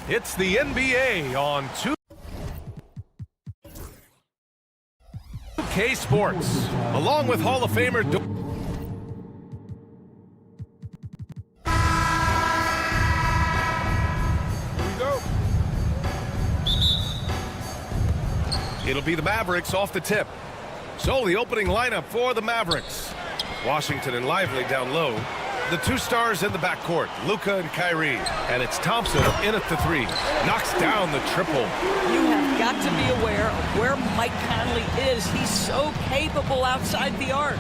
It's the NBA on 2K Sports, along with Hall of Famer It'll be the Mavericks off the tip. So the opening lineup for the Mavericks. Washington and Lively down low. The two stars in the backcourt, Luka and Kyrie. And it's Thompson in at the three. Knocks down the triple. You have got to be aware of where Mike Conley is. He's so capable outside the arc.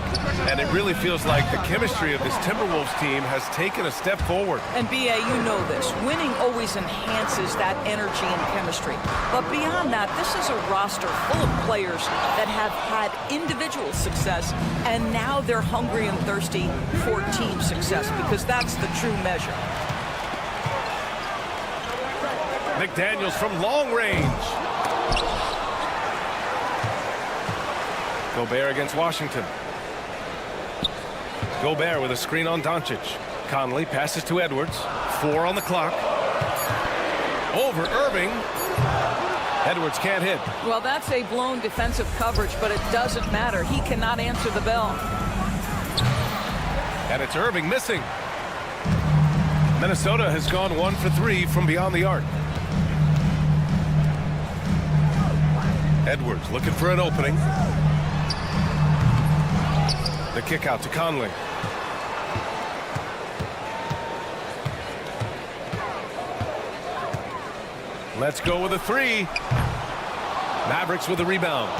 And it really feels like the chemistry of this Timberwolves team has taken a step forward. And B.A., you know this. Winning always enhances that energy and chemistry. But beyond that, this is a roster full of players that have had individual success, and now they're hungry and thirsty for team success, because that's the true measure. McDaniels from long range. Gobert against Washington. Gobert with a screen on Doncic. Conley passes to Edwards. 4 on the clock. Over Irving. Edwards can't hit. Well, that's a blown defensive coverage, but it doesn't matter. He cannot answer the bell. And it's Irving missing. Minnesota has gone 1 for 3 from beyond the arc. Edwards looking for an opening. The kick out to Conley. Let's go with a 3. Mavericks with the rebound.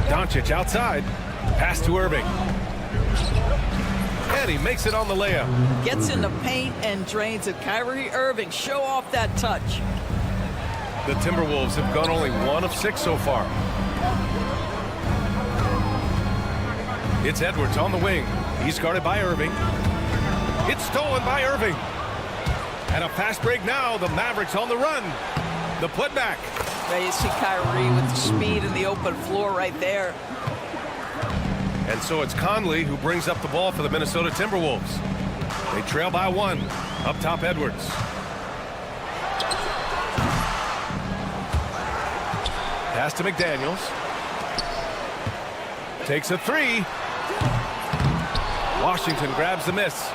Doncic outside. Pass to Irving. And he makes it on the layup. Gets in the paint and drains it. Kyrie Irving, show off that touch. The Timberwolves have gone only 1 of 6 so far. It's Edwards on the wing. He's guarded by Irving. It's stolen by Irving. And a fast break now. The Mavericks on the run. The putback. There you see Kyrie with the speed and the open floor right there. And so it's Conley who brings up the ball for the Minnesota Timberwolves. They trail by 1. Up top, Edwards. Pass to McDaniels. Takes a 3. Washington grabs the miss.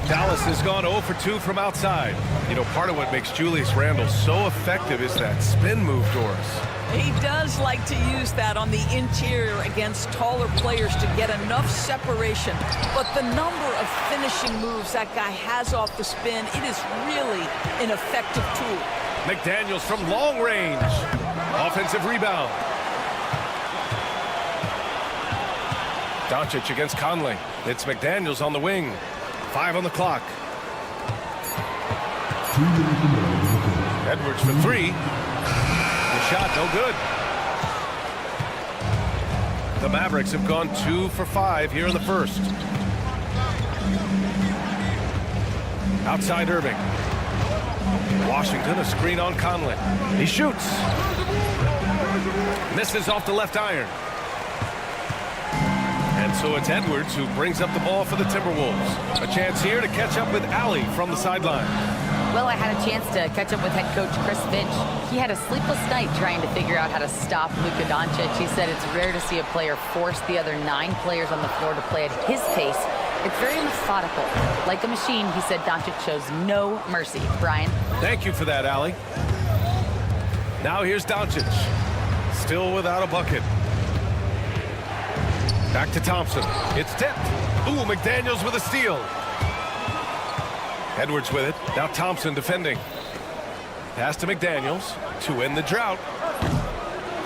Dallas has gone 0 for 2 from outside. You know, part of what makes Julius Randle so effective is that spin move, Doris. He does like to use that on the interior against taller players to get enough separation. But the number of finishing moves that guy has off the spin, it is really an effective tool. McDaniels from long range. Offensive rebound. Doncic against Conley. It's McDaniels on the wing. 5 on the clock. Edwards for 3. The shot no good. The Mavericks have gone 2 for 5 here in the first. Outside Irving. Washington, a screen on Conley. He shoots. Misses off the left iron. And so it's Edwards who brings up the ball for the Timberwolves. A chance here to catch up with Allie from the sideline. Well, I had a chance to catch up with head coach Chris Finch. He had a sleepless night trying to figure out how to stop Luka Doncic. He said it's rare to see a player force the other 9 players on the floor to play at his pace. It's very methodical. Like a machine, he said Doncic shows no mercy. Brian? Thank you for that, Allie. Now here's Doncic. Still without a bucket. Back to Thompson. It's tipped. Ooh, McDaniels with a steal. Edwards with it. Now Thompson defending. Pass to McDaniels to end the drought.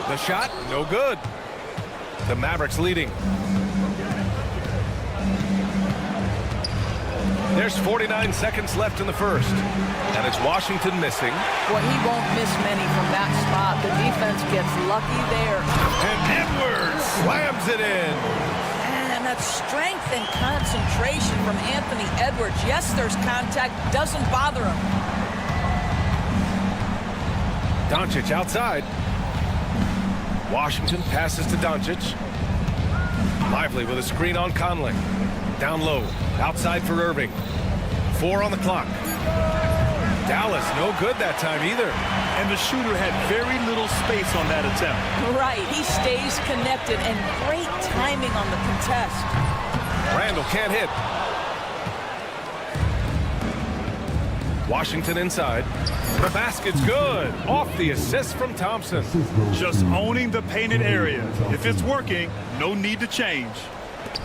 The shot, no good. The Mavericks leading. There's 49 seconds left in the first. And it's Washington missing. Well, he won't miss many from that spot. The defense gets lucky there. And Edwards slams it in. And that strength and concentration from Anthony Edwards. Yes, there's contact. Doesn't bother him. Doncic outside. Washington passes to Doncic. Lively with a screen on Conley. Down low. Outside for Irving. 4 on the clock. Dallas, no good that time either. And the shooter had very little space on that attempt. Right, he stays connected, and great timing on the contest. Randall can't hit. Washington inside. The basket's good. Off the assist from Thompson. Just owning the painted area. If it's working, no need to change.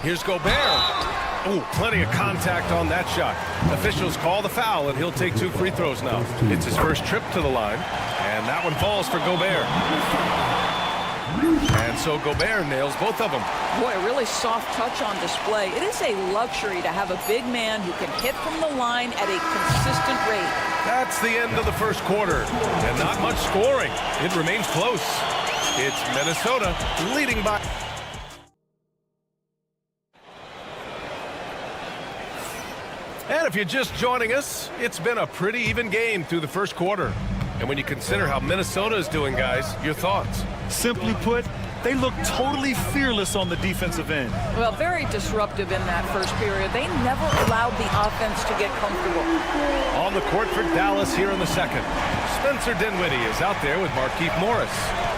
Here's Gobert. Ooh, plenty of contact on that shot. Officials call the foul, and he'll take 2 free throws now. It's his first trip to the line, and that one falls for Gobert. And so Gobert nails both of them. Boy, a really soft touch on display. It is a luxury to have a big man who can hit from the line at a consistent rate. That's the end of the first quarter, and not much scoring. It remains close. It's Minnesota leading by... And if you're just joining us, it's been a pretty even game through the first quarter. And when you consider how Minnesota is doing, guys, your thoughts? Simply put, they look totally fearless on the defensive end. Well, very disruptive in that first period. They never allowed the offense to get comfortable. On the court for Dallas here in the second. Spencer Dinwiddie is out there with Markieff Morris.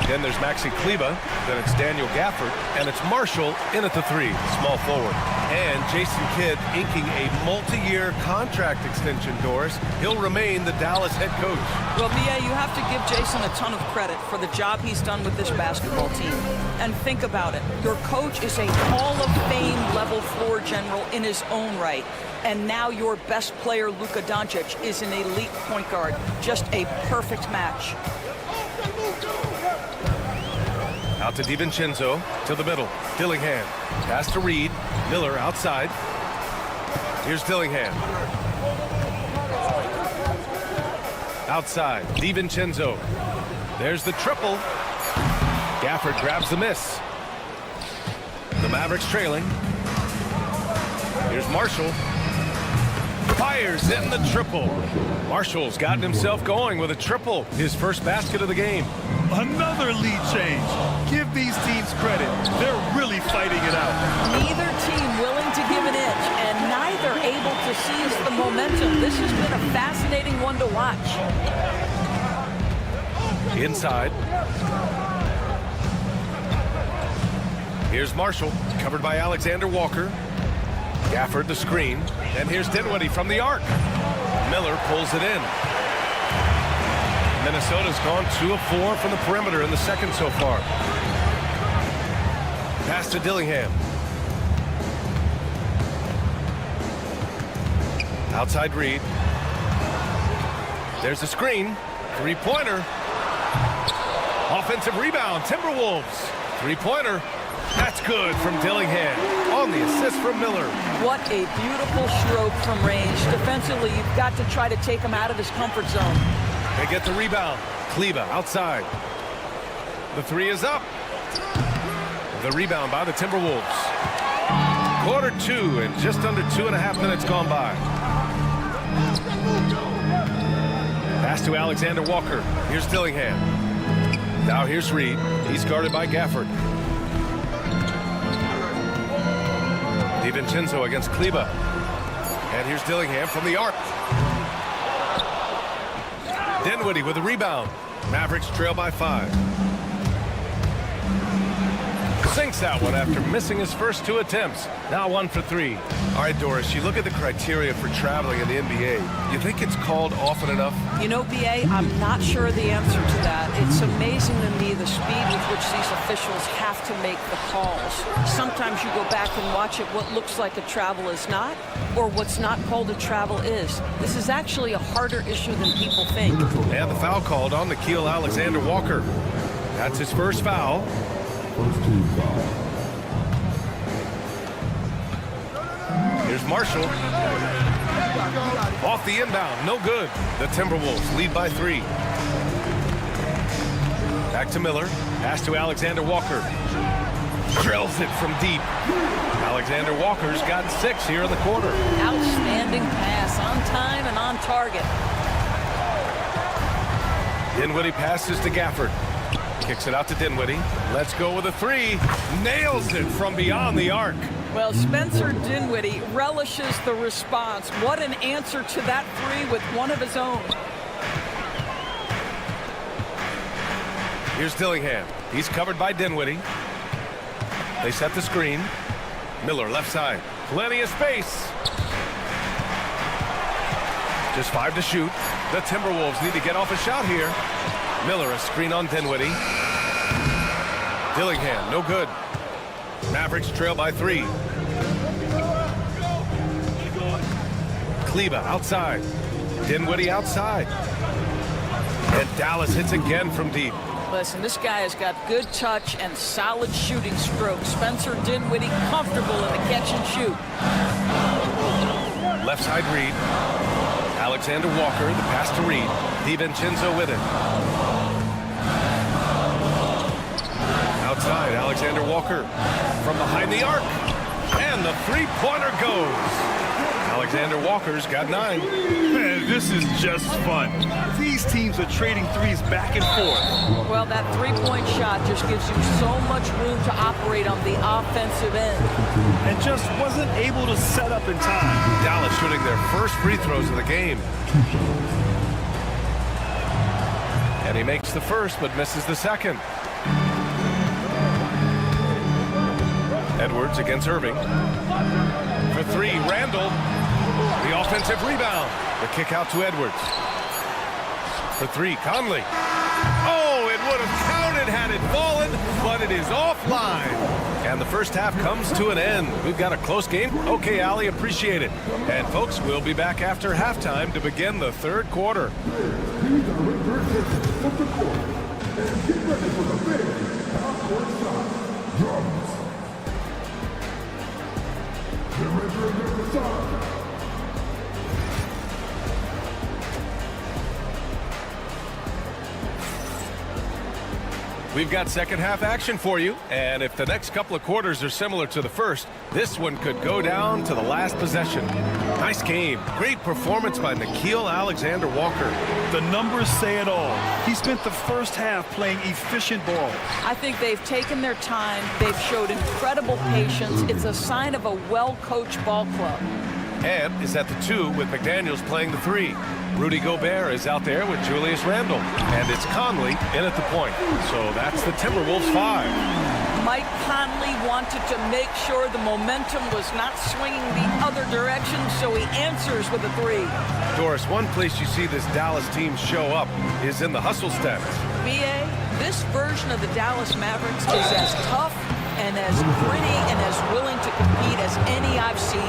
Then there's Maxi Kleber. Then it's Daniel Gafford. And it's Marshall in at the 3, small forward. And Jason Kidd inking a multi-year contract extension, Doris. He'll remain the Dallas head coach. Well, B.A., you have to give Jason a ton of credit for the job he's done with this basketball team. And think about it. Your coach is a Hall of Fame level floor general in his own right. And now your best player, Luka Doncic, is an elite point guard. Just a perfect match. Out to DiVincenzo, to the middle. Dillingham, pass to Reed. Miller outside. Here's Dillingham. Outside, DiVincenzo. There's the triple. Gafford grabs the miss. The Mavericks trailing. Here's Marshall. Fires in the triple. Marshall's gotten himself going with a triple. His first basket of the game. Another lead change. Give these teams credit. They're really fighting it out. Neither team willing to give an inch, and neither able to seize the momentum. This has been a fascinating one to watch. Inside. Here's Marshall, covered by Alexander Walker. Gafford the screen, and here's Dinwiddie from the arc. Miller pulls it in. Minnesota's gone 2 of 4 from the perimeter in the second so far. Pass to Dillingham. Outside Reed. There's the screen. 3-pointer. Offensive rebound, Timberwolves. 3-pointer. That's good from Dillingham on the assist from Miller. What a beautiful stroke from range. Defensively, you've got to try to take him out of his comfort zone. They get the rebound. Kleber outside. The 3 is up. The rebound by the Timberwolves. Quarter 2 and just under 2.5 minutes gone by. Pass to Alexander Walker. Here's Dillingham. Now here's Reed. He's guarded by Gafford. DiVincenzo against Kleber. And here's Dillingham from the arc. Dinwiddie with a rebound. Mavericks trail by 5. Sinks that one after missing his first 2 attempts. Now 1 for 3. All right, Doris, you look at the criteria for traveling in the NBA. You think it's called often enough? You know, B.A., I'm not sure the answer to that. It's amazing to me the speed with which these officials have to make the calls. Sometimes you go back and watch it, what looks like a travel is not, or what's not called a travel is. This is actually a harder issue than people think. And the foul called on Nickeil Alexander-Walker. That's his first foul. Here's Marshall. Off the inbound, no good. The Timberwolves lead by 3. Back to Miller. Pass to Alexander Walker. Drills it from deep. Alexander Walker's gotten 6 here in the quarter. Outstanding pass, on time and on target. Dinwiddie passes to Gafford. Kicks it out to Dinwiddie. Let's go with a 3. Nails it from beyond the arc. Well, Spencer Dinwiddie relishes the response. What an answer to that three with one of his own. Here's Dillingham. He's covered by Dinwiddie. They set the screen. Miller left side. Plenty of space. Just 5 to shoot. The Timberwolves need to get off a shot here. Miller a screen on Dinwiddie. Dillingham no good. Mavericks trail by 3. Kleba outside. Dinwiddie outside. And Dallas hits again from deep. Listen, this guy has got good touch and solid shooting stroke. Spencer Dinwiddie comfortable in the catch and shoot. Left side Reed. Alexander Walker, the pass to Reed. DiVincenzo with it. Outside, Alexander Walker from behind the arc. And the three-pointer goes. Alexander Walker's got 9. Man, this is just fun. These teams are trading threes back and forth. Well, that three-point shot just gives you so much room to operate on the offensive end. And just wasn't able to set up in time. Dallas shooting their first free throws of the game. And he makes the first but misses the second. Edwards against Irving. For 3, Randall. The offensive rebound. The kick out to Edwards. For 3, Conley. Oh, it would have counted had it fallen, but it is offline. And the first half comes to an end. We've got a close game. Okay, Allie, appreciate it. And folks, we'll be back after halftime to begin the third quarter. We've got second half action for you, and if the next couple of quarters are similar to the first, this one could go down to the last possession. Nice game. Great performance by Nickeil Alexander-Walker. The numbers say it all. He spent the first half playing efficient ball. I think they've taken their time. They've showed incredible patience. It's a sign of a well-coached ball club. And is at the 2 with McDaniels playing the 3. Rudy Gobert is out there with Julius Randle. And it's Conley in at the point. So that's the Timberwolves 5. Mike Conley wanted to make sure the momentum was not swinging the other direction, so he answers with a 3. Doris, one place you see this Dallas team show up is in the hustle stats. B.A., this version of the Dallas Mavericks is as tough and as gritty and as willing to compete as any I've seen.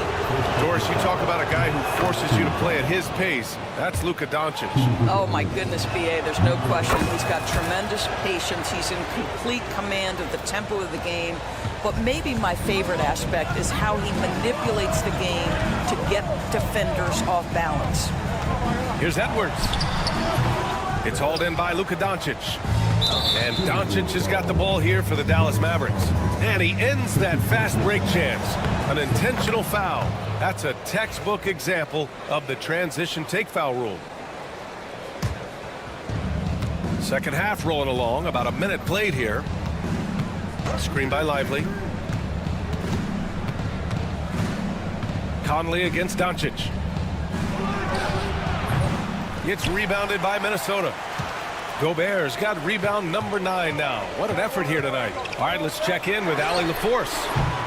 Doris, you talk about a guy who forces you to play at his pace. That's Luka Doncic. Oh, my goodness, B.A., there's no question. He's got tremendous patience. He's in complete command of the tempo of the game. But maybe my favorite aspect is how he manipulates the game to get defenders off balance. Here's Edwards. It's hauled in by Luka Doncic. And Doncic has got the ball here for the Dallas Mavericks. And he ends that fast break chance. An intentional foul. That's a textbook example of the transition take foul rule. Second half rolling along. About a minute played here. Screen by Lively. Conley against Doncic. It's rebounded by Minnesota. Gobert's got rebound number 9 now. What an effort here tonight. All right, let's check in with Allie LaForce.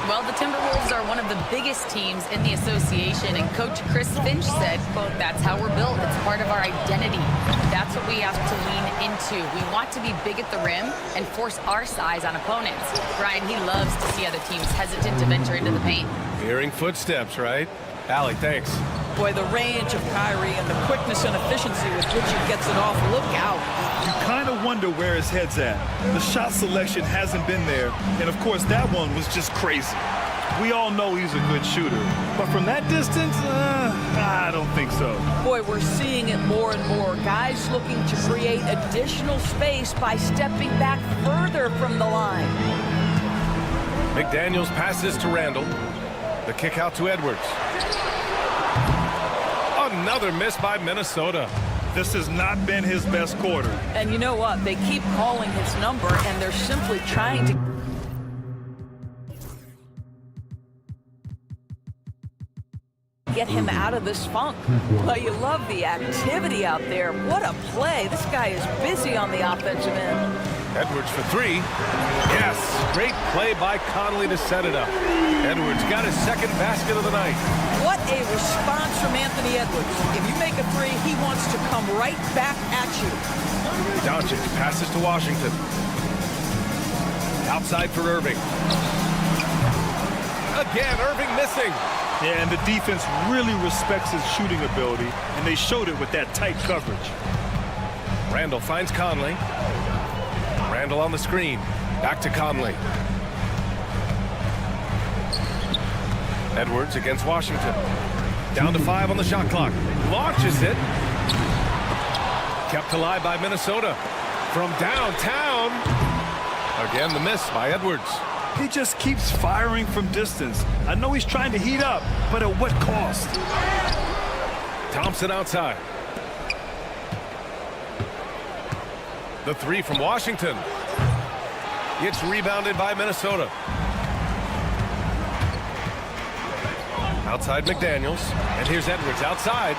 Well, the Timberwolves are one of the biggest teams in the association, and Coach Chris Finch said, quote, "That's how we're built. It's part of our identity. That's what we have to lean into. We want to be big at the rim and force our size on opponents." Brian, he loves to see other teams hesitant to venture into the paint. Hearing footsteps, right? Allie, thanks. Boy, the range of Kyrie and the quickness and efficiency with which he gets it off. Look out. You kind of wonder where his head's at. The shot selection hasn't been there. And, of course, that one was just crazy. We all know he's a good shooter. But from that distance, I don't think so. Boy, we're seeing it more and more. Guys looking to create additional space by stepping back further from the line. McDaniels passes to Randall. The kick out to Edwards. Another miss by Minnesota. This has not been his best quarter. And you know what? They keep calling his number, and they're simply trying to get him out of this funk. Well, you love the activity out there. What a play. This guy is busy on the offensive end. Edwards for three. Yes, great play by Conley to set it up. Edwards got his second basket of the night. What a response from Anthony Edwards. If you make a three, he wants to come right back at you. Doncic passes to Washington. Outside for Irving. Again, Irving missing. Yeah, and the defense really respects his shooting ability, and they showed it with that tight coverage. Randall finds Conley. Randall on the screen. Back to Conley. Edwards against Washington. Down to 5 on the shot clock. Launches it. Kept alive by Minnesota. From downtown. Again, the miss by Edwards. He just keeps firing from distance. I know he's trying to heat up, but at what cost? Thompson outside. The three from Washington. It's rebounded by Minnesota. Outside McDaniels. And here's Edwards outside.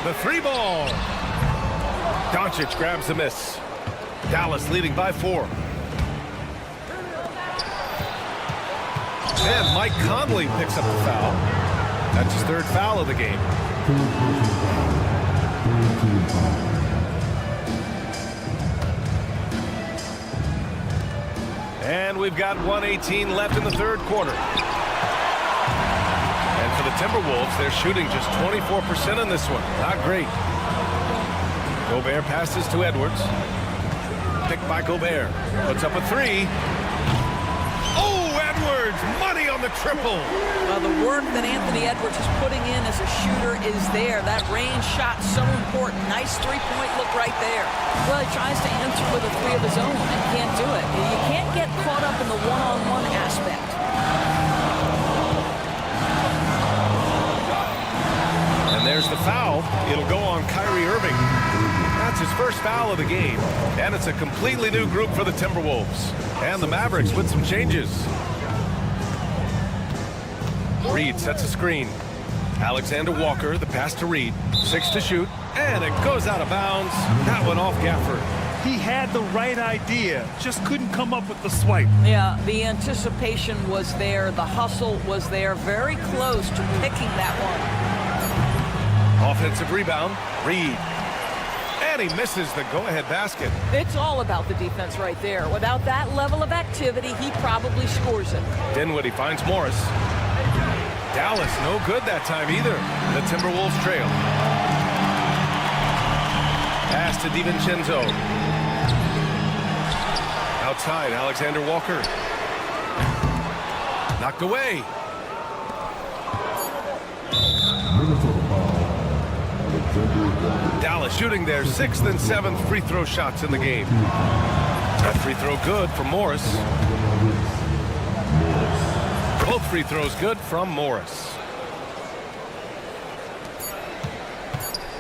The three ball. Doncic grabs the miss. Dallas leading by 4. And Mike Conley picks up the foul. That's his 3rd foul of the game. And we've got 1:18 left in the 3rd quarter. And for the Timberwolves, they're shooting just 24% in this one. Not great. Gobert passes to Edwards. Picked by Gobert. Puts up a three. Oh, Edwards! Money on the triple. Well, the work that Anthony Edwards is putting in as a shooter is there. That range shot so important. Nice three-point look right there. Well, he tries to answer with a three of his own and can't do it. You can't get caught up in the one-on-one aspect. And there's the foul. It'll go on Kyrie Irving. That's his 1st foul of the game. And it's a completely new group for the Timberwolves. And the Mavericks with some changes. Reed sets a screen. Alexander Walker, the pass to Reed. 6 to shoot. And it goes out of bounds. That one off Gafford. He had the right idea, just couldn't come up with the swipe. Yeah, the anticipation was there. The hustle was there. Very close to picking that one. Offensive rebound. Reed. And he misses the go-ahead basket. It's all about the defense right there. Without that level of activity, he probably scores it. Dinwiddie finds Morris. Dallas no good that time either. The Timberwolves trail. Pass to DiVincenzo. Outside, Alexander Walker. Knocked away. Dallas shooting their 6th and 7th free throw shots in the game. That free throw good for Morris. Both free throws good from Morris.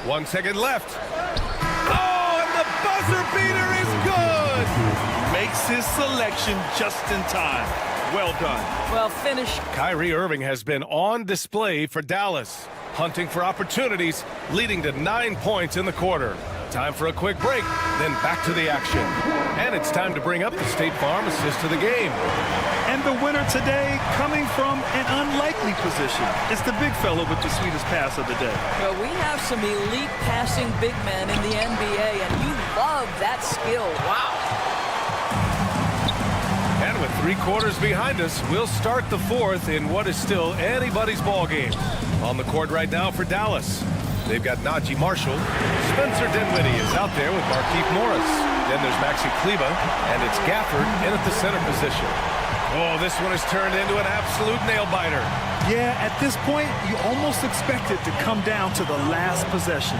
1 second left. Oh, and the buzzer beater is good. Makes his selection just in time. Well done. Well, finish. Kyrie Irving has been on display for Dallas, hunting for opportunities, leading to 9 points in the quarter. Time for a quick break, then back to the action. And it's time to bring up the State Farm assist of the game. And the winner today coming from an unlikely position. It's the big fella with the sweetest pass of the day. Well, we have some elite passing big men in the NBA, and you love that skill. Wow. And with 3 quarters behind us, we'll start the 4th in what is still anybody's ball game. On the court right now for Dallas, they've got Najee Marshall. Spencer Dinwiddie is out there with Markieff Morris. Then there's Maxi Kleba, and it's Gafford in at the center position. Oh, this one has turned into an absolute nail-biter. Yeah, at this point, you almost expect it to come down to the last possession.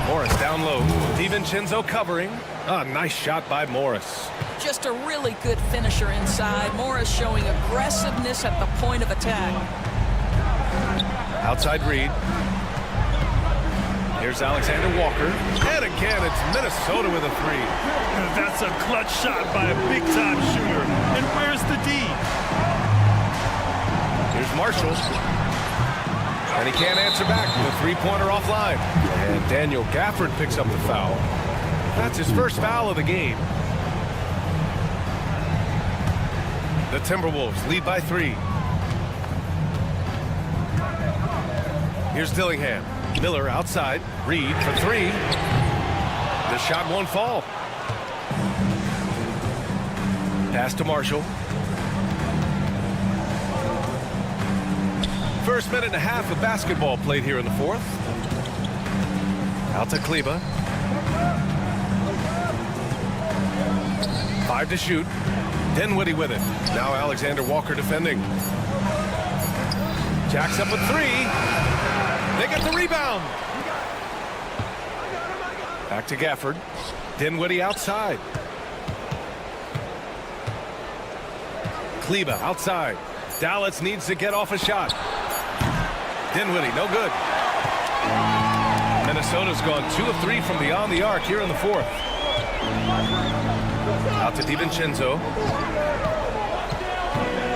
Morris down low. DiVincenzo covering. A nice shot by Morris. Just a really good finisher inside. Morris showing aggressiveness at the point of attack. Outside Reed. Here's Alexander Walker. And again, it's Minnesota with a three. That's a clutch shot by a big-time shooter. And where's the D? Here's Marshall. And he can't answer back. The three-pointer offline. And Daniel Gafford picks up the foul. That's his first foul of the game. The Timberwolves lead by 3. Here's Dillingham. Miller outside. Reed for 3. The shot won't fall. Pass to Marshall. First minute and a half of basketball played here in the fourth. Out to Kleba. 5 to shoot. Dinwiddie with it. Now Alexander Walker defending. Jacks up a 3. They get the rebound. Back to Gafford. Dinwiddie outside. Kleba outside. Dallas needs to get off a shot. Dinwiddie, no good. Minnesota's gone 2 of 3 from beyond the arc here in the fourth. Out to DiVincenzo.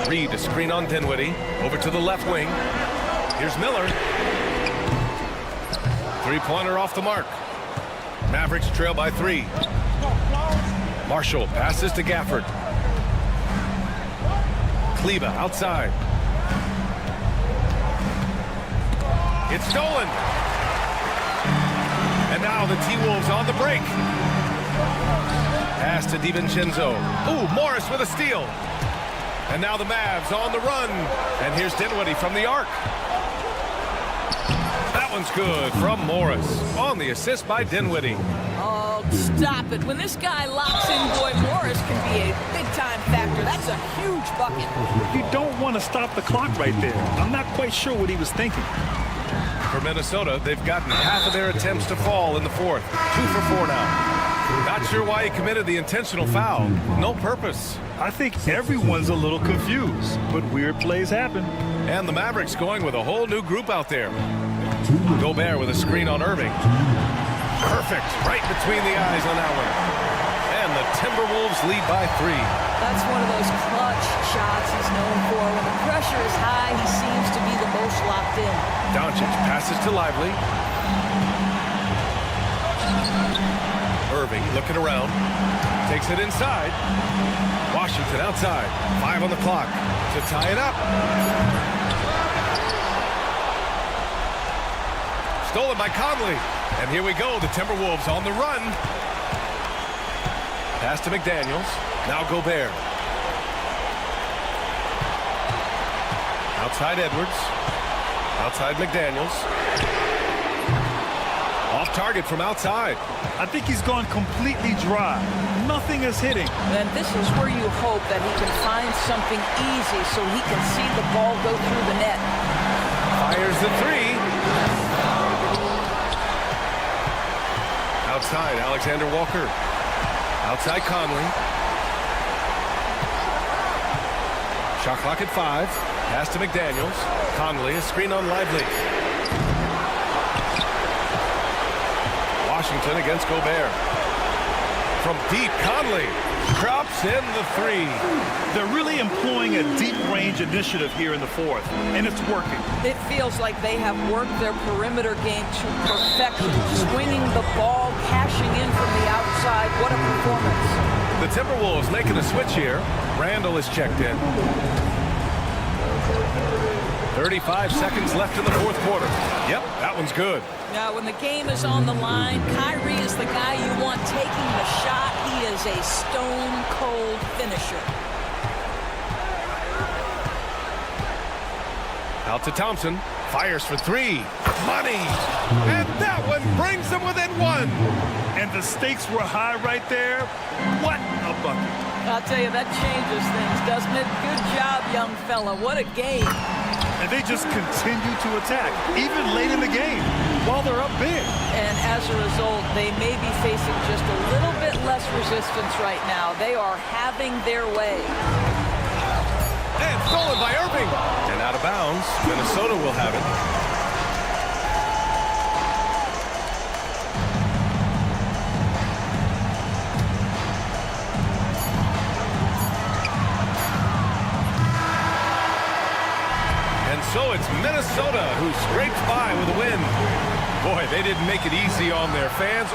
Reed to screen on Dinwiddie. Over to the left wing. Here's Miller. Three-pointer off the mark. Mavericks trail by 3. Marshall passes to Gafford. Kleba outside. It's stolen. And now the T-Wolves on the break. Pass to DiVincenzo. Ooh, Morris with a steal. And now the Mavs on the run. And here's Dinwiddie from the arc. That one's good from Morris. On the assist by Dinwiddie. Oh, stop it. When this guy locks in, boy, Morris can be a big-time factor. That's a huge bucket. You don't want to stop the clock right there. I'm not quite sure what he was thinking. For Minnesota, they've gotten half of their attempts to fall in the fourth. 2 for 4 now. Not sure why he committed the intentional foul. No purpose. I think everyone's a little confused, but weird plays happen. And the Mavericks going with a whole new group out there. Gobert with a screen on Irving. Perfect. Right between the eyes on that one. And the Timberwolves lead by 3. That's one of those clutch shots he's known for. When the pressure is high, he seems to be the most locked in. Doncic passes to Lively. Irving looking around. Takes it inside. Washington outside. 5 on the clock to tie it up. Stolen by Conley. And here we go. The Timberwolves on the run. Pass to McDaniels. Now Gobert. Outside Edwards. Outside McDaniels. Off target from outside. I think he's gone completely dry. Nothing is hitting. And this is where you hope that he can find something easy so he can see the ball go through the net. Fires the 3. Outside, Alexander Walker. Outside Conley. Shot clock at 5. Pass to McDaniels. Conley, a screen on Lively. Washington against Gobert. From deep, Conley drops in the 3. They're really employing a deep-range initiative here in the fourth, and it's working. It feels like they have worked their perimeter game to perfection, swinging the ball, cashing in from the outside. What a performance. The Timberwolves making a switch here. Randall is checked in. 35 seconds left in the fourth quarter. Yep, that one's good. Now, when the game is on the line, Kyrie is the guy you want taking the shot. He is a stone-cold finisher. Out to Thompson. Fires for 3. Money! And that one brings them within 1. And the stakes were high right there. What a bucket. I'll tell you, that changes things, doesn't it? Good job, young fella. What a game. And they just continue to attack, even late in the game, while they're up big. And as a result, they may be facing just a little bit less resistance right now. They are having their way. And stolen by Irving. And out of bounds. Minnesota will have it. And so it's Minnesota who scrapes by with a win. Boy, they didn't make it easy on their fans.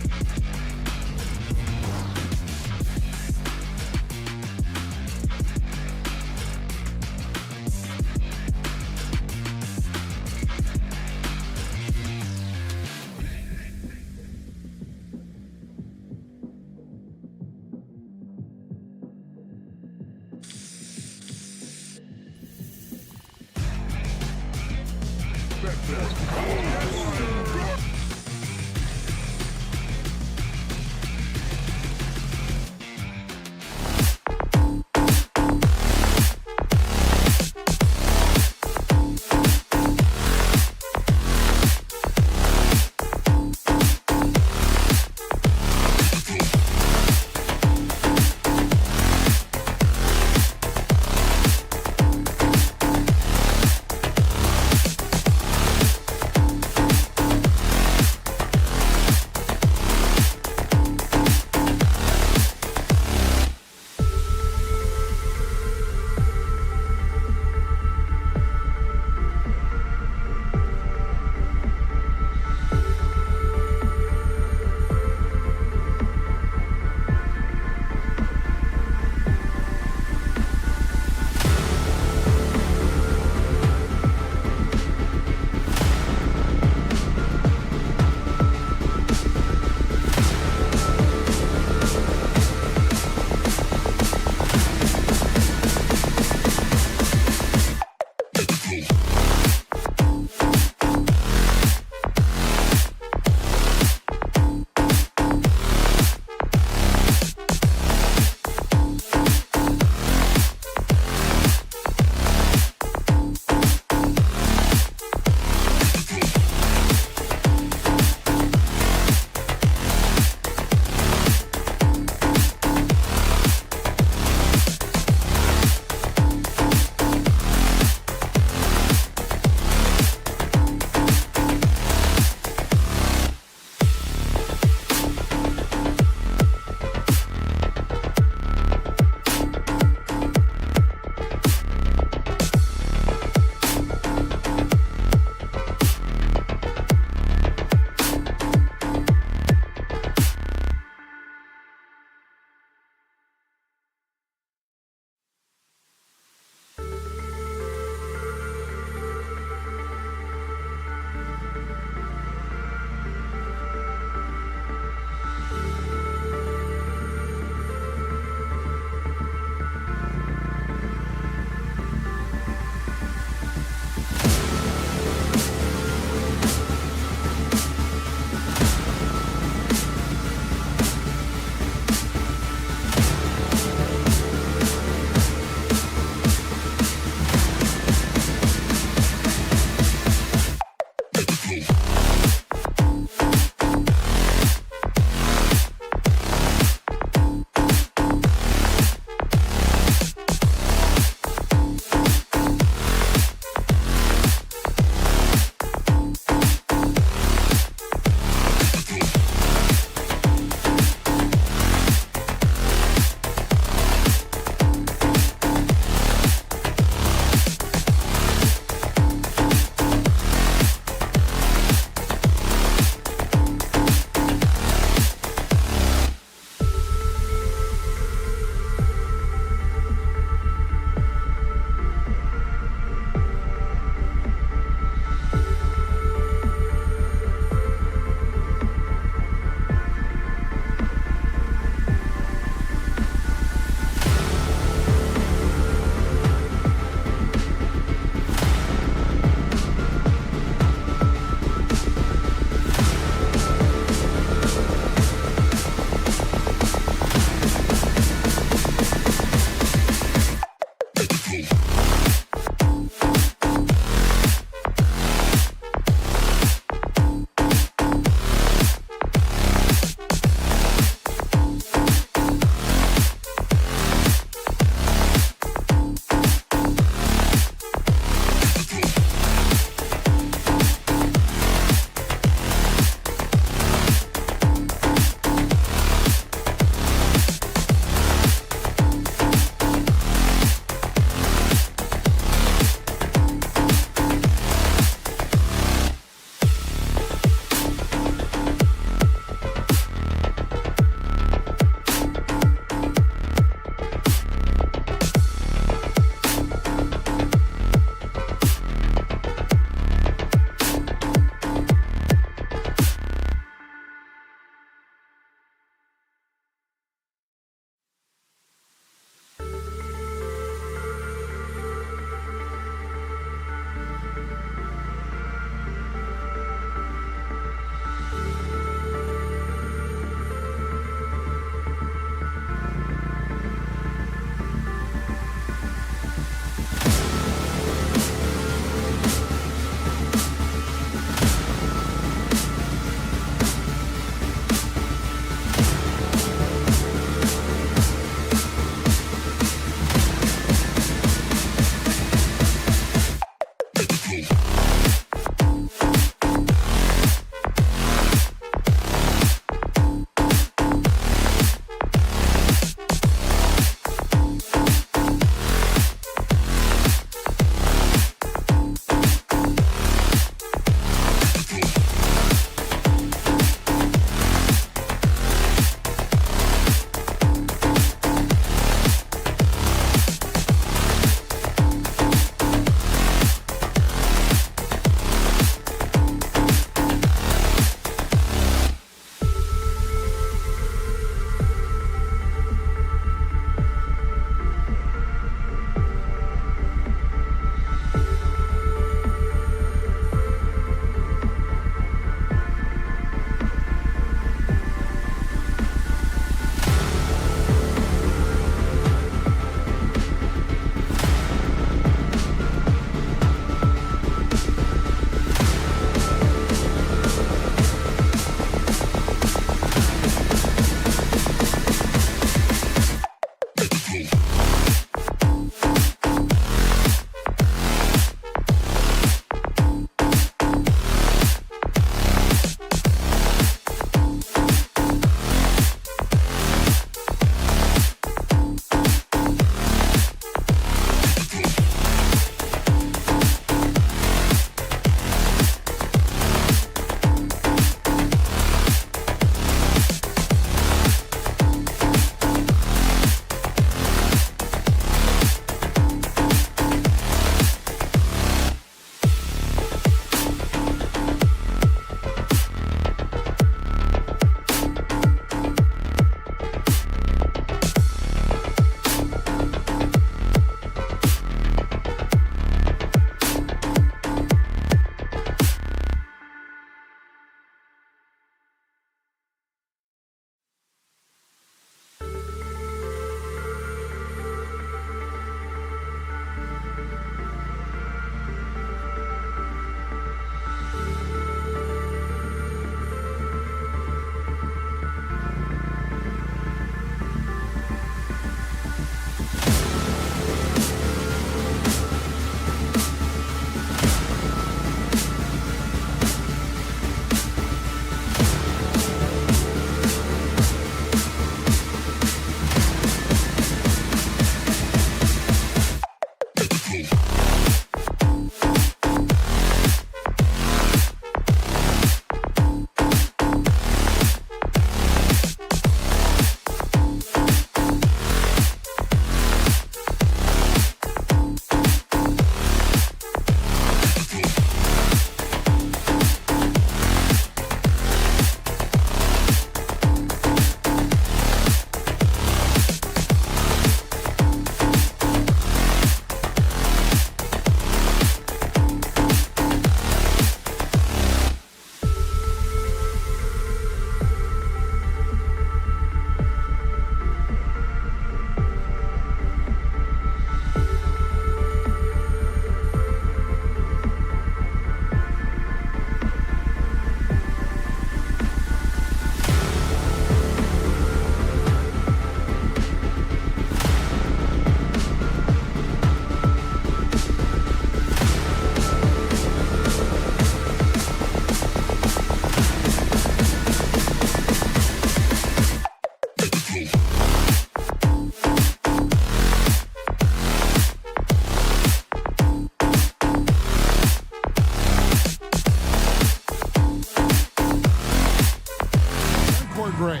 Gray.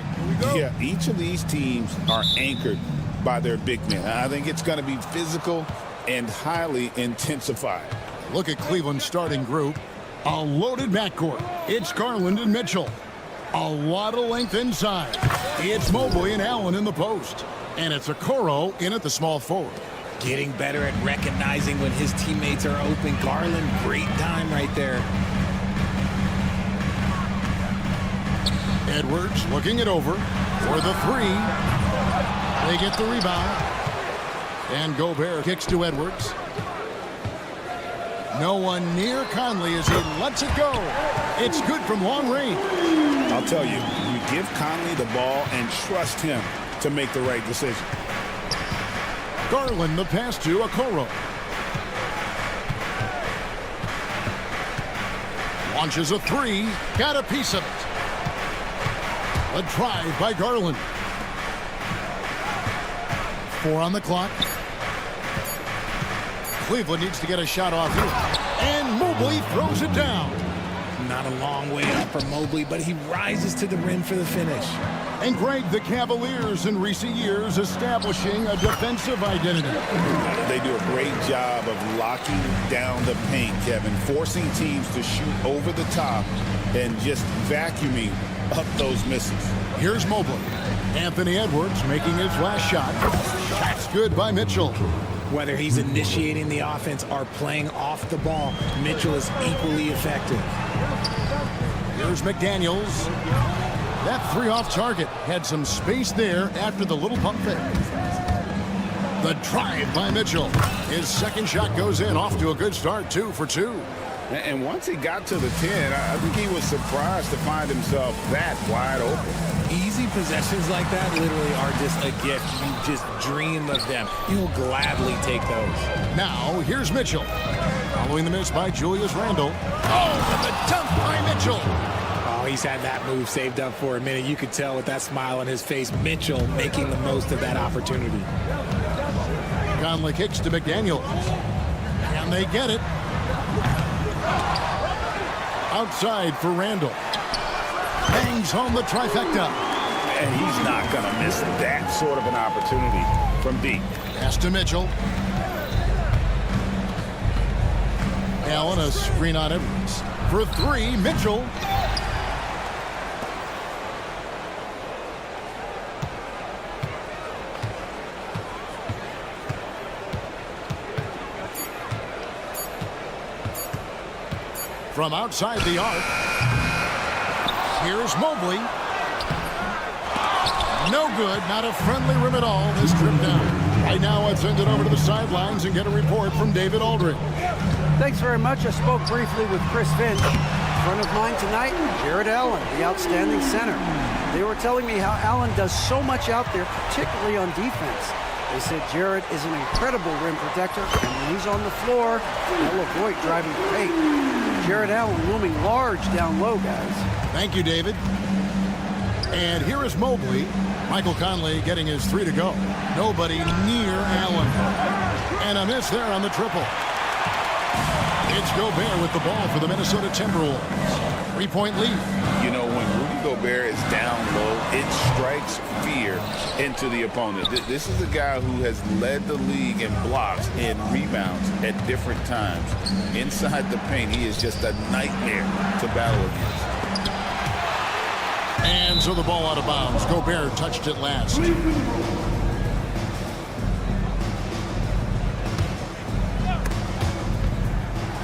Yeah, each of these teams are anchored by their big men. I think it's going to be physical and highly intensified. Look at Cleveland's starting group. A loaded backcourt. It's Garland and Mitchell. A lot of length inside. It's Mobley and Allen in the post. And it's Okoro in at the small forward. Getting better at recognizing when his teammates are open. Garland, great time right there. Edwards looking it over for the three. They get the rebound. And Gobert kicks to Edwards. No one near Conley as he lets it go. It's good from long range. I'll tell you, you give Conley the ball and trust him to make the right decision. Garland the pass to Okoro. Launches a three. Got a piece of it. A drive by Garland. 4 on the clock. Cleveland needs to get a shot off here. And Mobley throws it down. Not a long way up for Mobley, but he rises to the rim for the finish. And Greg, the Cavaliers in recent years establishing a defensive identity. They do a great job of locking down the paint, Kevin, forcing teams to shoot over the top and just vacuuming up those misses. Here's Mobley. Anthony Edwards making his last shot. That's good by Mitchell. Whether he's initiating the offense or playing off the ball, Mitchell is equally effective. Here's McDaniels. That three off target had some space there after the little pump fake. The drive by Mitchell. His second shot goes in, off to a good start, 2 for 2. And once he got to the 10, I think he was surprised to find himself that wide open. Easy possessions like that literally are just a gift. You just dream of them. You'll gladly take those. Now, here's Mitchell. Following the miss by Julius Randle. Oh, and the dunk by Mitchell. Oh, he's had that move saved up for a minute. You could tell with that smile on his face, Mitchell making the most of that opportunity. Conley kicks to McDaniels. And they get it. Outside for Randle. Bangs home the trifecta. And he's not going to miss that sort of an opportunity from deep. Pass to Mitchell. Allen, a screen on Edwards. For 3, Mitchell. From outside the arc. Here's Mobley. No good. Not a friendly rim at all this trip down. Right now, let's send it over to the sidelines and get a report from David Aldridge. Thanks very much. I spoke briefly with Chris Finch. In front of mine tonight, Jared Allen, the outstanding center. They were telling me how Allen does so much out there, particularly on defense. They said Jared is an incredible rim protector, and when he's on the floor, he'll avoid driving the paint. Jared Allen looming large down low, guys. Thank you, David. And here is Mobley. Michael Conley getting his 3 to go. Nobody near Allen. And a miss there on the triple. It's Gobert with the ball for the Minnesota Timberwolves. 3-point lead. You know, when Rudy Gobert is down low, it strikes fear into the opponent. This is a guy who has led the league in blocks and rebounds at different times. Inside the paint, he is just a nightmare to battle against. And so the ball out of bounds. Gobert touched it last.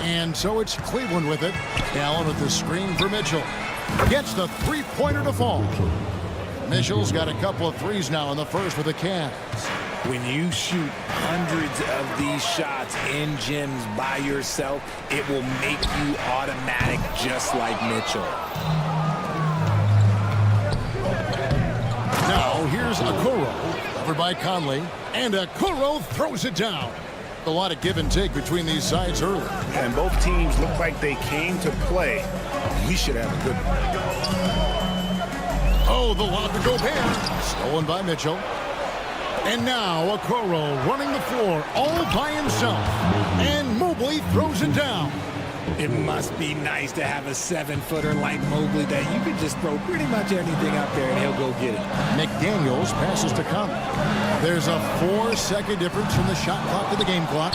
And so it's Cleveland with it. Allen with the screen for Mitchell. Gets the three-pointer to fall. Mitchell's got a couple of threes now in the first with the Cavs. When you shoot hundreds of these shots in gyms by yourself, it will make you automatic just like Mitchell. Now here's Okoro, covered by Conley, and Okoro throws it down. A lot of give and take between these sides early. And both teams look like they came to play. We should have a good one. Oh, the lob to Gobert. Stolen by Mitchell. And now Okoro running the floor all by himself. And Mobley throws it down. It must be nice to have a 7-footer like Mobley that you can just throw pretty much anything up there and he'll go get it. McDaniels passes to come. There's a 4-second difference from the shot clock to the game clock.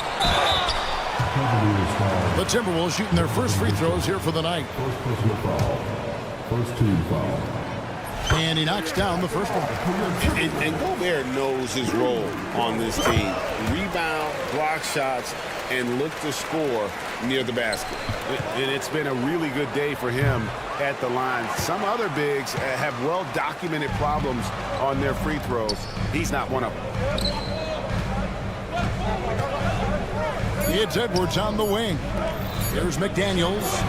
The Timberwolves shooting their first free throws here for the night. First team foul. And he knocks down the first one. And Gobert knows his role on this team. Rebound, block shots, and look to score near the basket. And it's been a really good day for him at the line. Some other bigs have well-documented problems on their free throws. He's not one of them. It's Edwards on the wing. Here's McDaniels.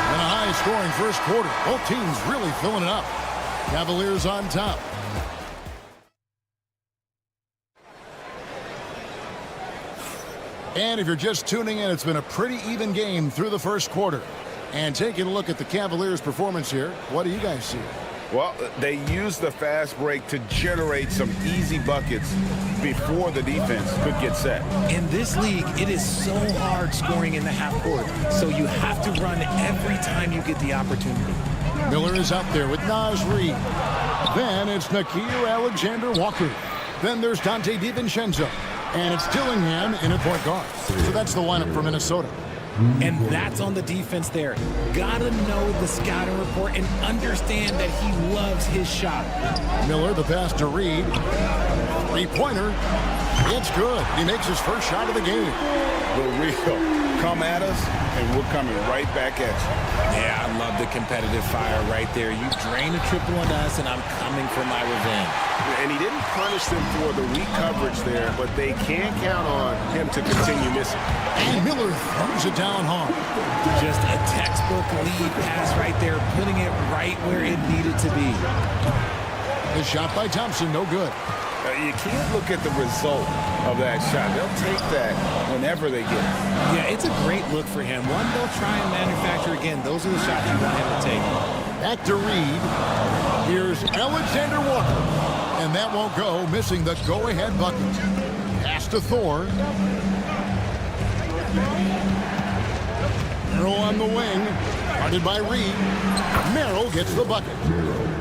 And a high-scoring first quarter. Both teams really filling it up. Cavaliers on top. And if you're just tuning in, it's been a pretty even game through the first quarter. And taking a look at the Cavaliers' performance here, what do you guys see? Well, they used the fast break to generate some easy buckets before the defense could get set. In this league, it is so hard scoring in the half court, so you have to run every time you get the opportunity. Miller is out there with Naz Reid. Then it's Nickeil Alexander-Walker. Then there's Dante DiVincenzo. And it's Dillingham in at point guard. So that's the lineup for Minnesota. And that's on the defense there. Gotta know the scouting report and understand that he loves his shot. Miller, the pass to Reid. Three-pointer. It's good. He makes his first shot of the game. The real come at us, and we're coming right back at you. Yeah, I love the competitive fire right there. You drain a triple on us, and I'm coming for my revenge. And he didn't punish them for the weak coverage there, but they can't count on him to continue missing. And Miller throws it down hard. Just a textbook lead pass right there, putting it right where it needed to be. The shot by Thompson, no good. You can't look at the result of that shot. They'll take that whenever they get it. Yeah, it's a great look for him. One they'll try and manufacture again. Those are the shots you want him to take. Back to Reid. Here's Alexander Walker. And that won't go, missing the go-ahead bucket. Pass to Thor. Merrill on the wing. Guarded by Reid. Merrill gets the bucket.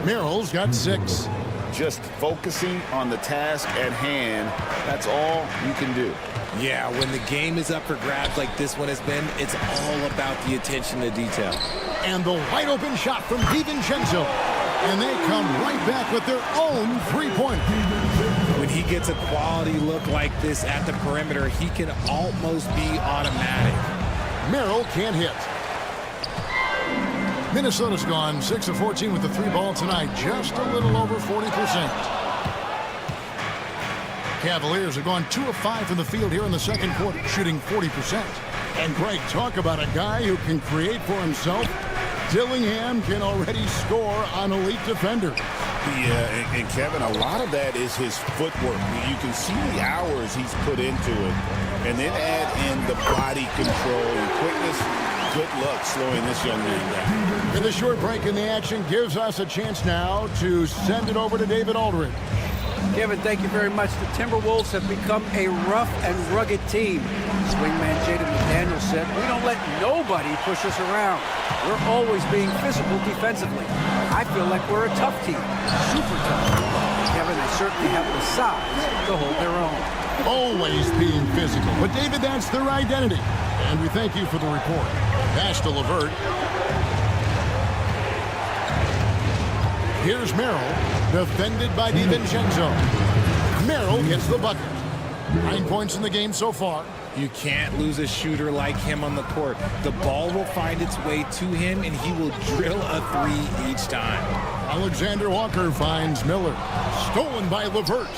Merrill's got 6. Just focusing on the task at hand, that's all you can do. Yeah, when the game is up for grabs like this one has been, it's all about the attention to detail. And the wide-open shot from DiVincenzo. And they come right back with their own three-pointer. When he gets a quality look like this at the perimeter, he can almost be automatic. Merrill can't hit. Minnesota's gone 6 of 14 with the 3-ball tonight, just a little over 40%. Cavaliers are gone 2 of 5 from the field here in the second quarter, shooting 40%. And Greg, talk about a guy who can create for himself. Dillingham can already score on elite defenders. Yeah, and Kevin, a lot of that is his footwork. You can see the hours he's put into it. And then add in the body control and quickness. Good luck slowing this young man down. And the short break in the action gives us a chance now to send it over to David Aldridge. Kevin, thank you very much. The Timberwolves have become a rough and rugged team. Swingman Jaden McDaniels said, "We don't let nobody push us around. We're always being physical defensively. I feel like we're a tough team, super tough." Kevin, they certainly have the size to hold their own. Always being physical. But David, that's their identity. And we thank you for the report. Pass to LeVert. Here's Merrill, defended by DiVincenzo. Merrill gets the bucket. 9 points in the game so far. You can't lose a shooter like him on the court. The ball will find its way to him, and he will drill a 3 each time. Alexander Walker finds Miller. Stolen by LeVert.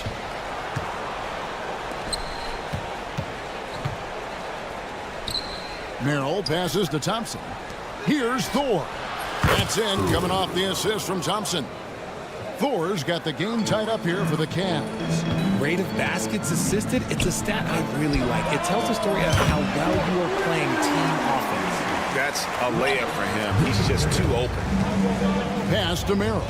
Merrill passes to Thompson. Here's Thor. That's in, coming off the assist from Thompson. Thor's got the game tied up here for the Cavs. Rate of baskets assisted, it's a stat I really like. It tells a story of how well you are playing team offense. That's a layup for him. He's just too open. Pass to Merrill.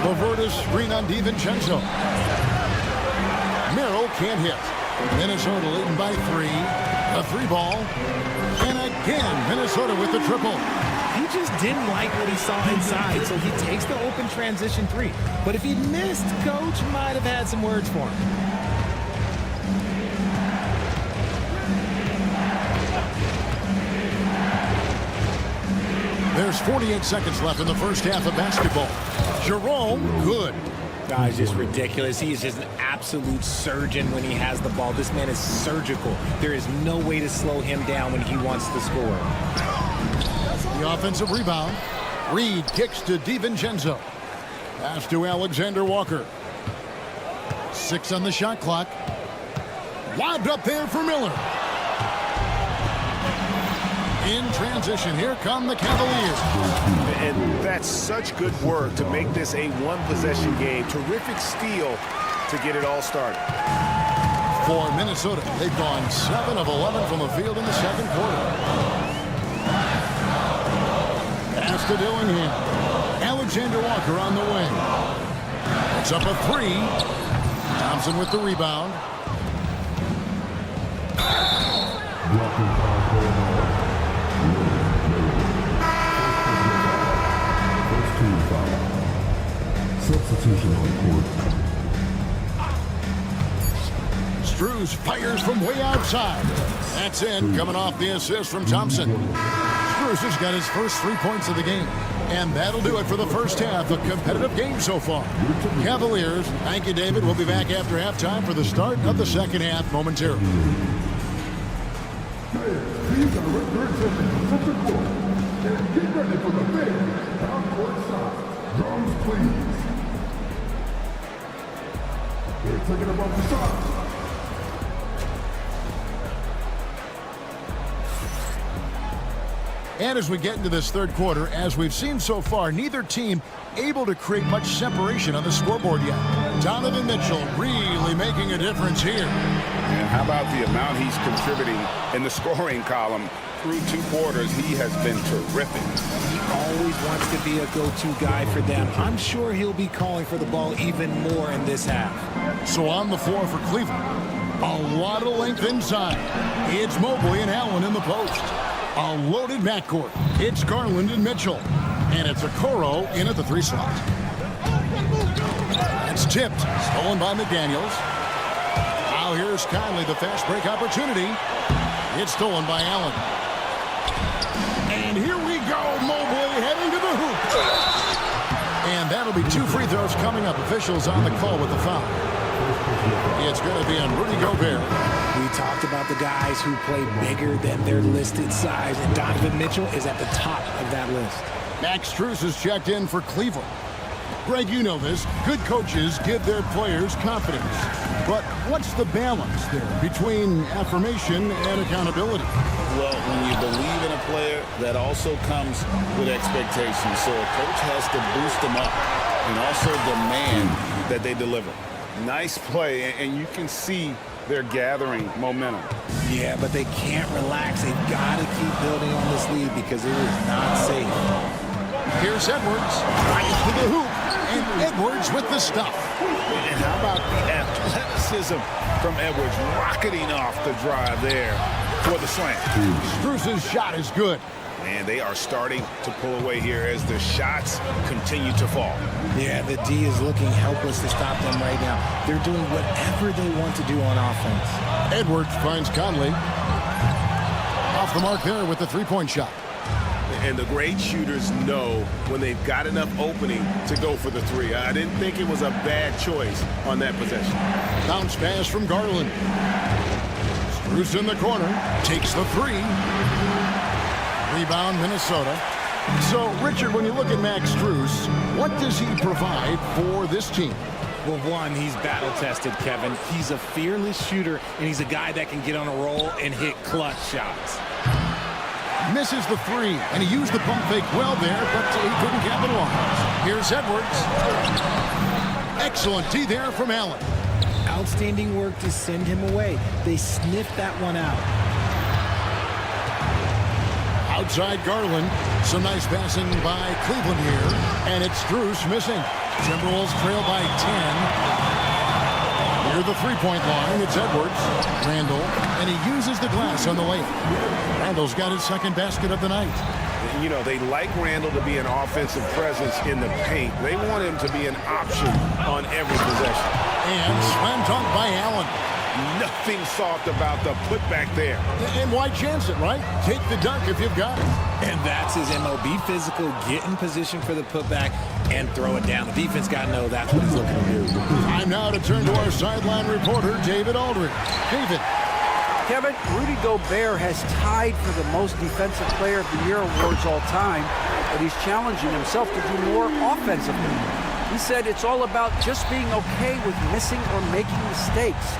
Lavertis screen on DiVincenzo. Merrill can't hit. Minnesota leading by 3. The three ball. And again, Minnesota with the triple. He just didn't like what he saw inside, so he takes the open transition three. But if he'd missed, Coach might have had some words for him. There's 48 seconds left in the first half of basketball. Jerome, good. Guy's just ridiculous. He is just an absolute surgeon when he has the ball. This man is surgical. There is no way to slow him down when he wants to score. The offensive rebound. Reed kicks to DiVincenzo. Pass to Alexander Walker. 6 on the shot clock. Lobbed up there for Miller. In transition, here come the Cavaliers. And that's such good work to make this a one-possession game. Terrific steal to get it all started. For Minnesota, they've gone 7 of 11 from the field in the second quarter. Pass to Dillingham. Alexander Walker on the wing. It's up a 3. Thompson with the rebound. Substitution on court. Strus fires from way outside. That's in, coming off the assist from Thompson. Strus has got his first 3 points of the game. And that'll do it for the first half. A competitive game so far. Cavaliers, thank you, David. We'll be back after halftime for the start of the second half momentarily. Please return to the court and get ready for the big half-court shot. Drums, please. They're taking about the shot. And as we get into this third quarter, as we've seen so far, neither team able to create much separation on the scoreboard yet. Donovan Mitchell really making a difference here. And how about the amount he's contributing in the scoring column through 2 quarters? He has been terrific. He always wants to be a go-to guy for them. I'm sure he'll be calling for the ball even more in this half. So on the floor for Cleveland, a lot of length inside. It's Mobley and Allen in the post. A loaded backcourt. It's Garland and Mitchell. And it's Okoro in at the 3 slot. It's tipped. Stolen by McDaniels. Now here's Conley, the fast break opportunity. It's stolen by Allen. And here we go. Mobley heading to the hoop. And that'll be 2 free throws coming up. Officials on the call with the foul. It's going to be on Rudy Gobert. We talked about the guys who play bigger than their listed size, and Donovan Mitchell is at the top of that list. Max Strus has checked in for Cleveland. Greg, you know this. Good coaches give their players confidence. But what's the balance there between affirmation and accountability? Well, when you believe in a player, that also comes with expectations. So a coach has to boost them up and also demand that they deliver. Nice play, and you can see they're gathering momentum. Yeah, but they can't relax. They've got to keep building on this lead because it is not safe. Here's Edwards, right to the hoop, and Edwards with the stuff. And how about the athleticism from Edwards rocketing off the drive there for the slam. Strus's shot is good. And they are starting to pull away here as the shots continue to fall. Yeah, the D is looking helpless to stop them right now. They're doing whatever they want to do on offense. Edwards finds Conley. Off the mark there with the 3-point shot. And the great shooters know when they've got enough opening to go for the 3. I didn't think it was a bad choice on that possession. Bounce pass from Garland. Strus in the corner. Takes the 3. Rebound, Minnesota. So, Richard, when you look at Max Strus, what does he provide for this team? Well, one, he's battle-tested, Kevin. He's a fearless shooter, and he's a guy that can get on a roll and hit clutch shots. Misses the 3, and he used the pump fake well there, but he couldn't capitalize. Here's Edwards. Excellent D there from Allen. Outstanding work to send him away. They sniffed that one out. Outside Garland. Some nice passing by Cleveland here. And it's Strus missing. Timberwolves trail by 10. Near the three-point line, it's Edwards. Randall, and he uses the glass on the layup. Randall's got his second basket of the night. You know, they like Randall to be an offensive presence in the paint. They want him to be an option on every possession. And slam dunk by Allen. Nothing soft about the putback there. And why chance it, right? Take the dunk if you've got it. And that's his MO. Be physical, get in position for the putback, and throw it down. The defense got to know that's what he's looking to do. Time now to turn to our sideline reporter, David Aldridge. David. Kevin, Rudy Gobert has tied for the most Defensive Player of the Year awards all time, but he's challenging himself to do more offensively. He said it's all about just being okay with missing or making mistakes,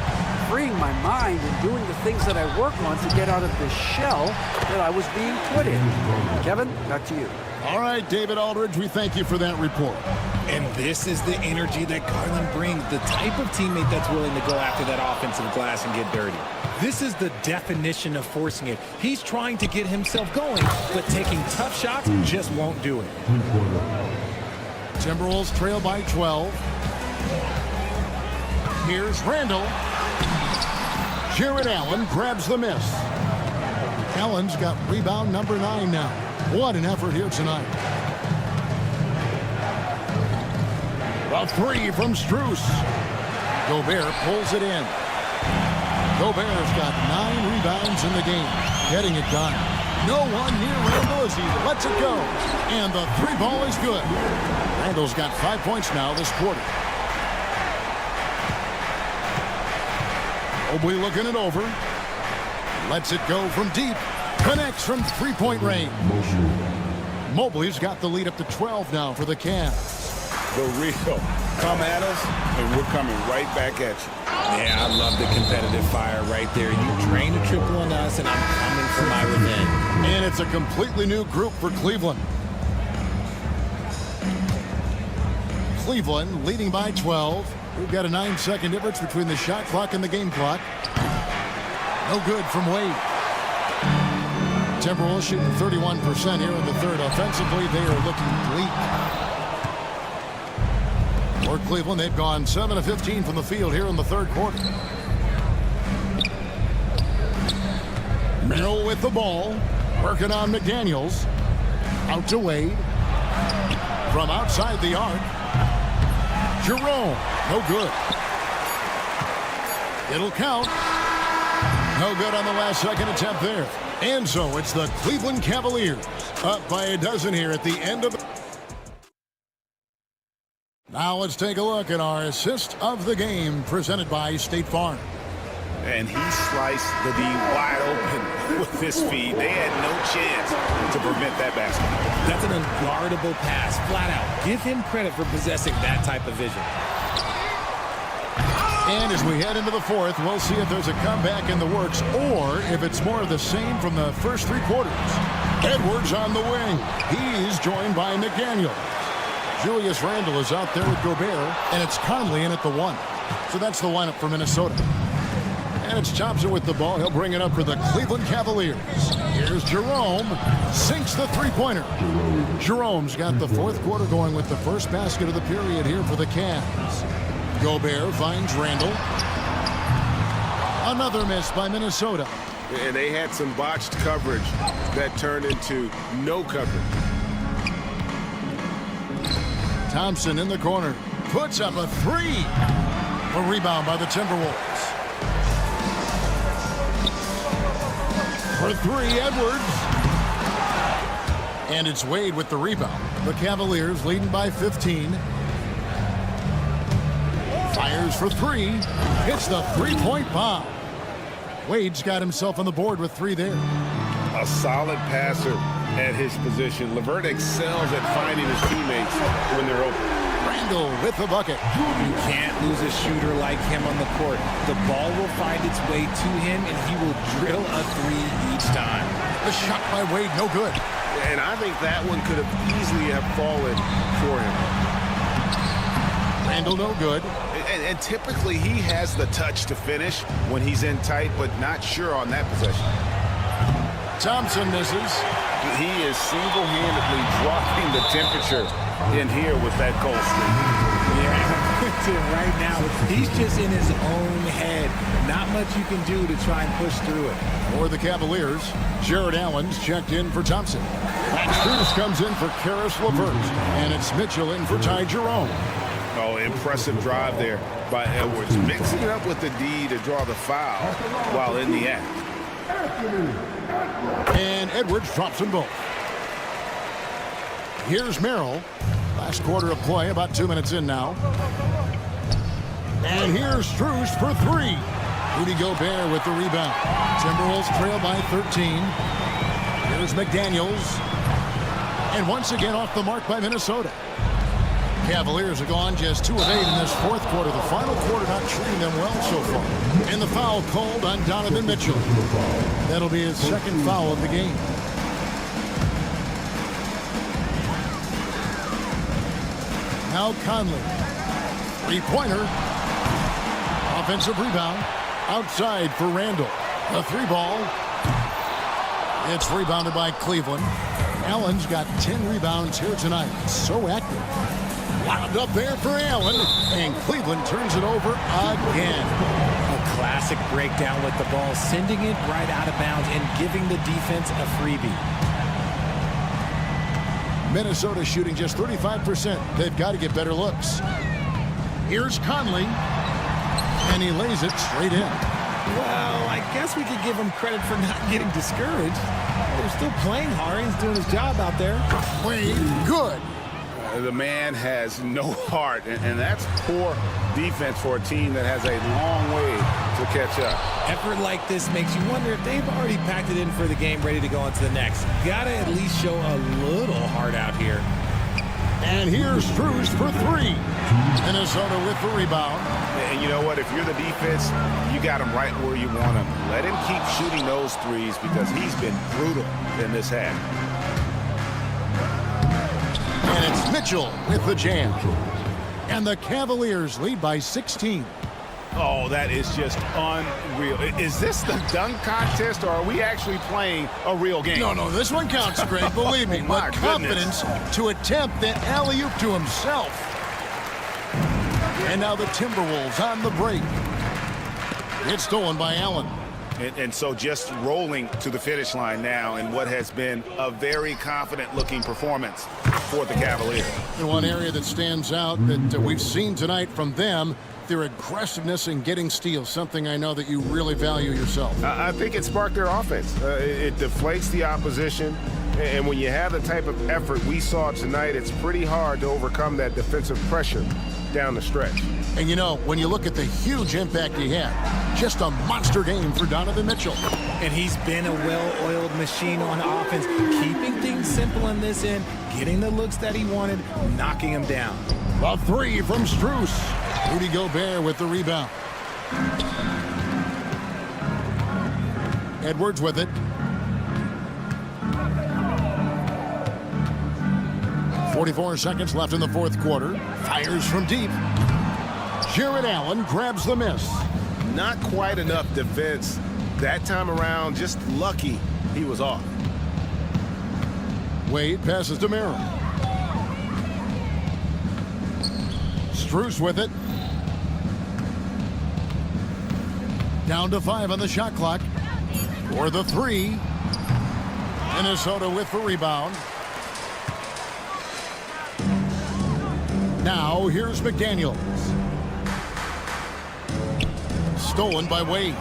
freeing my mind and doing the things that I work on to get out of this shell that I was being put in. Kevin, back to you. All right, David Aldridge, we thank you for that report. And this is the energy that Garland brings, the type of teammate that's willing to go after that offensive glass and get dirty. This is the definition of forcing it. He's trying to get himself going, but taking tough shots just won't do it. Timberwolves trail by 12. Here's Randall. Jared Allen grabs the miss. Allen's got rebound number 9 now. What an effort here tonight. A three from Strus. Gobert pulls it in. Gobert's got 9 rebounds in the game. Getting it done. No one near Randall as he lets it go. And the three ball is good. Randall's got 5 points now this quarter. Mobley looking it over. Lets it go from deep. Connects from three-point range. Mobley's got the lead up to 12 now for the Cavs. The real. Come at us, and we're coming right back at you. Yeah, I love the competitive fire right there. You drain a triple on us, and I'm coming for my revenge. And it's a completely new group for Cleveland. Cleveland leading by 12. We've got a 9-second difference between the shot clock and the game clock. No good from Wade. Timberwolves shooting 31% here in the third. Offensively, they are looking bleak. For Cleveland, they've gone 7 of 15 from the field here in the third quarter. Merrill with the ball. Working on McDaniels. Out to Wade. From outside the arc. Jerome. No good. It'll count. No good on the last second attempt there. And so it's the Cleveland Cavaliers up by a dozen here at the end of the... Now let's take a look at our assist of the game presented by State Farm. And he sliced the D wide open with his feet. They had no chance to prevent that basket. That's an unguardable pass, flat out. Give him credit for possessing that type of vision. And as we head into the fourth, we'll see if there's a comeback in the works or if it's more of the same from the first 3 quarters. Edwards on the wing. He's joined by McDaniel. Julius Randle is out there with Gobert, and it's Conley in at the 1. So that's the lineup for Minnesota. And it's Thompson with the ball. He'll bring it up for the Cleveland Cavaliers. Here's Jerome. Sinks the three-pointer. Jerome's got the fourth quarter going with the first basket of the period here for the Cavs. Gobert finds Randle. Another miss by Minnesota. And they had some botched coverage that turned into no coverage. Thompson in the corner. Puts up a 3. A rebound by the Timberwolves. For 3, Edwards. And it's Wade with the rebound. The Cavaliers leading by 15. Fires for 3. Hits the three-point bomb. Wade's got himself on the board with 3 there. A solid passer at his position. LeVert excels at finding his teammates when they're open. Randle with the bucket. You can't lose a shooter like him on the court. The ball will find its way to him, and he will drill a 3 each time. The shot by Wade, no good. And I think that one could have easily have fallen for him. Randle no good. And typically he has the touch to finish when he's in tight, but not sure on that possession. Thompson misses. He is single-handedly dropping the temperature in here with that cold streak. Yeah, right now, he's just in his own head. Not much you can do to try and push through it. For the Cavaliers, Jared Allen's checked in for Thompson. Max Strus comes in for Karis LeVert. And it's Mitchell in for Ty Jerome. Oh, impressive drive there by Edwards. Mixing it up with the D to draw the foul while in the act. And Edwards drops them both. Here's Merrill. Last quarter of play, about 2 minutes in now. And here's Strus for three. Rudy Gobert with the rebound. Timberwolves trail by 13. Here's McDaniels. And once again off the mark by Minnesota. Cavaliers have gone just 2 of 8 in this fourth quarter. The final quarter not treating them well so far. And the foul called on Donovan Mitchell. That'll be his second foul of the game. Now Conley. Three-pointer. Offensive rebound. Outside for Randall. A three ball. It's rebounded by Cleveland. Allen's got 10 rebounds here tonight. So active. Wound up there for Allen. And Cleveland turns it over again. A classic breakdown with the ball, sending it right out of bounds and giving the defense a freebie. Minnesota shooting just 35%. They've got to get better looks. Here's Conley. And he lays it straight in. Well, I guess we could give him credit for not getting discouraged. They're still playing hard. He's doing his job out there. Wade, good. The man has no heart, and that's poor defense for a team that has a long way to catch up. Effort like this makes you wonder if they've already packed it in for the game, ready to go on to the next. Gotta at least show a little heart out here. And here's Strus for three. Minnesota with the rebound. And you know what? If you're the defense, you got him right where you want him. Let him keep shooting those threes because he's been brutal in this half. And it's Mitchell with the jam. And the Cavaliers lead by 16. Oh, that is just unreal. Is this the dunk contest, or are we actually playing a real game? No, this one counts, Greg. Believe me. My But confidence to attempt that alley-oop to himself. And now the Timberwolves on the break. It's stolen by Allen. And so just rolling to the finish line now in what has been a very confident-looking performance for the Cavaliers. And one area that stands out that we've seen tonight from them, their aggressiveness in getting steals, something I know that you really value yourself. I think it sparked their offense. It deflates the opposition. And when you have the type of effort we saw tonight, it's pretty hard to overcome that defensive pressure down the stretch. And you know, when you look at the huge impact he had, just a monster game for Donovan Mitchell. And he's been a well-oiled machine on offense, keeping things simple in this end, getting the looks that he wanted, knocking him down. A three from Strus. Rudy Gobert with the rebound. Edwards with it. .44 seconds left in the fourth quarter. Fires from deep. Jared Allen grabs the miss. Not quite enough defense that time around. Just lucky he was off. Wade passes to Merrill. Strus with it. Down to 5 on the shot clock. For the three. Minnesota with the rebound. Now here's McDaniels. Stolen by Wade.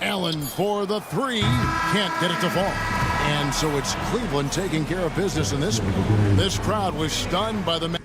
Allen for the three. Can't get it to fall. And so it's Cleveland taking care of business in this one. This crowd was stunned by the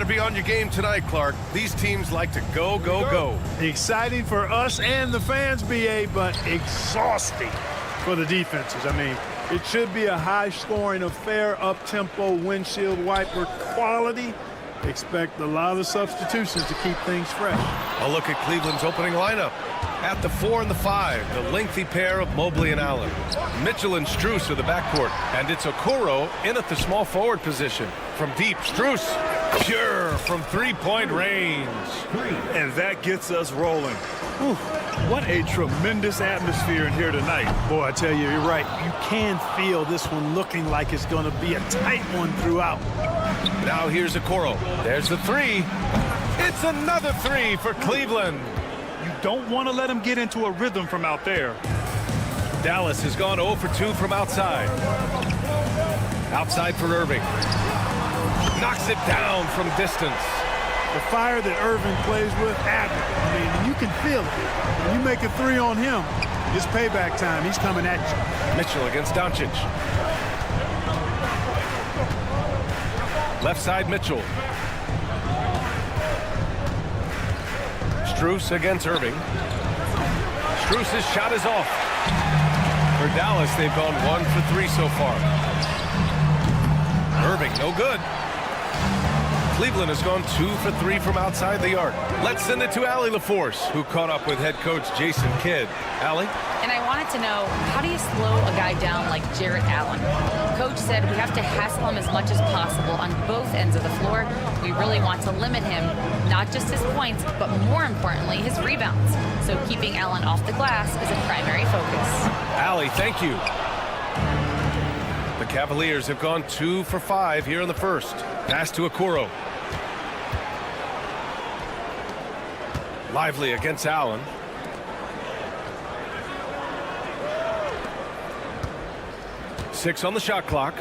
be on your game tonight, Clark. These teams like to go, go, go. Exciting for us and the fans, BA, but exhausting for the defenses. I mean, it should be a high-scoring affair, up-tempo, windshield wiper quality. Expect a lot of substitutions to keep things fresh. A look at Cleveland's opening lineup. At the 4 and the 5, the lengthy pair of Mobley and Allen. Mitchell and Strus are the backcourt, and it's Okoro in at the small forward position. From deep, Strus, pure from three-point range. And that gets us rolling. Whew, what a tremendous atmosphere in here tonight. Boy, I tell you, you're right. You can feel this one looking like it's going to be a tight one throughout. Now here's Okoro. There's the three. It's another three for Cleveland. You don't want to let him get into a rhythm from out there. Dallas has gone 0 for 2 from outside. Outside for Irving. Knocks it down from distance. The fire that Irving plays with, Abbott. I mean, you can feel it. When you make a three on him, it's payback time. He's coming at you. Mitchell against Doncic. Left side, Mitchell. Strus against Irving. Strus' shot is off. For Dallas, they've gone 1 for 3 so far. Irving, no good. Cleveland has gone 2 for 3 from outside the arc. Let's send it to Allie LaForce, who caught up with head coach Jason Kidd. Allie? And I wanted to know, how do you slow a guy down like Jarrett Allen? Coach said we have to hassle him as much as possible on both ends of the floor. We really want to limit him, not just his points, but more importantly, his rebounds. So keeping Allen off the glass is a primary focus. Allie, thank you. The Cavaliers have gone 2 for 5 here in the first. Pass to Okoro. Lively against Allen. Six on the shot clock.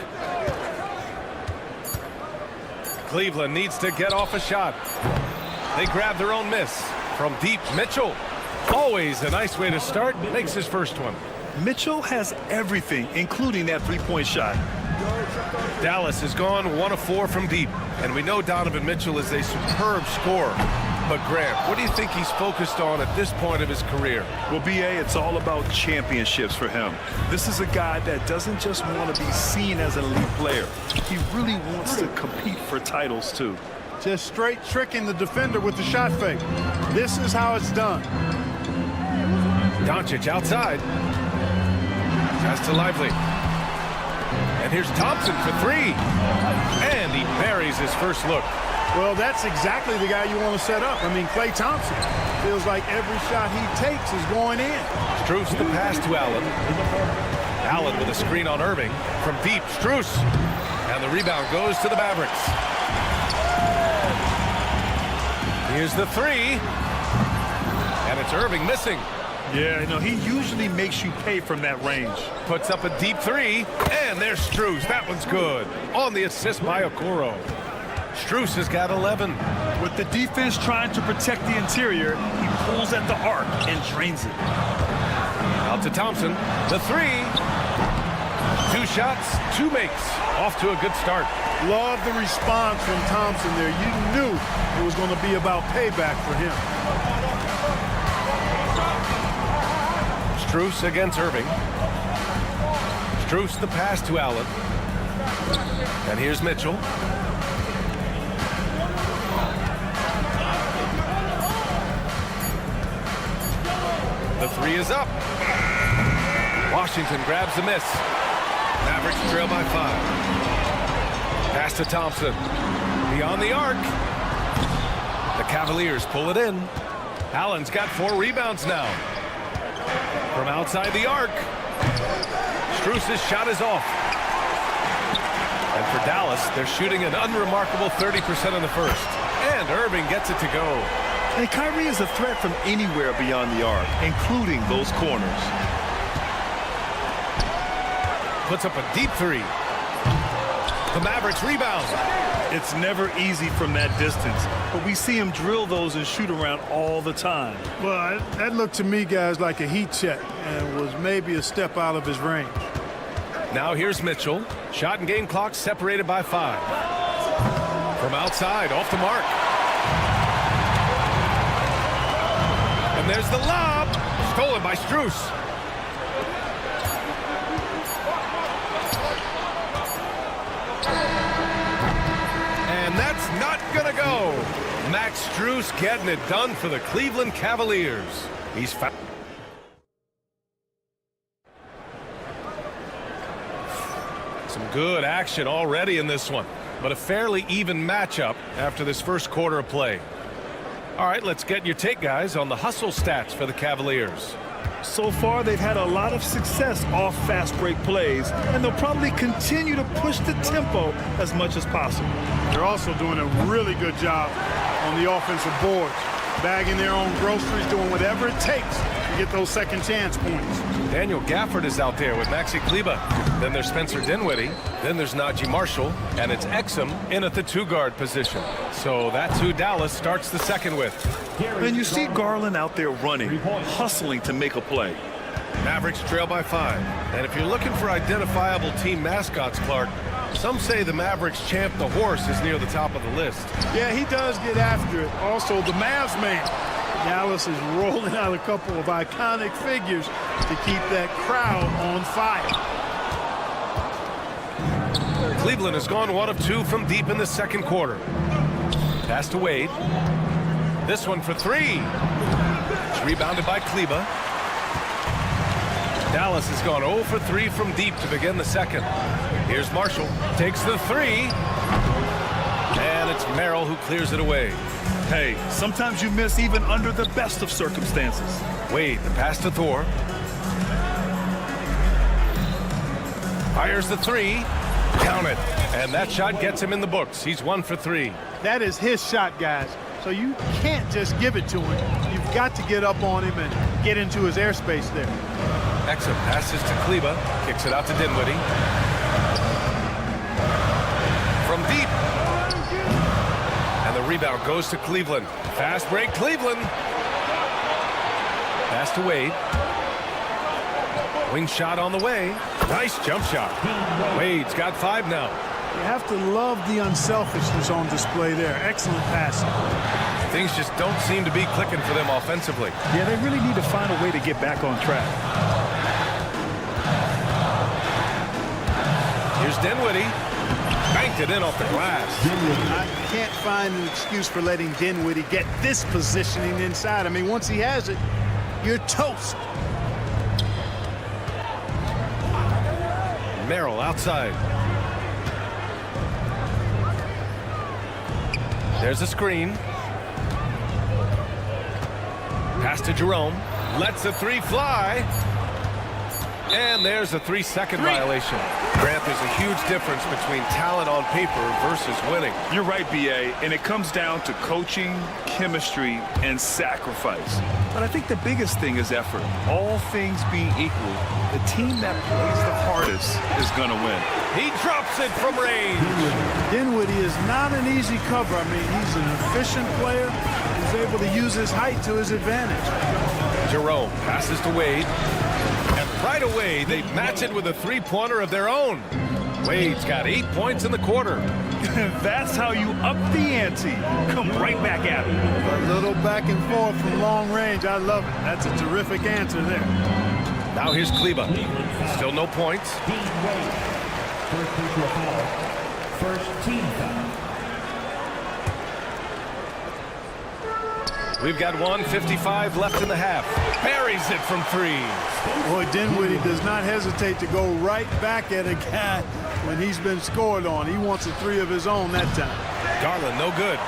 Cleveland needs to get off a shot. They grab their own miss. From deep, Mitchell. Always a nice way to start. Makes his first one. Mitchell has everything, including that three-point shot. Dallas has gone 1 of 4 from deep. And we know Donovan Mitchell is a superb scorer. But Grant, what do you think he's focused on at this point of his career? Well, BA, it's all about championships for him. This is a guy that doesn't just want to be seen as an elite player. He really wants to compete for titles, too. Just straight tricking the defender with the shot fake. This is how it's done. Doncic outside. Pass to Lively. And here's Thompson for 3. And he buries his first look. Well, that's exactly the guy you want to set up. I mean, Klay Thompson feels like every shot he takes is going in. Strus the pass to Allen. Allen with a screen on Irving. From deep, Strus. And the rebound goes to the Mavericks. Here's the 3. And it's Irving missing. Yeah, you know, he usually makes you pay from that range. Puts up a deep 3. And there's Strus. That one's good. On the assist by Okoro. Strus has got 11. With the defense trying to protect the interior, he pulls at the arc and drains it. Out to Thompson. The 3. 2 shots, 2 makes. Off to a good start. Love the response from Thompson there. You knew it was going to be about payback for him. Strus against Irving. Strus the pass to Allen. And here's Mitchell. The 3 is up. Washington grabs the miss. Mavericks trail by 5. Pass to Thompson. Beyond the arc. The Cavaliers pull it in. Allen's got 4 rebounds now. From outside the arc. Strus' shot is off. And for Dallas, they're shooting an unremarkable 30% in the first. And Irving gets it to go. And Kyrie is a threat from anywhere beyond the arc, including those corners. Puts up a deep 3. The Mavericks rebound. It's never easy from that distance, but we see him drill those and shoot around all the time. Well, that looked to me, guys, like a heat check and was maybe a step out of his range. Now here's Mitchell. Shot and game clock separated by 5. From outside, off the mark. And there's the lob. Stolen by Strus. And that's not going to go. Max Strus getting it done for the Cleveland Cavaliers. He's found. Some good action already in this one, but a fairly even matchup after this first quarter of play. All right, let's get your take, guys, on the hustle stats for the Cavaliers. So far, they've had a lot of success off fast break plays, and they'll probably continue to push the tempo as much as possible. They're also doing a really good job on the offensive boards, bagging their own groceries, doing whatever it takes to get those second chance points. Daniel Gafford is out there with Maxi Kleber. Then there's Spencer Dinwiddie. Then there's Najee Marshall. And it's Exum in at the two-guard position. So that's who Dallas starts the second with. And you see Garland out there running, hustling to make a play. Mavericks trail by 5. And if you're looking for identifiable team mascots, Clark, some say the Mavericks champ, the horse, is near the top of the list. Yeah, he does get after it. Also, the Mavs man. Dallas is rolling out a couple of iconic figures to keep that crowd on fire. Cleveland has gone 1 of 2 from deep in the second quarter. Pass to Wade. This one for 3. It's rebounded by Kleber. Dallas has gone 0 for 3 from deep to begin the second. Here's Marshall. Takes the 3. And it's Merrill who clears it away. Hey, sometimes you miss even under the best of circumstances. Wade, the pass to Thor. Fires the 3. Count it. And that shot gets him in the books. He's 1 for 3. That is his shot, guys. So you can't just give it to him. You've got to get up on him and get into his airspace there. Exum passes to Kleber. Kicks it out to Dinwiddie. From deep. And the rebound goes to Cleveland. Fast break, Cleveland. Pass to Wade. Wing shot on the way. Nice jump shot. Wade's got 5 now. You have to love the unselfishness on display there. Excellent passing. Things just don't seem to be clicking for them offensively. Yeah, they really need to find a way to get back on track. Here's Dinwiddie. Banked it in off the glass. I can't find an excuse for letting Dinwiddie get this positioning inside. I mean, once he has it, you're toast. Merrill outside. There's a screen. Pass to Jerome. Lets the 3 fly. And there's a 3-second violation. Grant, there's a huge difference between talent on paper versus winning. You're right, B.A., and it comes down to coaching, chemistry, and sacrifice. But I think the biggest thing is effort. All things being equal, the team that plays the hardest is going to win. He drops it from range. Dinwiddie is not an easy cover. I mean, he's an efficient player. He's able to use his height to his advantage. Jerome passes to Wade. And right away, they match it with a 3-pointer of their own. Wade's got 8 points in the quarter. That's how you up the ante. Come right back at it. A little back and forth from long range. I love it. That's a terrific answer there. Now here's Kleber. Still no points. First personal foul. First team foul. We've got 1:55 left in the half. Buries it from 3. Boy, Dinwiddie does not hesitate to go right back at a guy when he's been scored on. He wants a 3 of his own that time. Garland, no good.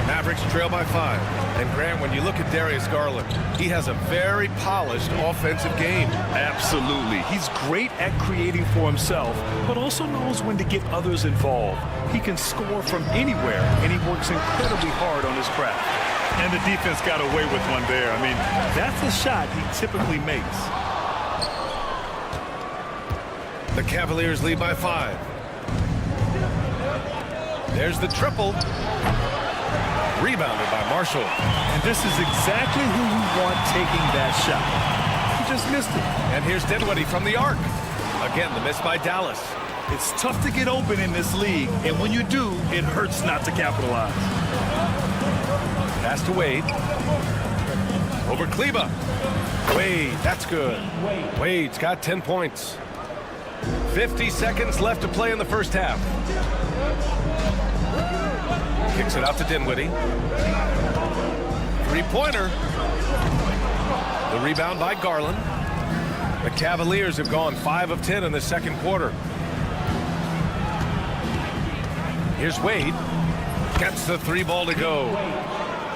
Mavericks trail by 5. And Grant, when you look at Darius Garland, he has a very polished offensive game. Absolutely. He's great at creating for himself, but also knows when to get others involved. He can score from anywhere, and he works incredibly hard on his craft. And the defense got away with one there. I mean, that's a shot he typically makes. The Cavaliers lead by 5. There's the triple. Rebounded by Marshall. And this is exactly who you want taking that shot. He just missed it. And here's Dinwiddie from the arc. Again, the miss by Dallas. It's tough to get open in this league, and when you do, it hurts not to capitalize. Pass to Wade. Over Kleba. Wade, that's good. Wade's got 10 points. 50 seconds left to play in the first half. Kicks it out to Dinwiddie. Three-pointer. The rebound by Garland. The Cavaliers have gone 5 of 10 in the second quarter. Here's Wade. Gets the 3 ball to go.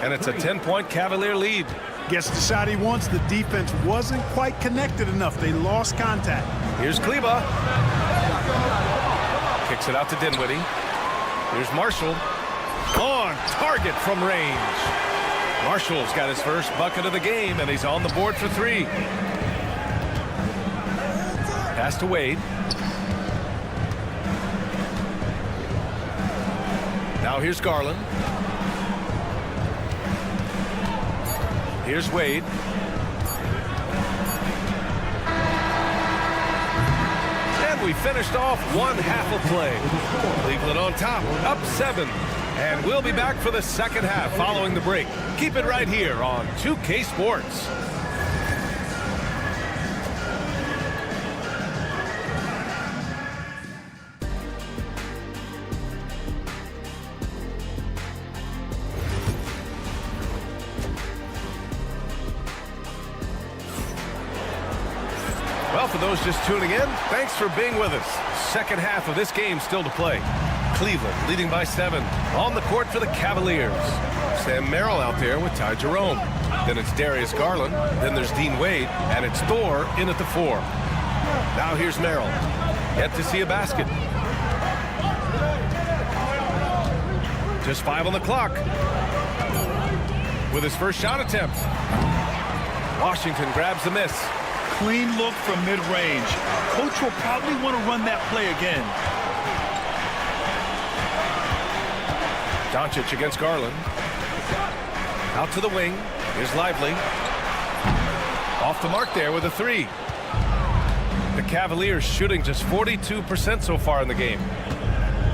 And it's a 10-point Cavalier lead. Gets the shot he wants. The defense wasn't quite connected enough. They lost contact. Here's Kleba. Kicks it out to Dinwiddie. Here's Marshall. On target from range. Marshall's got his first bucket of the game, and he's on the board for 3. Pass to Wade. Now here's Garland. Here's Wade. And we finished off one half of play. Cleveland on top, up 7. And we'll be back for the second half following the break. Keep it right here on 2K Sports. Well, for those just tuning in, thanks for being with us. Second half of this game still to play. Cleveland leading by 7. On the court for the Cavaliers. Sam Merrill out there with Ty Jerome. Then it's Darius Garland. Then there's Dean Wade. And it's Thor in at the 4. Now here's Merrill. Yet to see a basket. Just 5 on the clock. With his first shot attempt. Washington grabs the miss. Clean look from mid-range. Coach will probably want to run that play again. Doncic against Garland. Out to the wing. Here's Lively. Off the mark there with a 3. The Cavaliers shooting just 42% so far in the game.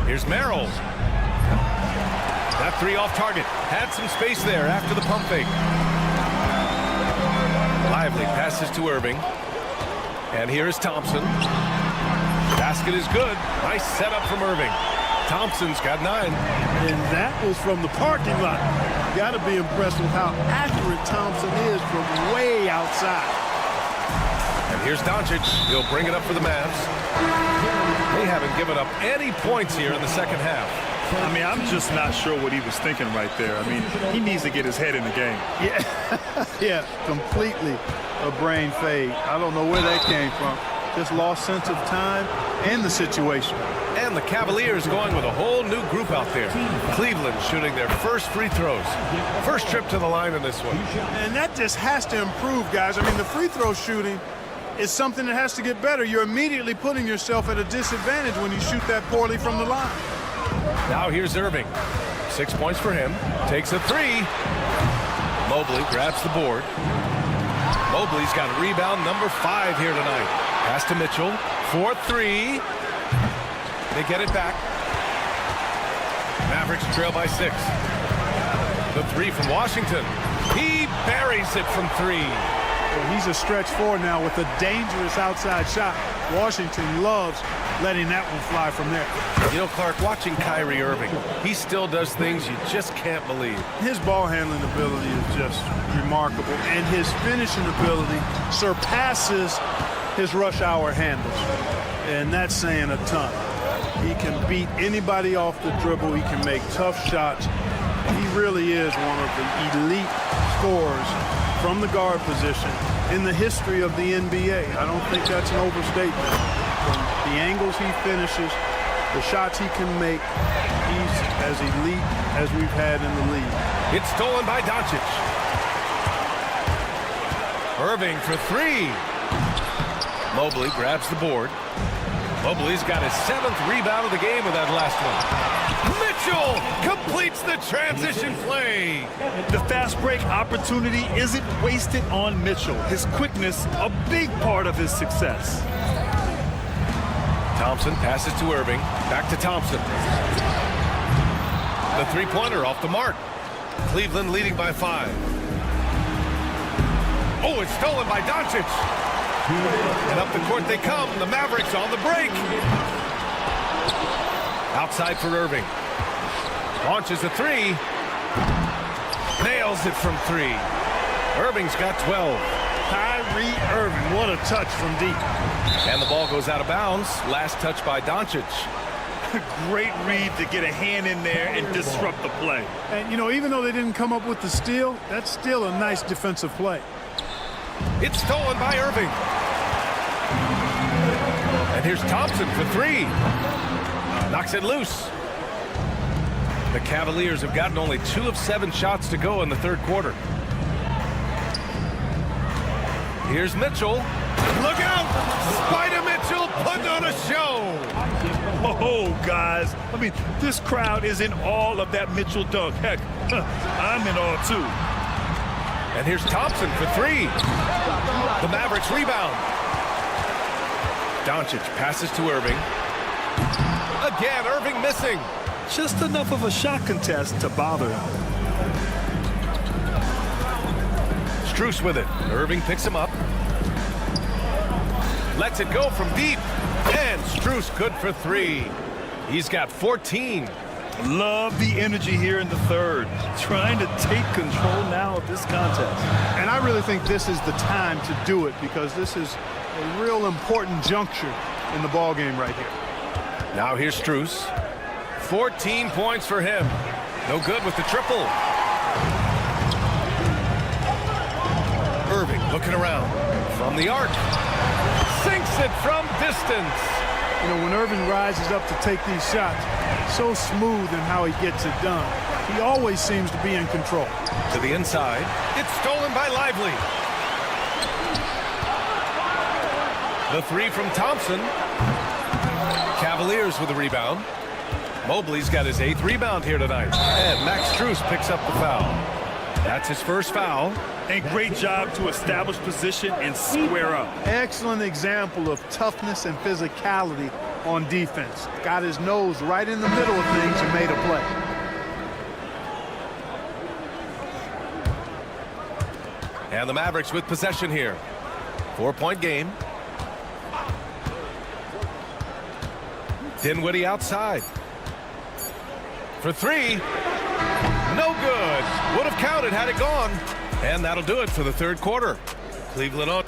Here's Merrill. That 3 off target. Had some space there after the pump fake. Lively passes to Irving. And here is Thompson. Basket is good. Nice setup from Irving. Thompson's got 9. And that was from the parking lot. Got to be impressed with how accurate Thompson is from way outside. And here's Doncic. He'll bring it up for the Mavs. They haven't given up any points here in the second half. I mean, I'm just not sure what he was thinking right there. I mean, he needs to get his head in the game. Yeah, completely a brain fade. I don't know where that came from. Just lost sense of time and the situation. And the Cavaliers going with a whole new group out there. Cleveland shooting their first free throws. First trip to the line in this one. And that just has to improve, guys. I mean, the free throw shooting is something that has to get better. You're immediately putting yourself at a disadvantage when you shoot that poorly from the line. Now here's Irving. 6 points for him. Takes a 3. Mobley grabs the board. Mobley's got rebound number 5 here tonight. Pass to Mitchell. 4-3. They get it back. Mavericks trail by 6. The 3 from Washington. He buries it from 3. Well, he's a stretch 4 now with a dangerous outside shot. Washington loves letting that one fly from there. You know, Clark, watching Kyrie Irving, he still does things you just can't believe. His ball handling ability is just remarkable, and his finishing ability surpasses his rush hour handles, and that's saying a ton. He can beat anybody off the dribble. He can make tough shots. He really is one of the elite scorers from the guard position in the history of the NBA. I don't think that's an overstatement. From the angles he finishes, the shots he can make, he's as elite as we've had in the league. It's stolen by Doncic. Irving for 3. Mobley grabs the board. Mobley's got his 7th rebound of the game with that last one. Mitchell completes the transition play. The fast break opportunity isn't wasted on Mitchell. His quickness, a big part of his success. Thompson passes to Irving. Back to Thompson. The three-pointer off the mark. Cleveland leading by 5. Oh, it's stolen by Doncic. And up the court they come. The Mavericks on the break. Outside for Irving. Launches a 3. Nails it from 3. Irving's got 12. Kyrie Irving, what a touch from deep. And the ball goes out of bounds. Last touch by Doncic. Great read to get a hand in there and disrupt the play. And, you know, even though they didn't come up with the steal, that's still a nice defensive play. It's stolen by Irving. And here's Thompson for 3. Knocks it loose. The Cavaliers have gotten only 2 of 7 shots to go in the third quarter. Here's Mitchell. Look out! Spider Mitchell putting on a show. Oh, guys. I mean, this crowd is in awe of that Mitchell dunk. Heck, I'm in awe, too. And here's Thompson for 3. The Mavericks rebound. Doncic passes to Irving. Again, Irving missing. Just enough of a shot contest to bother him. Strus with it. Irving picks him up. Lets it go from deep. And Strus good for 3. He's got 14. Love the energy here in the third. Trying to take control now of this contest. And I really think this is the time to do it because this is a real important juncture in the ball game right here. Now here's Strus. 14 points for him. No good with the triple. Irving looking around. From the arc. Sinks it from distance. You know, when Irving rises up to take these shots, so smooth in how he gets it done. He always seems to be in control. To the inside. It's stolen by Lively. The 3 from Thompson. Cavaliers with the rebound. Mobley's got his 8th rebound here tonight. And Max Strus picks up the foul. That's his first foul. And great job to establish position and square up. Excellent example of toughness and physicality on defense. Got his nose right in the middle of things and made a play. And the Mavericks with possession here. 4-point game. Dinwiddie outside. For 3. No good. Would have counted had it gone. And that'll do it for the third quarter. Cleveland on.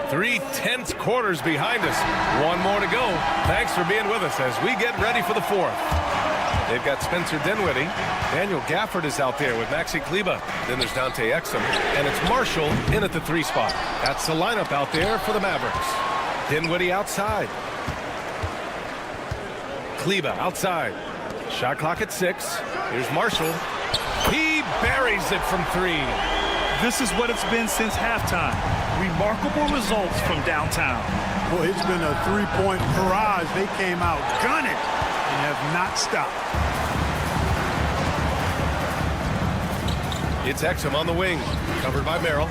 3 tense quarters behind us. 1 more to go. Thanks for being with us as we get ready for the 4th. They've got Spencer Dinwiddie. Daniel Gafford is out there with Maxi Kleber. Then there's Dante Exum. And it's Marshall in at the 3 spot. That's the lineup out there for the Mavericks. Dinwiddie outside. Kleber outside. Shot clock at 6. Here's Marshall. He buries it from 3. This is what it's been since halftime. Remarkable results from downtown. Boy, it's been a 3-point barrage. They came out gunning and have not stopped. It's Exum on the wing. Covered by Merrill.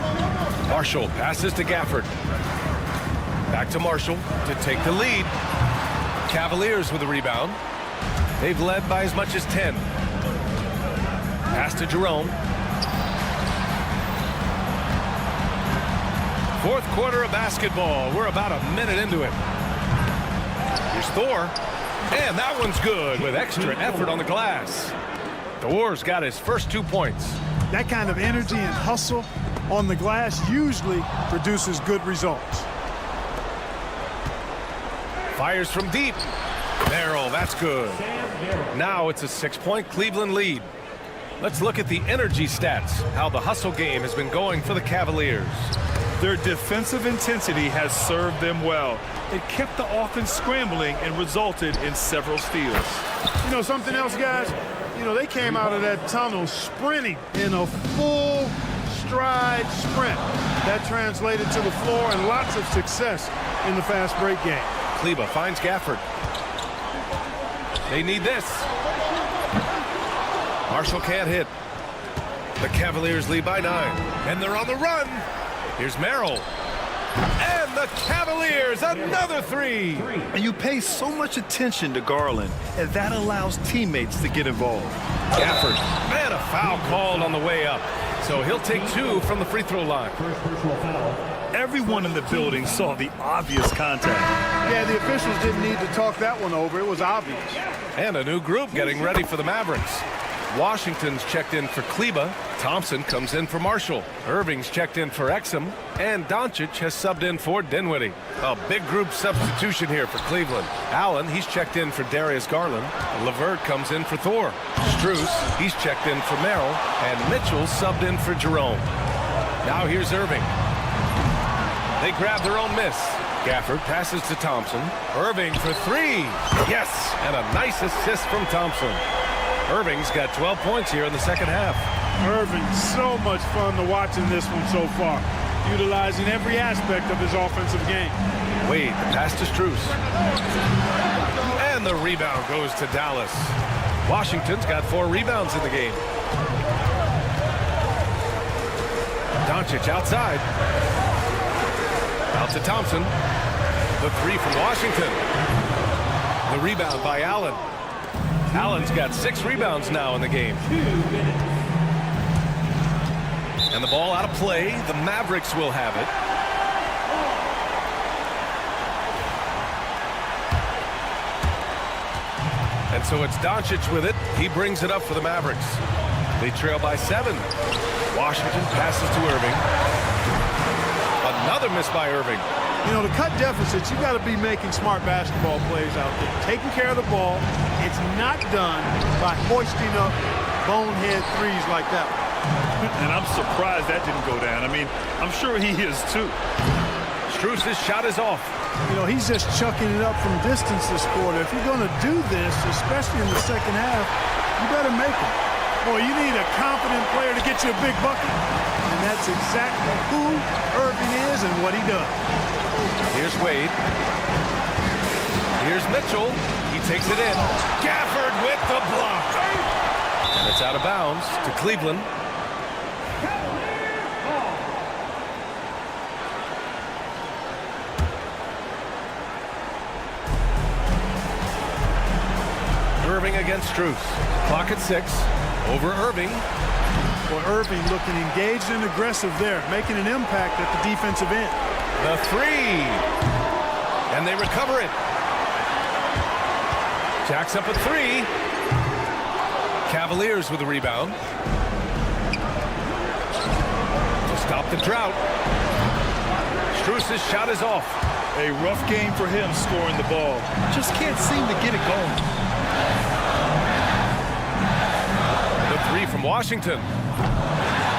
Marshall passes to Gafford. Back to Marshall to take the lead. Cavaliers with the rebound. They've led by as much as 10. Pass to Jerome. 4th quarter of basketball. We're about a minute into it. Here's Thor. And that one's good with extra effort on the glass. Thor's got his first 2 points. That kind of energy and hustle on the glass usually produces good results. Fires from deep. Merrill, that's good. Now it's a 6-point Cleveland lead. Let's look at the energy stats, how the hustle game has been going for the Cavaliers. Their defensive intensity has served them well. It kept the offense scrambling and resulted in several steals. You know something else, guys? You know, they came out of that tunnel sprinting in a full stride sprint. That translated to the floor and lots of success in the fast break game. Kleber finds Gafford. They need this. Marshall can't hit. The Cavaliers lead by 9. And they're on the run. Here's Merrill. And the Cavaliers, another three. And you pay so much attention to Garland, and that allows teammates to get involved. Gafford, man, a foul called on the way up. So he'll take 2 from the free throw line. Everyone in the building saw the obvious contact. Yeah, the officials didn't need to talk that one over. It was obvious. And a new group getting ready for the Mavericks. Washington's checked in for Kleba. Thompson comes in for Marshall. Irving's checked in for Exum. And Doncic has subbed in for Dinwiddie. A big group substitution here for Cleveland. Allen, he's checked in for Darius Garland. LeVert comes in for Thor. Strus, he's checked in for Merrill. And Mitchell subbed in for Jerome. Now here's Irving. They grab their own miss. Gafford passes to Thompson. Irving for 3. Yes, and a nice assist from Thompson. Irving's got 12 points here in the second half. Irving, so much fun to watch in this one so far, utilizing every aspect of his offensive game. Wade, the pass to Strus. And the rebound goes to Dallas. Washington's got 4 rebounds in the game. Doncic outside. Out to Thompson. The 3 from Washington. The rebound by Allen. Allen's got 6 rebounds now in the game. And the ball out of play. The Mavericks will have it. And so it's Doncic with it. He brings it up for the Mavericks. They trail by 7. Washington passes to Irving. Another miss by Irving. You know, to cut deficits, you got to be making smart basketball plays out there, taking care of the ball. It's not done by hoisting up bonehead threes like that one. And I'm surprised that didn't go down. I mean, I'm sure he is too. Strus's shot is off. You know, he's just chucking it up from distance this quarter. If you're going to do this, especially in the second half, you better make it. Boy, you need a confident player to get you a big bucket. And that's exactly who Irving is and what he does. Here's Wade. Here's Mitchell. He takes it in. Gafford with the block. And it's out of bounds to Cleveland. Irving against Strus. Clock at 6. Over Irving. Well, Irving looking engaged and aggressive there, making an impact at the defensive end. The 3. And they recover it. Jacks up a 3. Cavaliers with the rebound. To stop the drought. Strus's shot is off. A rough game for him scoring the ball. Just can't seem to get it going. The 3 from Washington.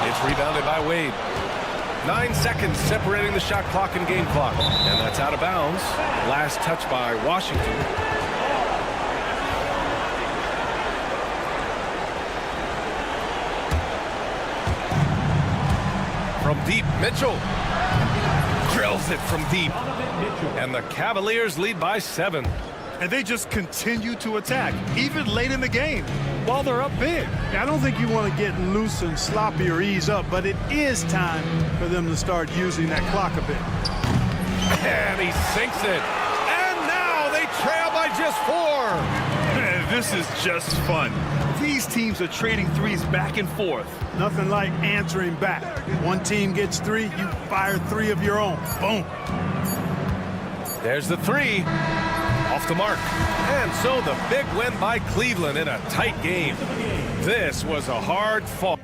It's rebounded by Wade. 9 seconds separating the shot clock and game clock. And that's out of bounds. Last touch by Washington. From deep, Mitchell. Drills it from deep. And the Cavaliers lead by 7. And they just continue to attack, even late in the game, while they're up big. I don't think you want to get loose and sloppy or ease up, but it is time for them to start using that clock a bit. And he sinks it. And now they trail by just 4. Man, this is just fun. These teams are trading threes back and forth. Nothing like answering back. One team gets 3, you fire 3 of your own. Boom. There's the 3. Off the mark. And so the big win by Cleveland in a tight game. This was a hard fought.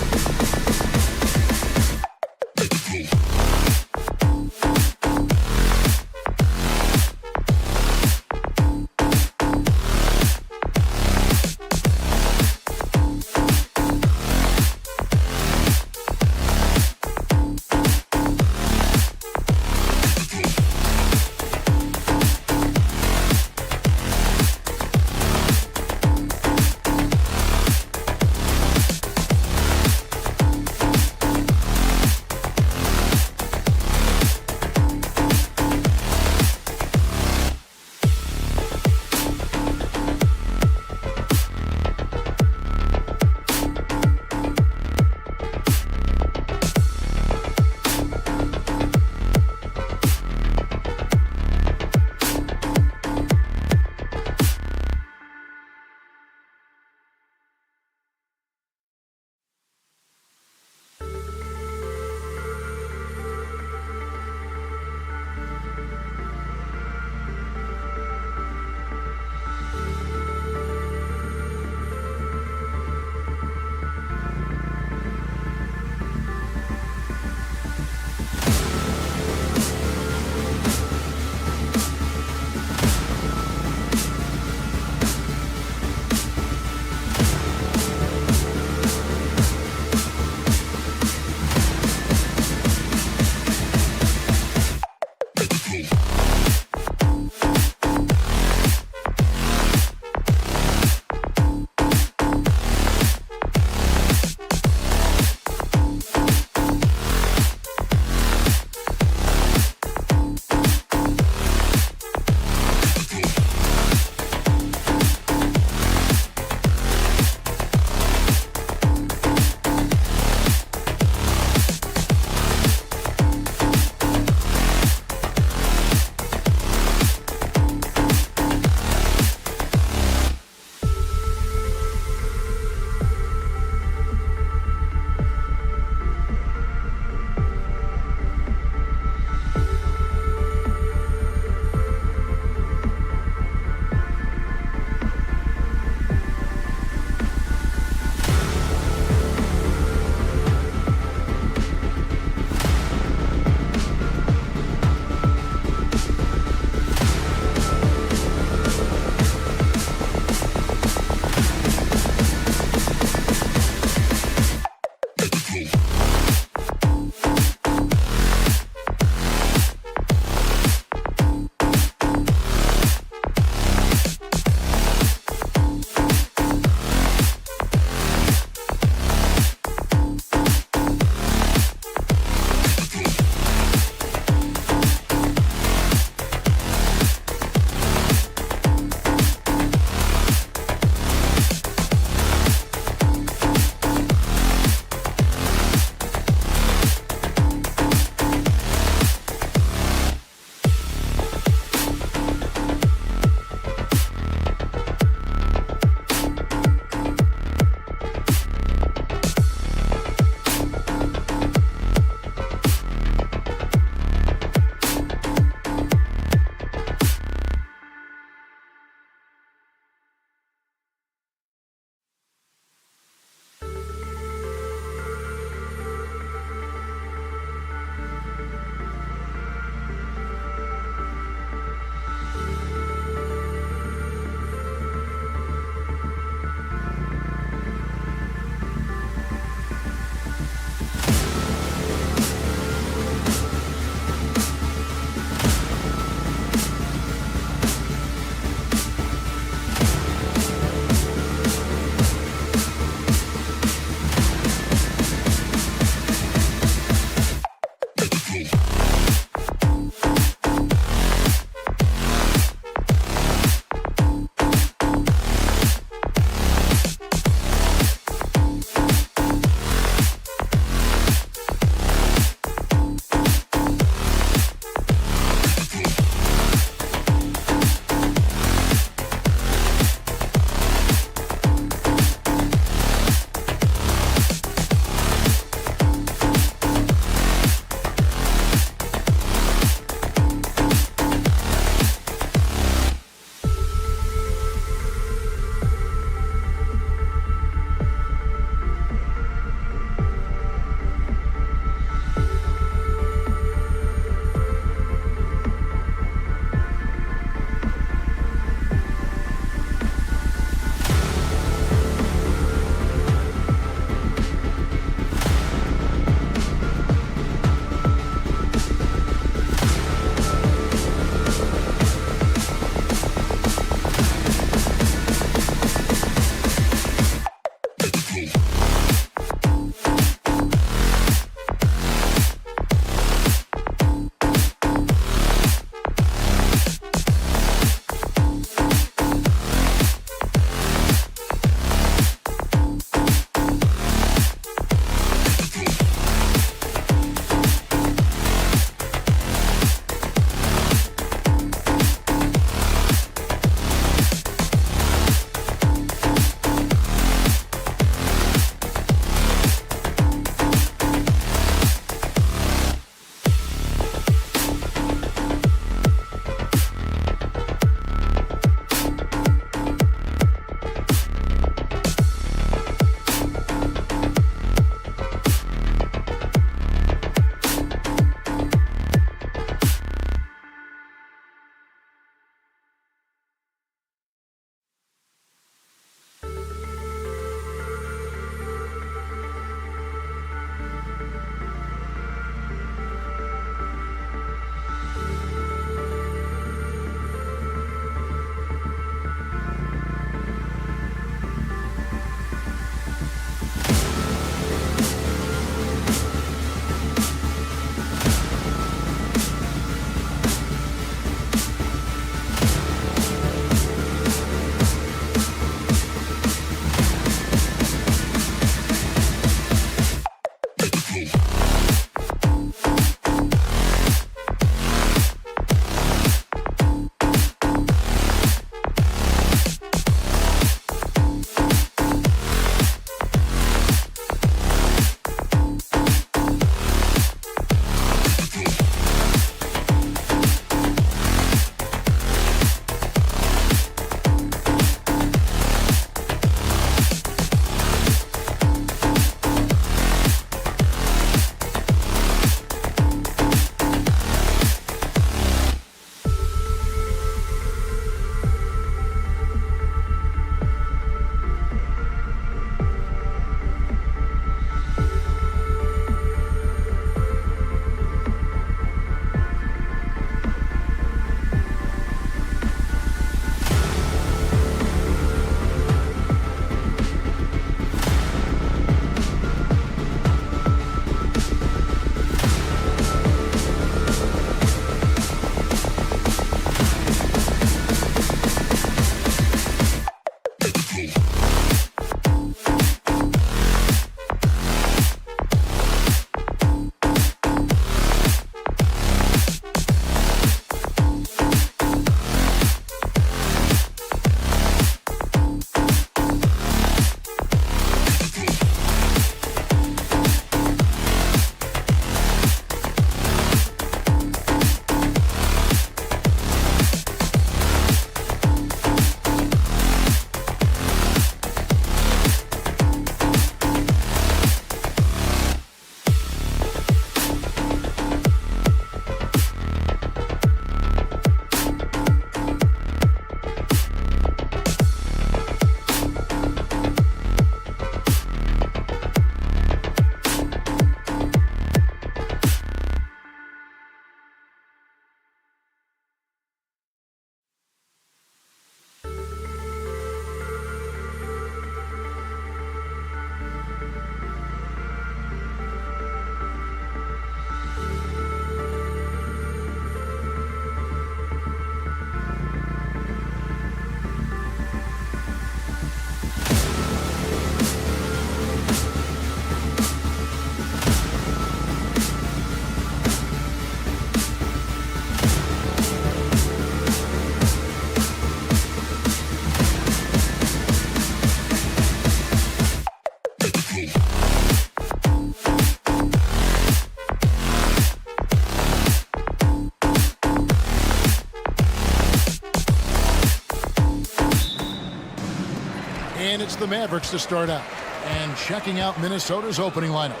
And it's the Mavericks to start out. And checking out Minnesota's opening lineup.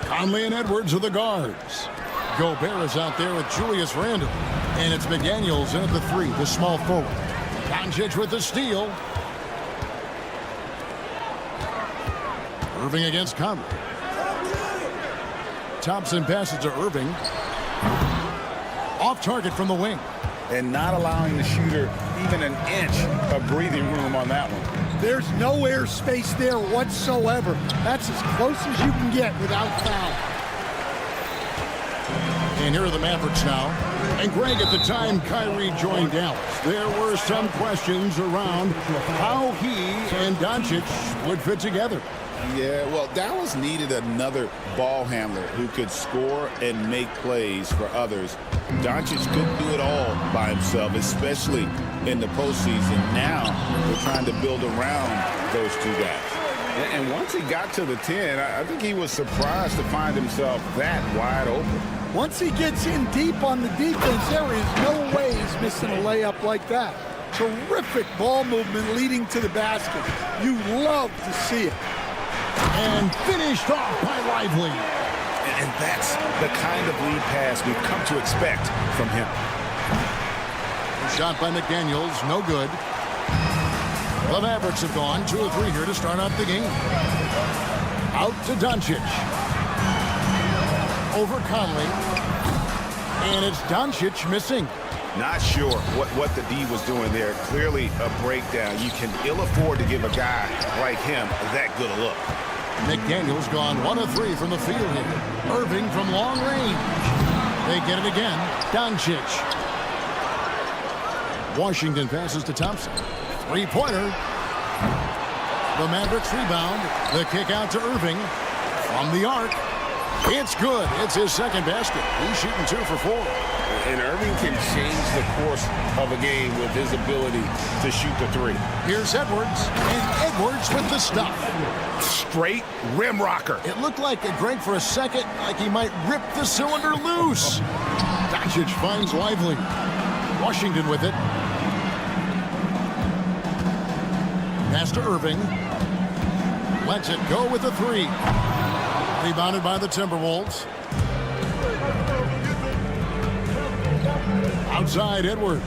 Conley and Edwards are the guards. Gobert is out there with Julius Randle. And it's McDaniels in at the 3, the small forward. Doncic with the steal. Irving against Conley. Thompson passes to Irving. Off target from the wing. And not allowing the shooter even an inch of breathing room on that one. There's no air space there whatsoever. That's as close as you can get without foul. And here are the Mavericks now. And Greg, at the time Kyrie joined Dallas, there were some questions around how he and Doncic would fit together. Yeah, well, Dallas needed another ball handler who could score and make plays for others. Doncic couldn't do it all by himself, especially in the postseason. Now they're trying to build around those two guys. And once he got to the 10, I think he was surprised to find himself that wide open. Once he gets in deep on the defense, there is no way he's missing a layup like that. Terrific ball movement leading to the basket. You love to see it. And finished off by Lively. And that's the kind of lead pass we've come to expect from him. Shot by McDaniels, no good. The Mavericks have gone 2 of 3 here to start out the game. Out to Doncic. Over Conley. And it's Doncic missing. Not sure what the D was doing there. Clearly a breakdown. You can ill afford to give a guy like him that good a look. McDaniels gone 1 of 3 from the field here. Irving from long range. They get it again. Doncic. Washington passes to Thompson. 3-pointer. The Mavericks rebound. The kick out to Irving. From the arc. It's good. It's his second basket. He's shooting 2 for 4. And Irving can change the course of a game with his ability to shoot the 3. Here's Edwards. And Edwards with the stuff. Straight rim rocker. It looked like Greg for a second like he might rip the cylinder loose. Doncic finds Lively. Washington with it. Pass to Irving. Lets it go with the 3. Rebounded by the Timberwolves. Outside Edwards.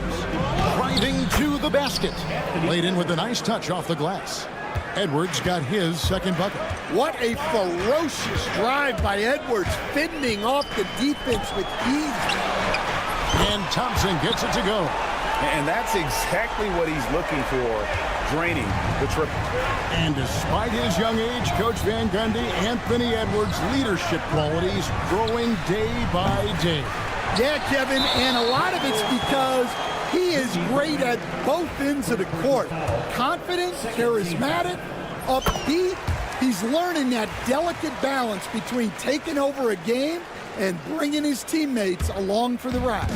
Driving to the basket. Laid in with a nice touch off the glass. Edwards got his second bucket. What a ferocious drive by Edwards, fending off the defense with ease. And Thompson gets it to go. And that's exactly what he's looking for, draining the triple. And despite his young age, Coach Van Gundy, Anthony Edwards' leadership qualities growing day by day. Yeah, Kevin, and a lot of it's because he is great at both ends of the court. Confident, charismatic, upbeat. He's learning that delicate balance between taking over a game and bringing his teammates along for the ride.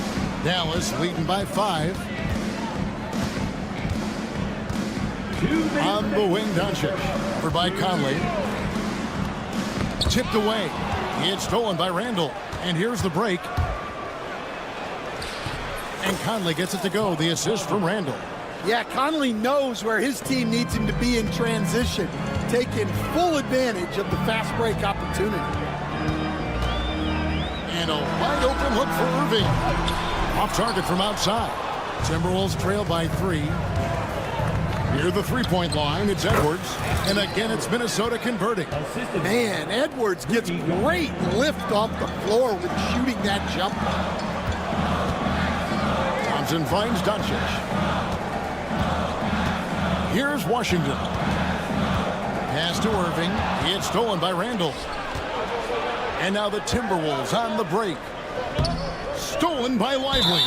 Dallas leading by 5. On the wing, Doncic. Over by Conley. Tipped away. It's stolen by Randle. And here's the break. And Conley gets it to go. The assist from Randle. Yeah, Conley knows where his team needs him to be in transition, taking full advantage of the fast break opportunity. And a wide open look for Irving. Off target from outside. Timberwolves trail by 3. Near the 3-point line, it's Edwards. And again, it's Minnesota converting. Man, Edwards gets great lift off the floor with shooting that jumper. Thompson finds Doncic. Here's Washington. Pass to Irving. It's stolen by Randle. And now the Timberwolves on the break. Stolen by Lively.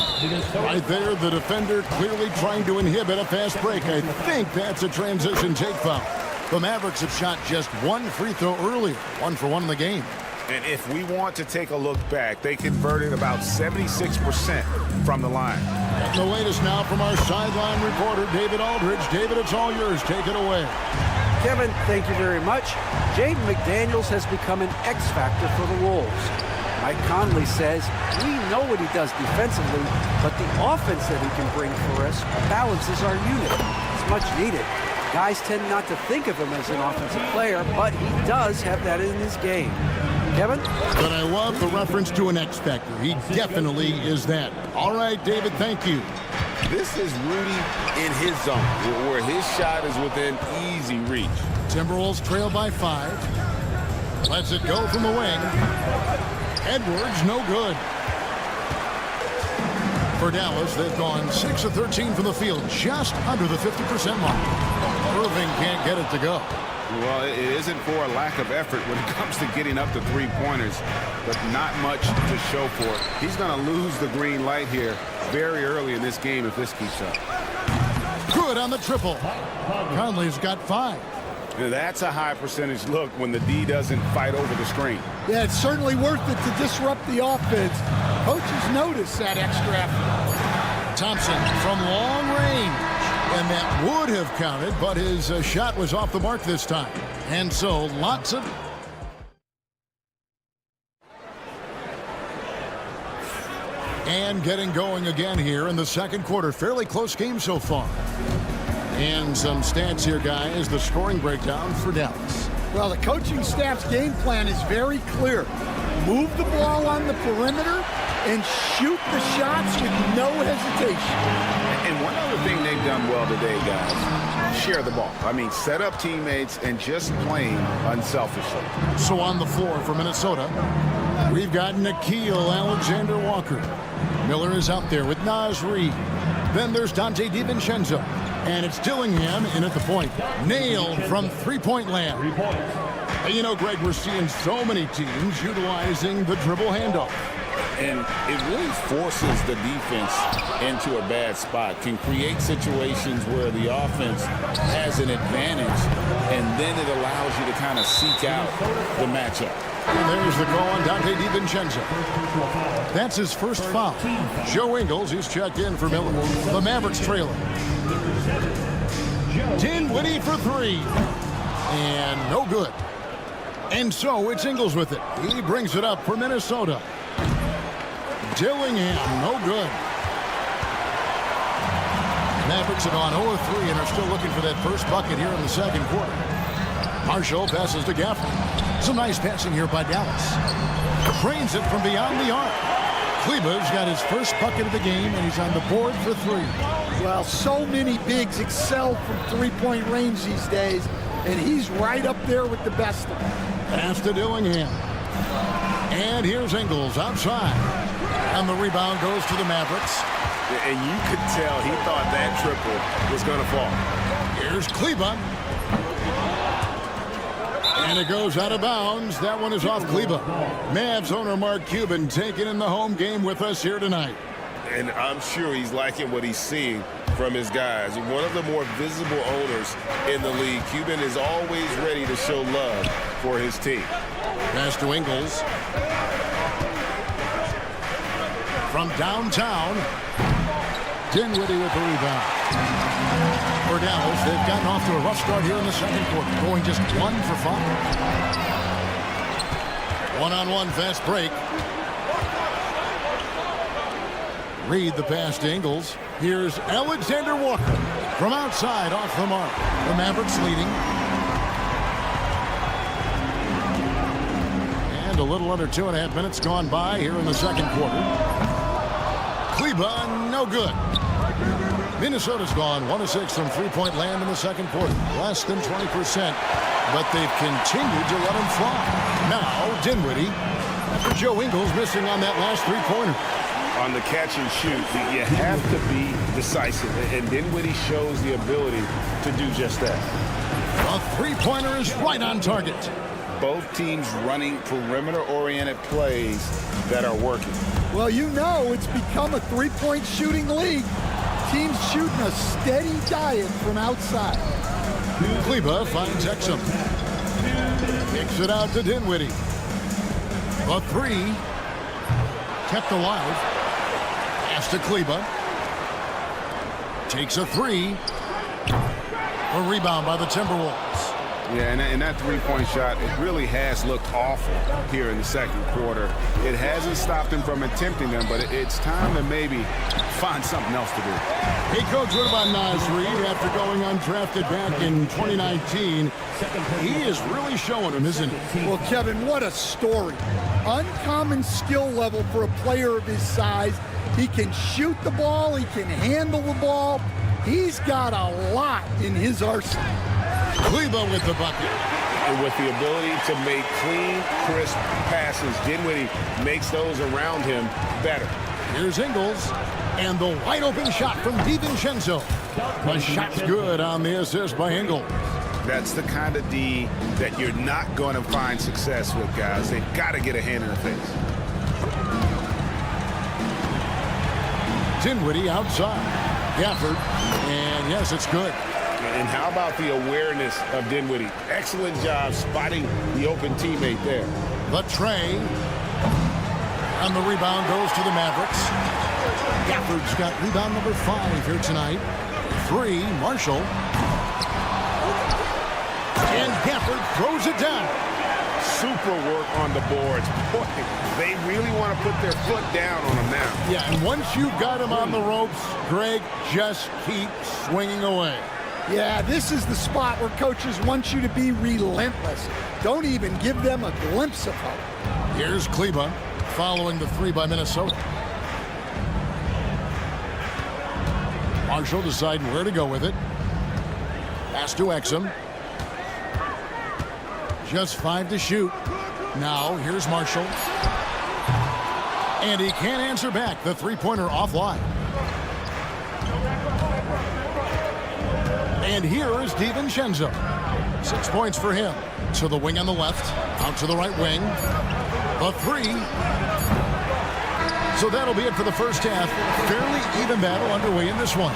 Right there, the defender clearly trying to inhibit a fast break. I think that's a transition take foul. The Mavericks have shot just 1 free throw earlier. 1 for 1 in the game. And if we want to take a look back, they converted about 76% from the line. And the latest now from our sideline reporter, David Aldridge. David, it's all yours. Take it away. Kevin, thank you very much. Jaden McDaniels has become an X factor for the Wolves. Mike Conley says, we know what he does defensively, but the offense that he can bring for us balances our unit. It's much needed. Guys tend not to think of him as an offensive player, but he does have that in his game. Kevin? But I love the reference to an X factor. He definitely is that. All right, David, thank you. This is Rudy in his zone, where his shot is within easy reach. Timberwolves trail by 5. Lets it go from the wing. Edwards, no good. For Dallas, they've gone 6 of 13 from the field, just under the 50% mark. Irving can't get it to go. Well, it isn't for a lack of effort when it comes to getting up to three-pointers, but not much to show for it. He's going to lose the green light here very early in this game if this keeps up. Good on the triple. Conley's got 5. That's a high percentage look when the D doesn't fight over the screen. Yeah, it's certainly worth it to disrupt the offense. Coaches notice that extra effort. Thompson from long range. And that would have counted, but his shot was off the mark this time. And so lots of... And getting going again here in the second quarter. Fairly close game so far. And some stats here, guys. The scoring breakdown for Dallas. Well, the coaching staff's game plan is very clear. Move the ball on the perimeter and shoot the shots with no hesitation. And one other thing they've done well today, guys, share the ball. I mean, set up teammates and just playing unselfishly. So on the floor for Minnesota, we've got Nickeil Alexander-Walker. Miller is out there with Naz Reid. Then there's Dante DiVincenzo. And it's Dillingham in at the point. Nailed from three-point land. And you know, Greg, we're seeing so many teams utilizing the dribble handoff. And it really forces the defense into a bad spot, can create situations where the offense has an advantage, and then it allows you to kind of seek out the matchup. And there's the call on Dante DiVincenzo. That's his first foul. Joe Ingles, he's checked in for Miller. The Mavericks trailing. Dinwiddie for 3. And no good. And so it's Ingles with it. He brings it up for Minnesota. Dillingham, no good. Mavericks have gone 0-3 and are still looking for that first bucket here in the second quarter. Marshall passes to Gaffney. Some nice passing here by Dallas. Drains it from beyond the arc. Kleba's got his first bucket of the game, and he's on the board for 3. Well, so many bigs excel from three-point range these days, and he's right up there with the best of them. Pass to Dillingham. And here's Ingles outside. And the rebound goes to the Mavericks. And you could tell he thought that triple was going to fall. Here's Kleba. And it goes out of bounds. That one is off Kleba. Mavs owner Mark Cuban taking in the home game with us here tonight. And I'm sure he's liking what he's seeing from his guys. One of the more visible owners in the league. Cuban is always ready to show love for his team. Pass to Ingles. From downtown, Dinwiddie with the rebound. For Dallas, they've gotten off to a rough start here in the second quarter, going just 1 for 5. One-on-one fast break. Reid the pass to Ingles. Here's Alexander Walker from outside off the mark. The Mavericks leading. And a little under 2.5 minutes gone by here in the second quarter. Kleba, no good. Minnesota's gone 1 of 6 from three-point land in the second quarter. Less than 20%, but they've continued to let him fly. Now, Dinwiddie, after Joe Ingles missing on that last three-pointer. On the catch and shoot, you have to be decisive, and Dinwiddie shows the ability to do just that. A three-pointer is right on target. Both teams running perimeter-oriented plays that are working. Well, you know it's become a three-point shooting league. Teams shooting a steady diet from outside. Kleba finds Exum. Kicks it out to Dinwiddie. A 3. Kept alive. Pass to Kleba. Takes a 3. A rebound by the Timberwolves. Yeah, and that three-point shot, it really has looked awful here in the second quarter. It hasn't stopped him from attempting them, but it's time to maybe find something else to do. Hey, Coach, what about Naz Reid after going undrafted back in 2019? He is really showing him, isn't he? Well, Kevin, what a story. Uncommon skill level for a player of his size. He can shoot the ball. He can handle the ball. He's got a lot in his arsenal. Kleba with the bucket. And with the ability to make clean, crisp passes, Dinwiddie makes those around him better. Here's Ingles, and the wide open shot from DiVincenzo. The shot's good on the assist by Ingles. That's the kind of D that you're not going to find success with, guys. They've got to get a hand in the face. Dinwiddie outside. Gafford, and yes, it's good. And how about the awareness of Dinwiddie? Excellent job spotting the open teammate there. The tray. And the rebound goes to the Mavericks. Gafford's got rebound number 5 here tonight. 3, Marshall. And Gafford throws it down. Super work on the boards. Boy, they really want to put their foot down on him now. Yeah, and once you've got him on the ropes, Greg, just keep swinging away. Yeah, this is the spot where coaches want you to be relentless. Don't even give them a glimpse of hope. Here's Kleba following the 3 by Minnesota. Marshall deciding where to go with it. Pass to Exum. Just 5 to shoot. Now, here's Marshall. And he can't answer back. The three-pointer offline. And here is DiVincenzo. 6 points for him. To the wing on the left. Out to the right wing. The 3. So that'll be it for the first half. Fairly even battle underway in this one.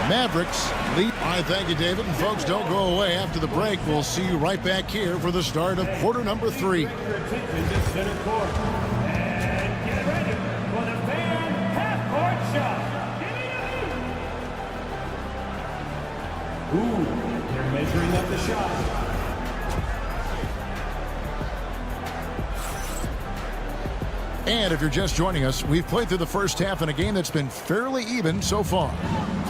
Mavericks lead. All right, thank you, David. And folks, don't go away after the break. We'll see you right back here for the start of quarter number 3. Ooh, they're measuring up the shot. And if you're just joining us, we've played through the first half in a game that's been fairly even so far.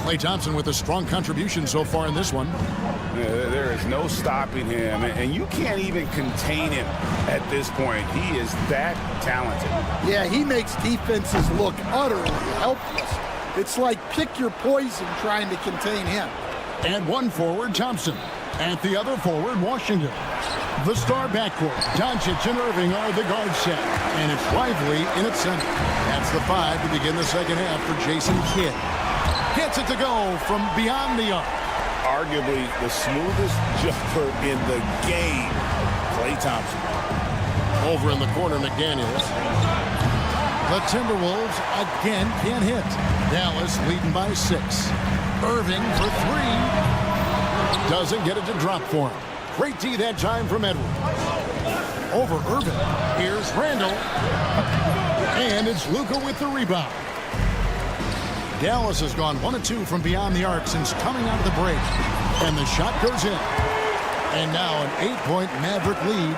Klay Thompson with a strong contribution so far in this one. Yeah, there is no stopping him, and you can't even contain him at this point. He is that talented. Yeah, he makes defenses look utterly helpless. It's like pick your poison trying to contain him. And one forward, Thompson. At the other forward, Washington. The star backcourt, Doncic and Irving are the guard set. And it's Lively in its center. That's the 5 to begin the second half for Jason Kidd. Gets it to go from beyond the arc. Arguably the smoothest jumper in the game, Klay Thompson. Over in the corner, McDaniels. The Timberwolves again can't hit. Dallas leading by 6. Irving for 3. Doesn't get it to drop for him. Great D that time from Edwards. Over Irving. Here's Randall. And it's Luka with the rebound. Dallas has gone 1 of 2 from beyond the arc since coming out of the break. And the shot goes in. And now an 8-point Maverick lead.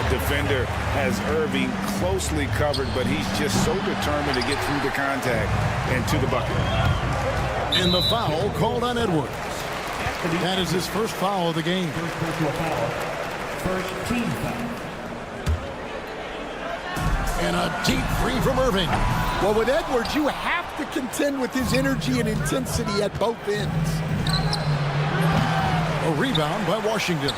The defender has Irving closely covered, but he's just so determined to get through the contact and to the bucket. And the foul called on Edwards. That is his first foul of the game. First team foul. And a deep 3 from Irving. Well, with Edwards, you have to contend with his energy and intensity at both ends. A rebound by Washington.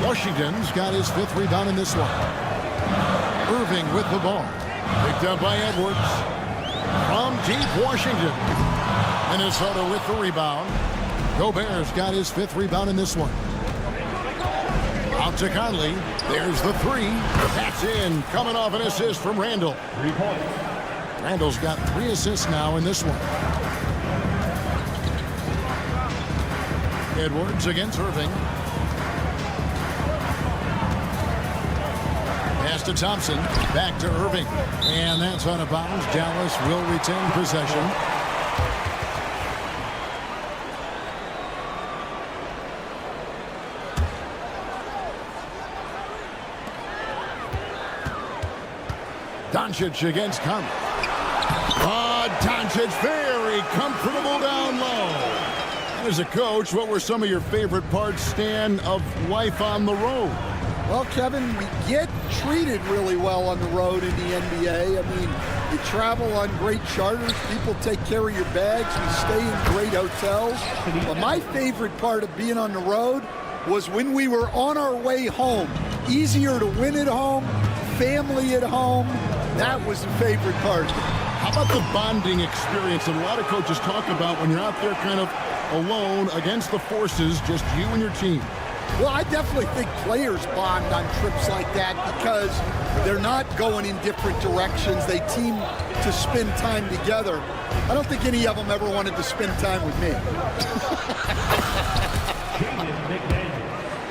Washington's got his 5th rebound in this one. Irving with the ball. Picked up by Edwards. From deep, Washington. Minnesota with the rebound. Gobert's got his 5th rebound in this one. Out to Conley. There's the 3. That's in. Coming off an assist from Randall. 3 points. Randall's got 3 assists now in this one. Edwards against Irving. Pass to Thompson. Back to Irving. And that's out of bounds. Dallas will retain possession. Doncic against Conley. Doncic very comfortable down low. As a coach, what were some of your favorite parts, Stan, of life on the road? Well, Kevin, we get treated really well on the road in the NBA. I mean, you travel on great charters. People take care of your bags. We stay in great hotels. But my favorite part of being on the road was when we were on our way home. Easier to win at home, family at home. That was the favorite part. How about the bonding experience that a lot of coaches talk about when you're out there kind of alone against the forces, just you and your team? Well, I definitely think players bond on trips like that because they're not going in different directions. They team to spend time together. I don't think any of them ever wanted to spend time with me.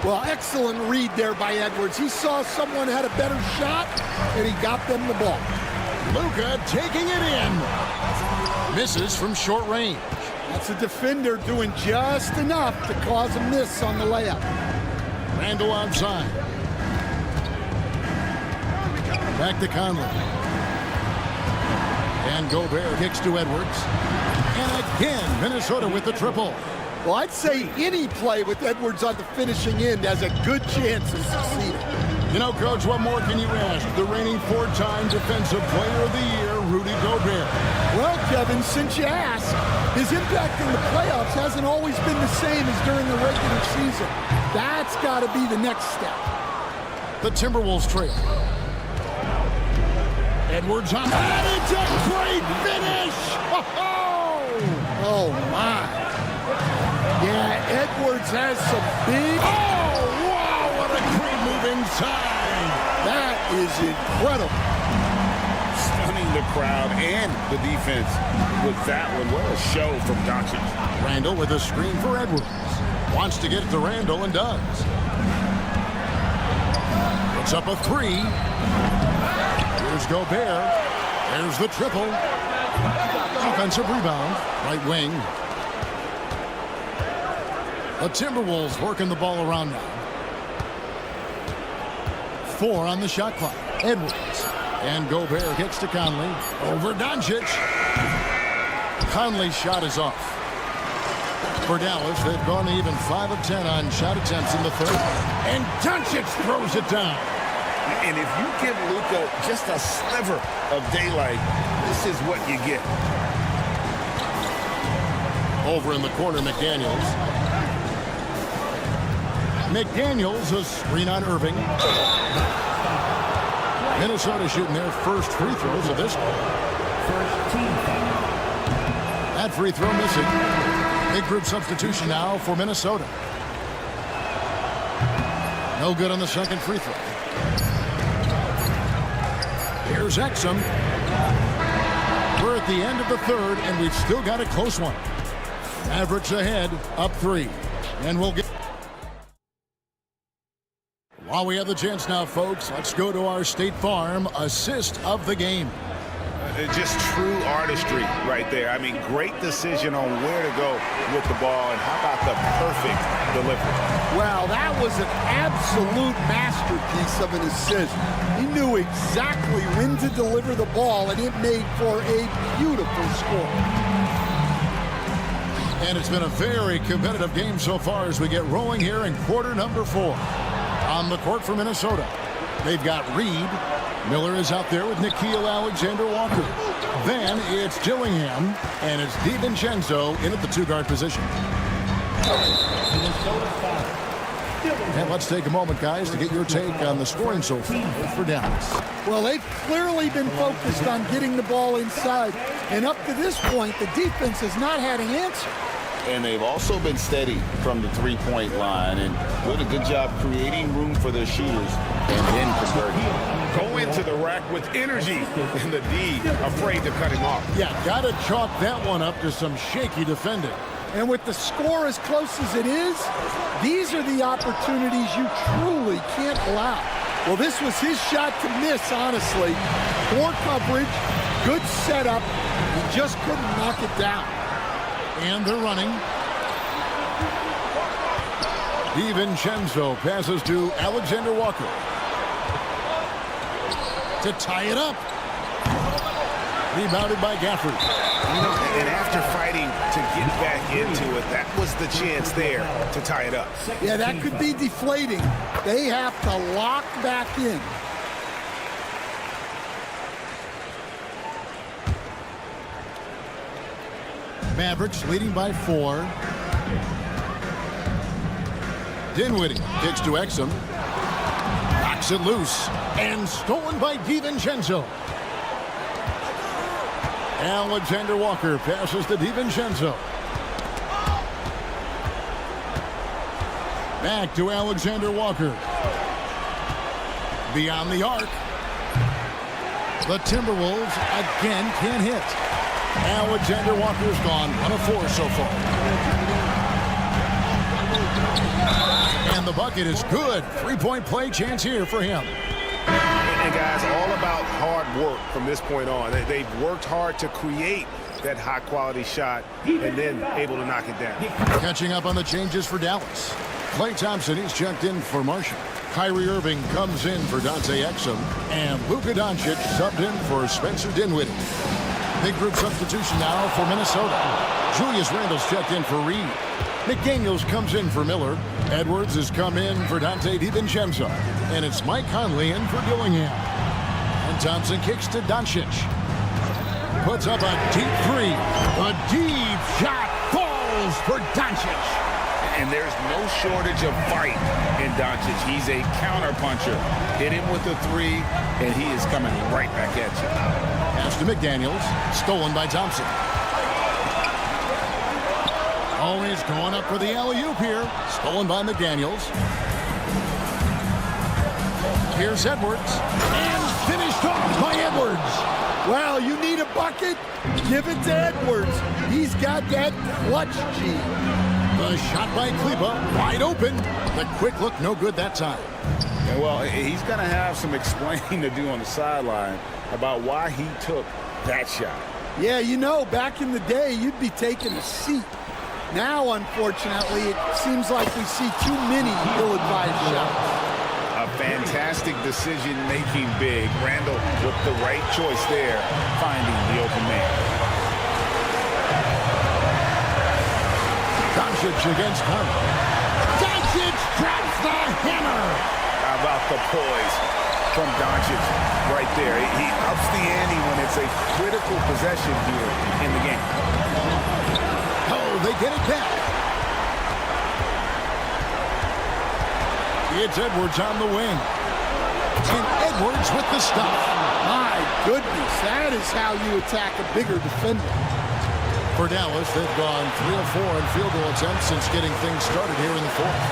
Well, excellent read there by Edwards. He saw someone had a better shot, and he got them the ball. Luka taking it in. Misses from short range. That's a defender doing just enough to cause a miss on the layup. Randall outside. Back to Conley. And Gobert kicks to Edwards. And again, Minnesota with the triple. Well, I'd say any play with Edwards on the finishing end has a good chance of succeeding. You know, Coach, what more can you ask? The reigning four-time Defensive Player of the Year, Rudy Gobert. Well, Kevin, since you asked, his impact in the playoffs hasn't always been the same as during the regular season. That's got to be the next step. The Timberwolves trail. Edwards on that. It's a great finish! Oh, my. Yeah, Edwards has some big... Oh, wow, what a great moving side. That is incredible. Stunning the crowd and the defense with that one. What a show from Doncic. Randall with a screen for Edwards. Wants to get it to Randall and does. Puts up a three. Here's Gobert. There's the triple. Offensive rebound. Right wing. The Timberwolves working the ball around now. 4 on the shot clock. Edwards. And Gobert gets to Conley. Over Doncic. Conley's shot is off. For Dallas, they've gone even 5 of 10 on shot attempts in the third. And Doncic throws it down. And if you give Luka just a sliver of daylight, this is what you get. Over in the corner, McDaniels. McDaniels, a screen on Irving. Minnesota shooting their first free throws of this one. First team foul. That free throw missing. Big group substitution now for Minnesota. No good on the second free throw. Here's Exum. We're at the end of the third, and we've still got a close one. Mavericks ahead, up 3. And we'll get... While we have the chance now, folks, let's go to our State Farm assist of the game. Just true artistry right there. I mean, great decision on where to go with the ball, and how about the perfect delivery? Well, that was an absolute masterpiece of an assist. He knew exactly when to deliver the ball, and it made for a beautiful score. And it's been a very competitive game so far as we get rolling here in quarter number 4. On the court for Minnesota, they've got Reed. Miller is out there with Nickeil Alexander-Walker. Then it's Dillingham, and it's DiVincenzo in at the 2-guard position. And let's take a moment, guys, to get your take on the scoring so far for Dallas. Well, they've clearly been focused on getting the ball inside, and up to this point, the defense has not had an answer. And they've also been steady from the three-point line and did a good job creating room for their shooters and then converting. Go into the rack with energy, and the D afraid to cut him off. Yeah, got to chalk that one up to some shaky defending. And with the score as close as it is, these are the opportunities you truly can't allow. Well, this was his shot to miss, honestly. Poor coverage, good setup. He just couldn't knock it down. And they're running. DiVincenzo passes to Alexander Walker. To tie it up. Rebounded by Gafford. And after fighting to get back into it, that was the chance there to tie it up. Yeah, that could be deflating. They have to lock back in. Mavericks leading by 4. Dinwiddie kicks to Exum. Knocks it loose. And stolen by DiVincenzo. Alexander Walker passes to DiVincenzo. Back to Alexander Walker. Beyond the arc. The Timberwolves again can't hit. Alexander Walker's gone 1 of 4 so far. And the bucket is good. 3-point play chance here for him. And guys, all about hard work from this point on. They've worked hard to create that high-quality shot and then able to knock it down. Catching up on the changes for Dallas. Klay Thompson, he's checked in for Marshall. Kyrie Irving comes in for Dante Exum. And Luka Doncic subbed in for Spencer Dinwiddie. Big group substitution now for Minnesota. Julius Randle's checked in for Reed. McDaniels comes in for Miller. Edwards has come in for Dante DiVincenzo. And it's Mike Conley in for Dillingham. And Thompson kicks to Doncic. Puts up a deep 3. A deep shot falls for Doncic. And there's no shortage of fight in Doncic. He's a counterpuncher. Hit him with a 3, and he is coming right back at you. Pass to McDaniels. Stolen by Thompson. Oh, he's going up for the alley-oop here. Stolen by McDaniels. Here's Edwards. And finished off by Edwards. Well, you need a bucket? Give it to Edwards. He's got that clutch gene. The shot by Kleba, wide open. The quick look, no good that time. And well, he's going to have some explaining to do on the sideline about why he took that shot. Yeah, you know, back in the day, you'd be taking a seat. Now, unfortunately, it seems like we see too many ill-advised shots. A fantastic decision-making big. Randle with the right choice there, finding the open man. Doncic against Conley. Doncic drops the hammer. How about the poise from Doncic right there? He ups the ante when it's a critical possession here in the game. Oh, they get it back. It's Edwards on the wing. And Edwards with the stuff. My goodness, that is how you attack a bigger defender. For Dallas, they've gone 3 of 4 in field goal attempts since getting things started here in the 4th.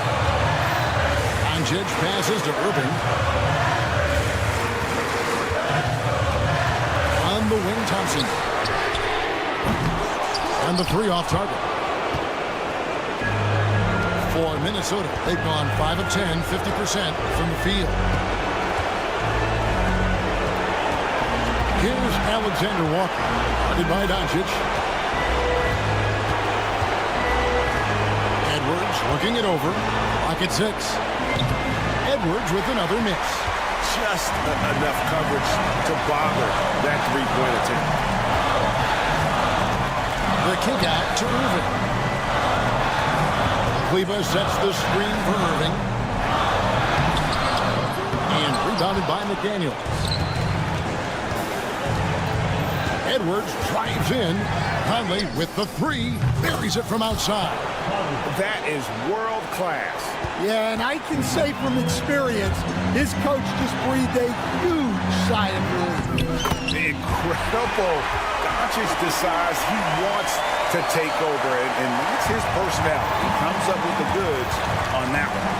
Doncic passes to Irving. On the wing, Thompson. And the 3 off target. For Minnesota, they've gone 5 of 10, 50% from the field. Here's Alexander Walker, guarded by Doncic. Edwards looking it over. Pocket 6. Edwards with another miss. Just enough coverage to bother that 3-point attempt. The kick out to Irving. Kleba sets the screen for Irving. And rebounded by McDaniels. Edwards drives in. Conley with the 3. Buries it from outside. That is world class. Yeah, and I can say from experience, his coach just breathed a huge sigh of relief. Incredible. Doncic decides he wants to take over, and that's his personality. He comes up with the goods on that one.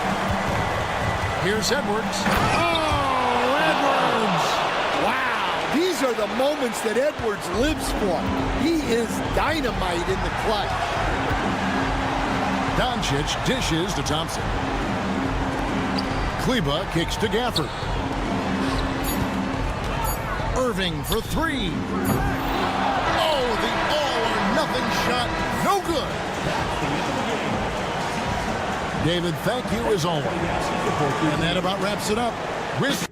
Here's Edwards. Oh, Edwards! Wow, these are the moments that Edwards lives for. He is dynamite in the clutch. Doncic dishes to Thompson. Kleba kicks to Gafford. Irving for 3. Oh, the all-or-nothing shot. No good. David, thank you as always. And that about wraps it up. With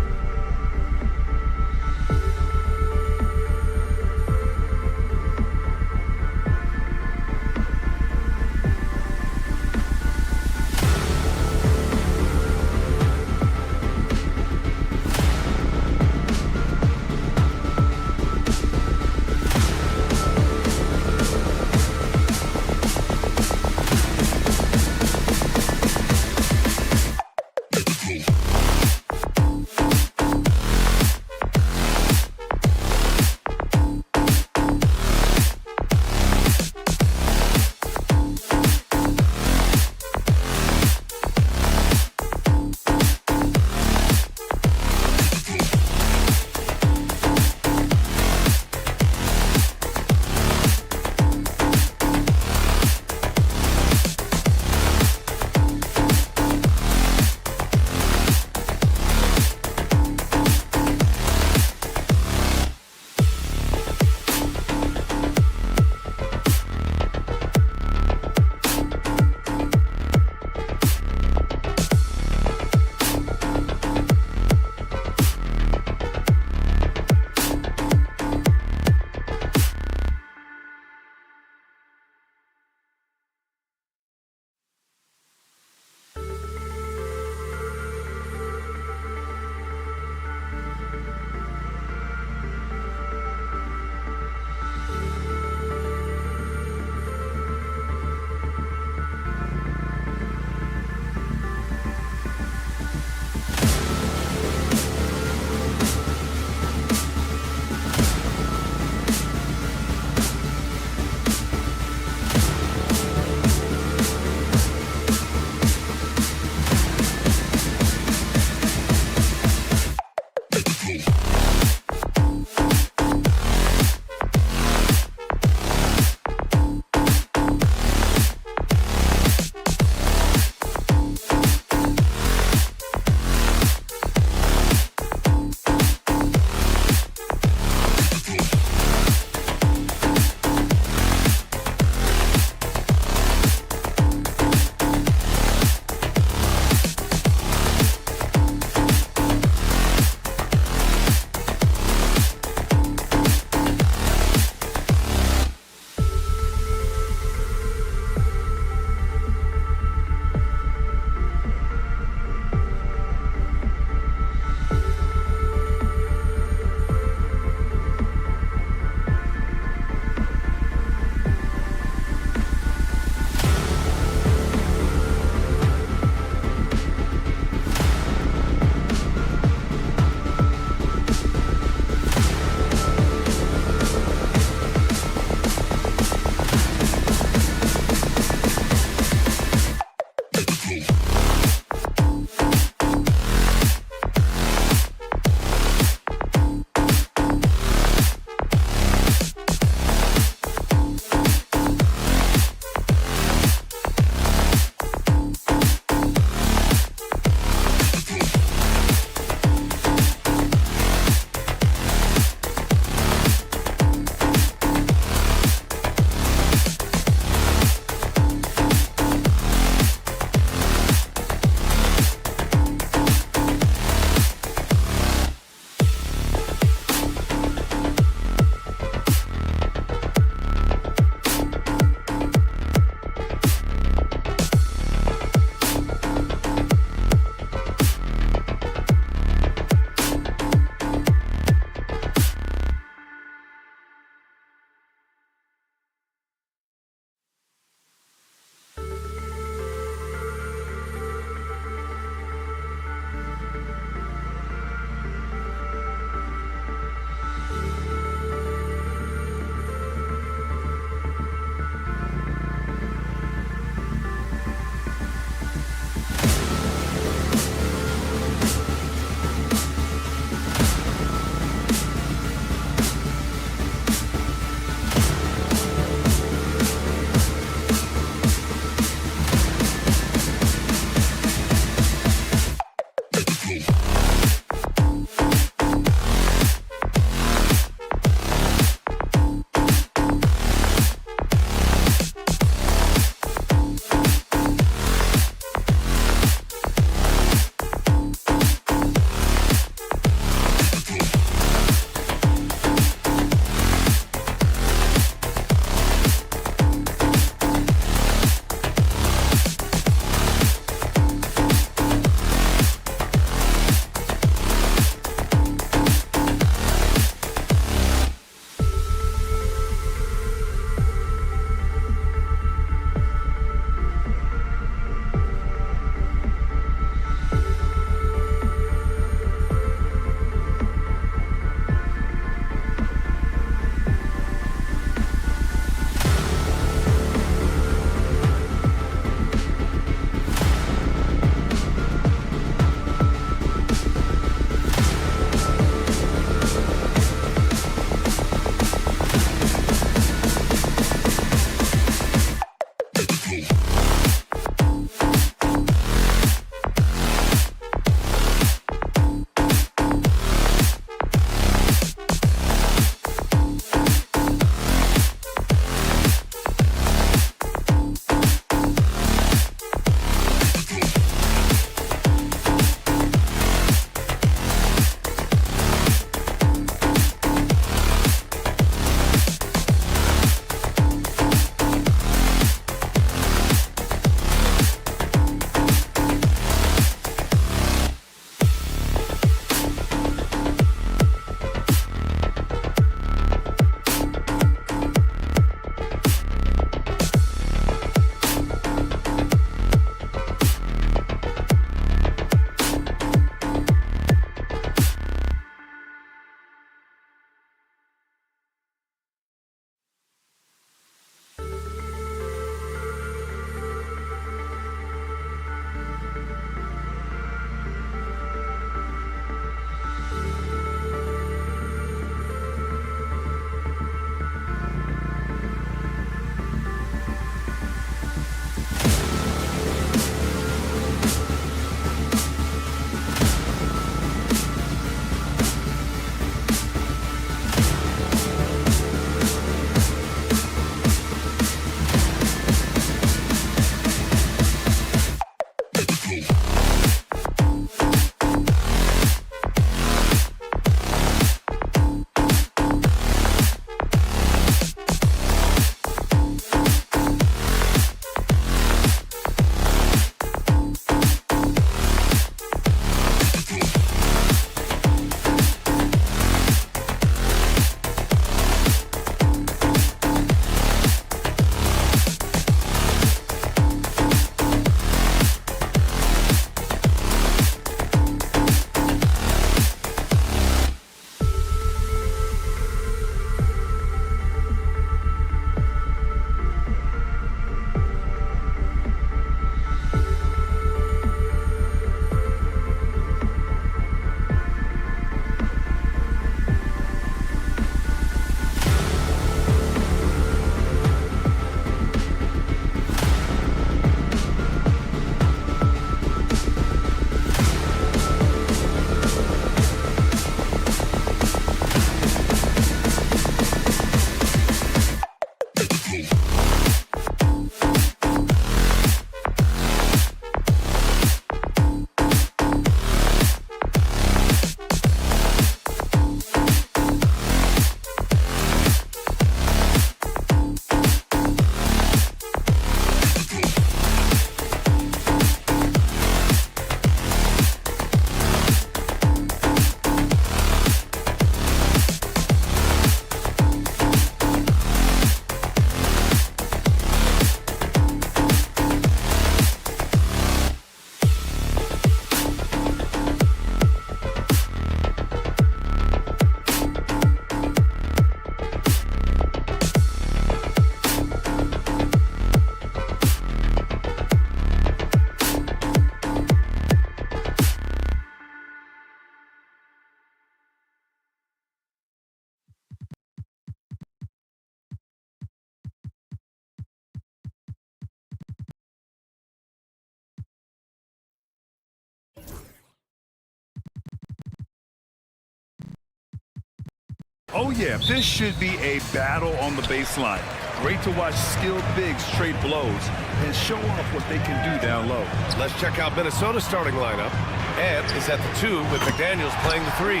Oh, yeah, this should be a battle on the baseline. Great to watch skilled bigs trade blows and show off what they can do down low. Let's check out Minnesota's starting lineup. Ed is at the 2 with McDaniels playing the 3.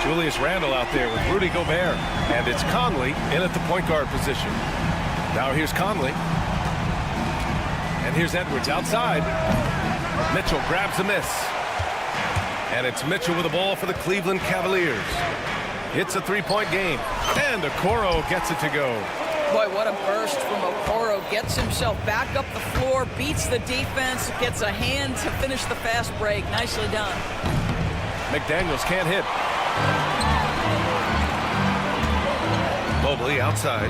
Julius Randle out there with Rudy Gobert. And it's Conley in at the point guard position. Now here's Conley. And here's Edwards outside. Mitchell grabs a miss. And it's Mitchell with the ball for the Cleveland Cavaliers. It's a 3-point game. And Okoro gets it to go. Boy, what a burst from Okoro. Gets himself back up the floor, beats the defense, gets a hand to finish the fast break. Nicely done. McDaniels can't hit. Mobley outside.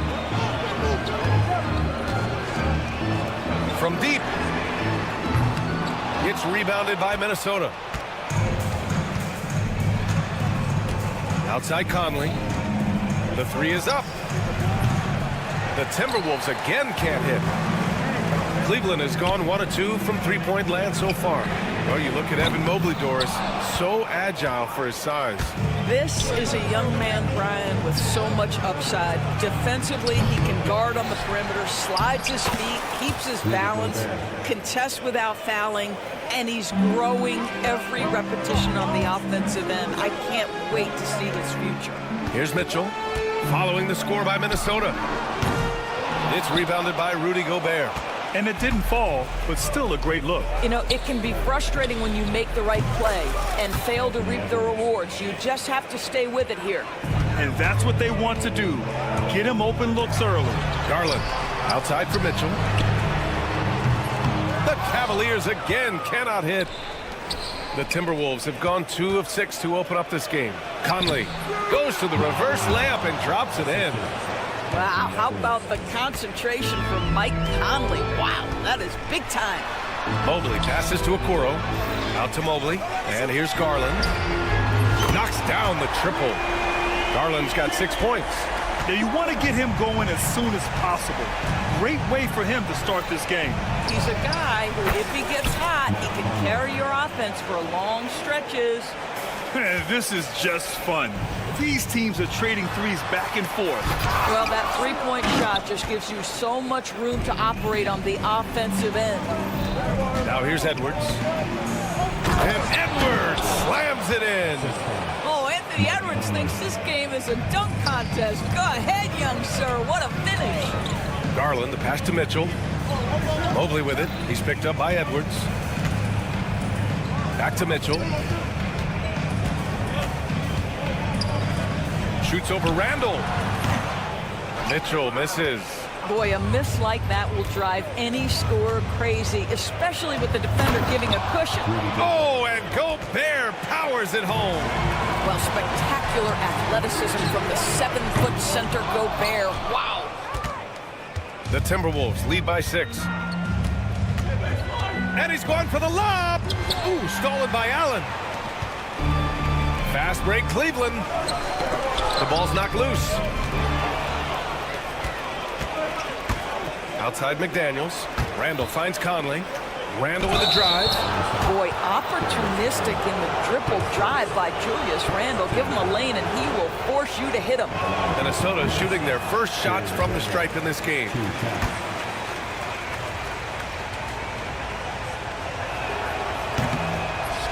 From deep. It's rebounded by Minnesota. Outside Conley. The 3 is up. The Timberwolves again can't hit. Cleveland has gone 1 of 2 from 3-point land so far. Well, you look at Evan Mobley, Doris, so agile for his size. This is a young man, Brian, with so much upside. Defensively, he can guard on the perimeter, slides his feet, keeps his balance, contests without fouling, and he's growing every repetition on the offensive end. I can't wait to see his future. Here's Mitchell, following the score by Minnesota. It's rebounded by Rudy Gobert. And it didn't fall, but still a great look. You know, it can be frustrating when you make the right play and fail to reap the rewards. You just have to stay with it here. And that's what they want to do. Get him open looks early. Garland outside for Mitchell. The Cavaliers again cannot hit. The Timberwolves have gone 2 of 6 to open up this game. Conley goes to the reverse layup and drops it in. Wow, how about the concentration from Mike Conley? Wow, that is big time. Mobley passes to Okoro. Out to Mobley. And here's Garland. Knocks down the triple. Garland's got 6 points. Now you want to get him going as soon as possible. Great way for him to start this game. He's a guy who, if he gets hot, he can carry your offense for long stretches. This is just fun. These teams are trading threes back and forth. Well, that 3-point shot just gives you so much room to operate on the offensive end. Now here's Edwards. And Edwards slams it in. Oh, Anthony Edwards thinks this game is a dunk contest. Go ahead, young sir. What a finish. Garland, the pass to Mitchell. Mobley with it. He's picked up by Edwards. Back to Mitchell. Shoots over Randle. Mitchell misses. Boy, a miss like that will drive any scorer crazy, especially with the defender giving a cushion. Oh, and Gobert powers it home. Well, spectacular athleticism from the 7-foot center Gobert. Wow. The Timberwolves lead by 6. And he's going for the lob. Ooh, stolen by Allen. Fast break, Cleveland. The ball's knocked loose. Outside McDaniels. Randle finds Conley. Randle with a drive. Boy, opportunistic in the dribble drive by Julius Randle. Give him a lane and he will force you to hit him. Minnesota shooting their first shots from the stripe in this game.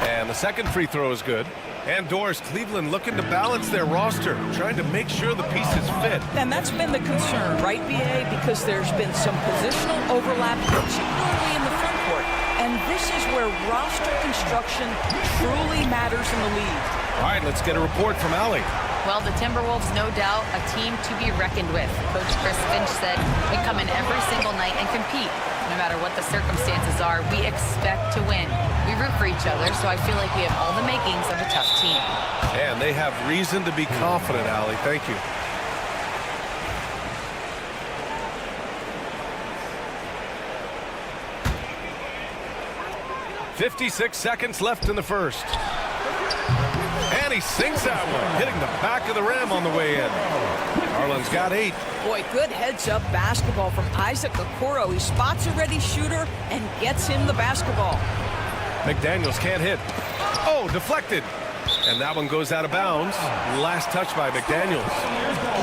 And the second free throw is good. And Doris, Cleveland looking to balance their roster, trying to make sure the pieces fit. And that's been the concern, right, B.A.? Because there's been some positional overlap, particularly in the front court. And this is where roster construction truly matters in the league. All right, let's get a report from Allie. Well, the Timberwolves, no doubt, a team to be reckoned with. Coach Chris Finch said, we come in every single night and compete. No matter what the circumstances are, we expect to win. We root for each other, so I feel like we have all the makings of a tough team. And they have reason to be confident, Allie. Thank you. .56 seconds left in the first. And he sinks that one, hitting the back of the rim on the way in. Garland's got 8. Boy, good heads-up basketball from Isaac Okoro. He spots a ready shooter and gets him the basketball. McDaniels can't hit. Oh, deflected. And that one goes out of bounds. Last touch by McDaniels.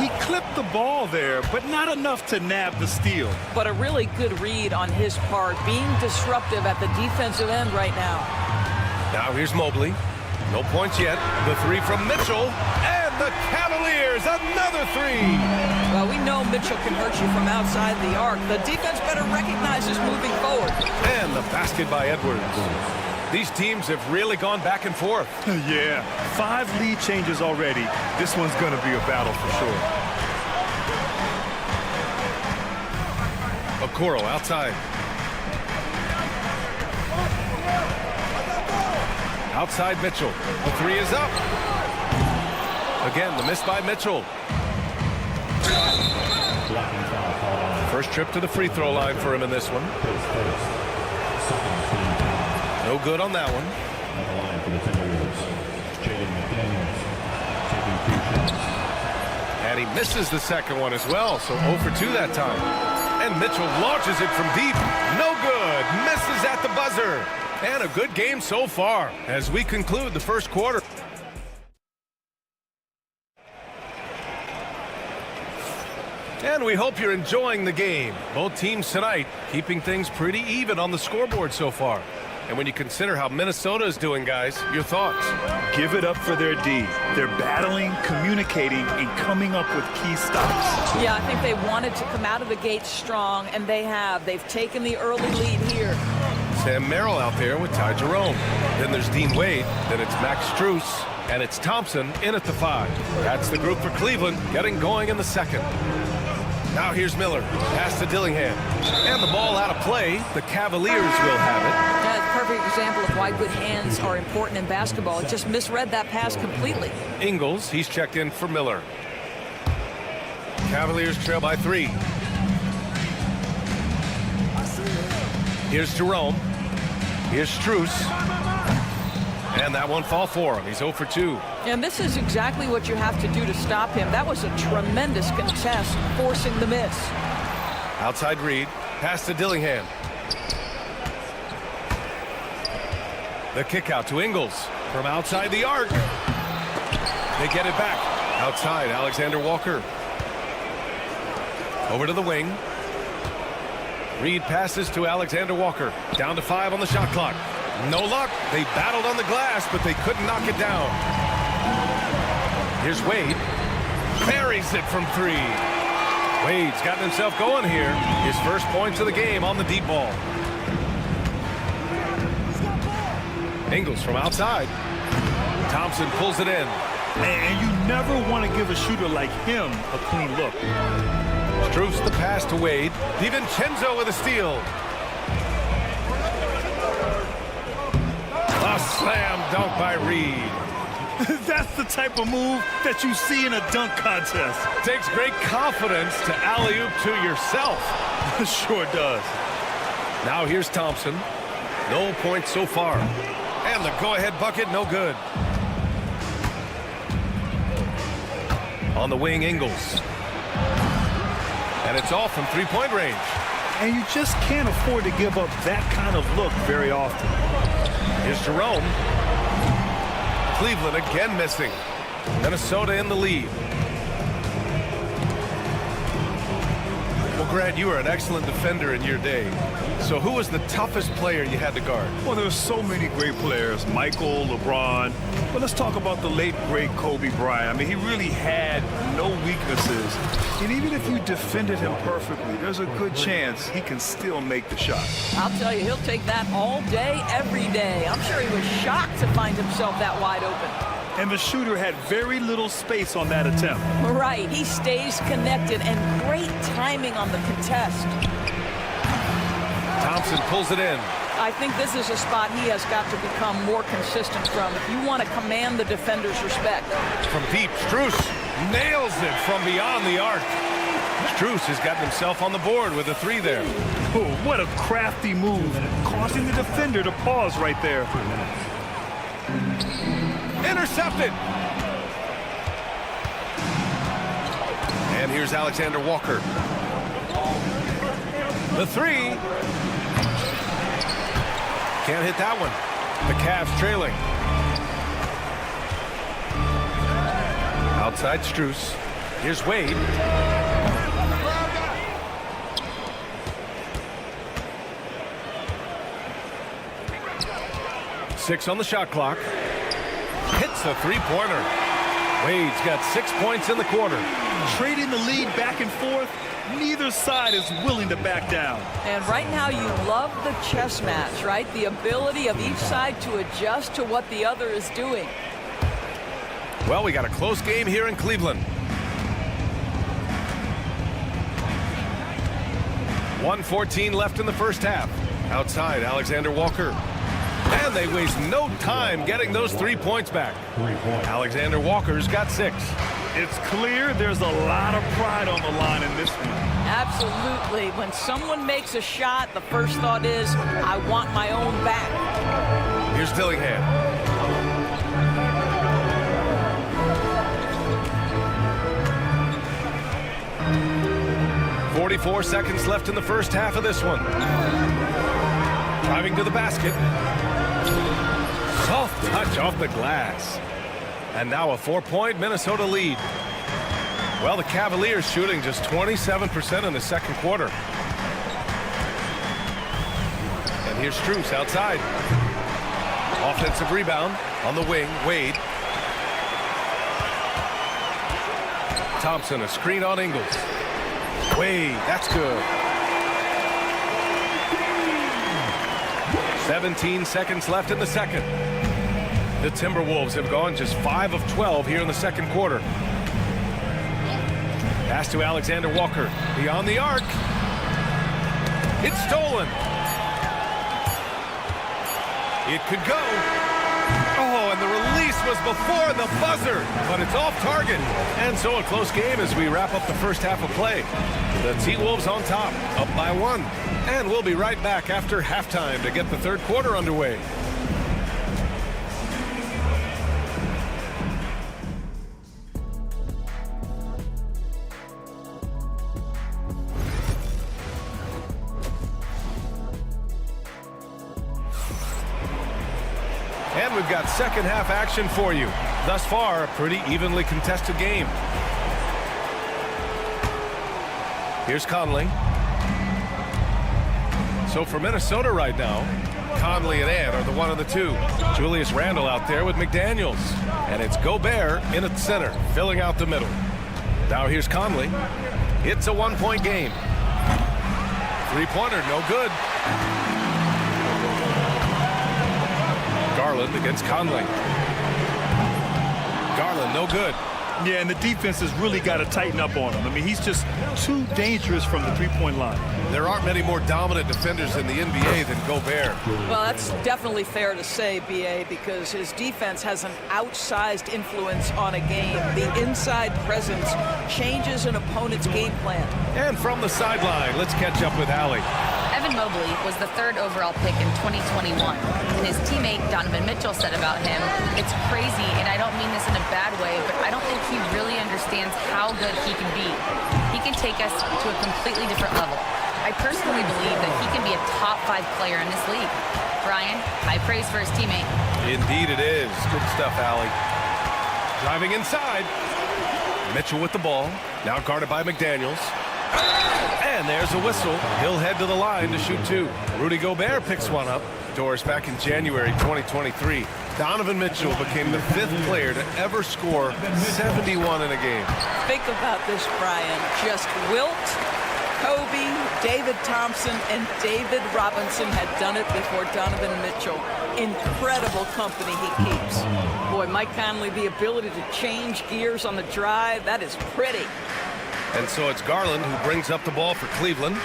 He clipped the ball there, but not enough to nab the steal. But a really good read on his part, being disruptive at the defensive end right now. Now here's Mobley. No points yet. The three from Mitchell. And the Cavaliers, another three. Well, we know Mitchell can hurt you from outside the arc. The defense better recognize this moving forward. And the basket by Edwards. These teams have really gone back and forth. Yeah, 5 lead changes already. This one's going to be a battle for sure. Okoro outside. Outside Mitchell. The three is up. Again, the miss by Mitchell. First trip to the free throw line for him in this one. No good on that one. And he misses the second one as well, so 0 for 2 that time. And Mitchell launches it from deep. No good. Misses at the buzzer. And a good game so far as we conclude the first quarter. And we hope you're enjoying the game. Both teams tonight keeping things pretty even on the scoreboard so far. And when you consider how Minnesota is doing, guys, your thoughts? Give it up for their D. They're battling, communicating, and coming up with key stops. Yeah, I think they wanted to come out of the gate strong, and they have. They've taken the early lead here. Sam Merrill out there with Ty Jerome. Then there's Dean Wade. Then it's Max Strus. And it's Thompson in at the 5. That's the group for Cleveland getting going in the second. Now here's Miller. Pass to Dillingham. And the ball out of play. The Cavaliers will have it. That's a perfect example of why good hands are important in basketball. It just misread that pass completely. Ingles, he's checked in for Miller. Cavaliers trail by 3. Here's Jerome. Here's Strus. And that one fall for him. He's 0 for 2. And this is exactly what you have to do to stop him. That was a tremendous contest, forcing the miss. Outside Reed. Pass to Dillingham. The kick out to Ingles from outside the arc. They get it back. Outside, Alexander Walker. Over to the wing. Reed passes to Alexander Walker. Down to 5 on the shot clock. No luck. They battled on the glass, but they couldn't knock it down. Here's Wade. Buries it from 3. Wade's gotten himself going here. His first points of the game on the deep ball. Ingles from outside. Thompson pulls it in. And you never want to give a shooter like him a clean look. Strus the pass to Wade. DiVincenzo with a steal. A slam dunk by Reed. That's the type of move that you see in a dunk contest. Takes great confidence to alley-oop to yourself. Sure does. Now here's Thompson. No points so far. And the go-ahead bucket, no good. On the wing, Ingles. And it's off from three-point range. And you just can't afford to give up that kind of look very often. Here's Jerome. Cleveland again missing. Minnesota in the lead. Well, Grant, you were an excellent defender in your day. So who was the toughest player you had to guard? Well, there were so many great players. Michael, LeBron. But let's talk about the late, great Kobe Bryant. I mean, he really had no weaknesses. And even if you defended him perfectly, there's a good chance he can still make the shot. I'll tell you, he'll take that all day, every day. I'm sure he was shocked to find himself that wide open. And the shooter had very little space on that attempt. Right. He stays connected, and great timing on the contest. Thompson pulls it in. I think this is a spot he has got to become more consistent from if you want to command the defender's respect. From deep, Strus nails it from beyond the arc. Strus has gotten himself on the board with a 3 there. Oh, what a crafty move, causing the defender to pause right there. Intercepted. And here's Alexander Walker. The 3. Can't hit that one. The Cavs trailing. Outside Strus. Here's Wade. Six on the shot clock. Hits the three-pointer. Wade's got 6 points in the quarter. Trading the lead back and forth. Neither side is willing to back down. And right now you love the chess match, right? The ability of each side to adjust to what the other is doing. Well, we got a close game here in Cleveland. 1:14 left in the first half. Outside, Alexander Walker. And they waste no time getting those 3 points back. Alexander Walker's got 6. It's clear there's a lot of pride on the line in this one. Absolutely. When someone makes a shot, the first thought is, I want my own back. Here's Dillingham. .44 seconds left in the first half of this one. Driving to the basket. Soft touch off the glass. And now a 4-point Minnesota lead. Well, the Cavaliers shooting just 27% in the second quarter. And here's Strus outside. Offensive rebound on the wing. Wade. Thompson, a screen on Ingles. Wade, that's good. 17 seconds left in the second. The Timberwolves have gone just 5 of 12 here in the second quarter. Pass to Alexander Walker. Beyond the arc. It's stolen. It could go. Oh, and the release was before the buzzer, but it's off target. And so a close game as we wrap up the first half of play. The T-Wolves on top, up by 1. And we'll be right back after halftime to get the third quarter underway. And we've got second half action for you. Thus far, a pretty evenly contested game. Here's Conley. So for Minnesota right now, Conley and Ant are the one of the two. Julius Randle out there with McDaniels. And it's Gobert in at center, filling out the middle. Now here's Conley. It's a 1-point game. Three-pointer, no good. Garland against Conley. Garland, no good. Yeah, and the defense has really got to tighten up on him. I mean, he's just too dangerous from the three-point line. There aren't many more dominant defenders in the NBA than Gobert. Well, that's definitely fair to say, B.A., because his defense has an outsized influence on a game. The inside presence changes an opponent's game plan. And from the sideline, let's catch up with Allie. Evan Mobley was the 3rd overall pick in 2021. And his teammate Donovan Mitchell said about him, "It's crazy, and I don't mean this in a bad way, but I don't think he really understands how good he can be. He can take us to a completely different level. I personally believe that he can be a top 5 player in this league." Brian, high praise for his teammate. Indeed it is. Good stuff, Allie. Driving inside. Mitchell with the ball. Now guarded by McDaniels. And there's a whistle. He'll head to the line to shoot 2. Rudy Gobert picks one up. Doors back in January 2023. Donovan Mitchell became the 5th player to ever score 71 in a game. Think about this, Brian. Just Wilt, Kobe, David Thompson, and David Robinson had done it before Donovan Mitchell. Incredible company he keeps. Boy, Mike Conley, the ability to change gears on the drive, that is pretty. And so it's Garland who brings up the ball for Cleveland.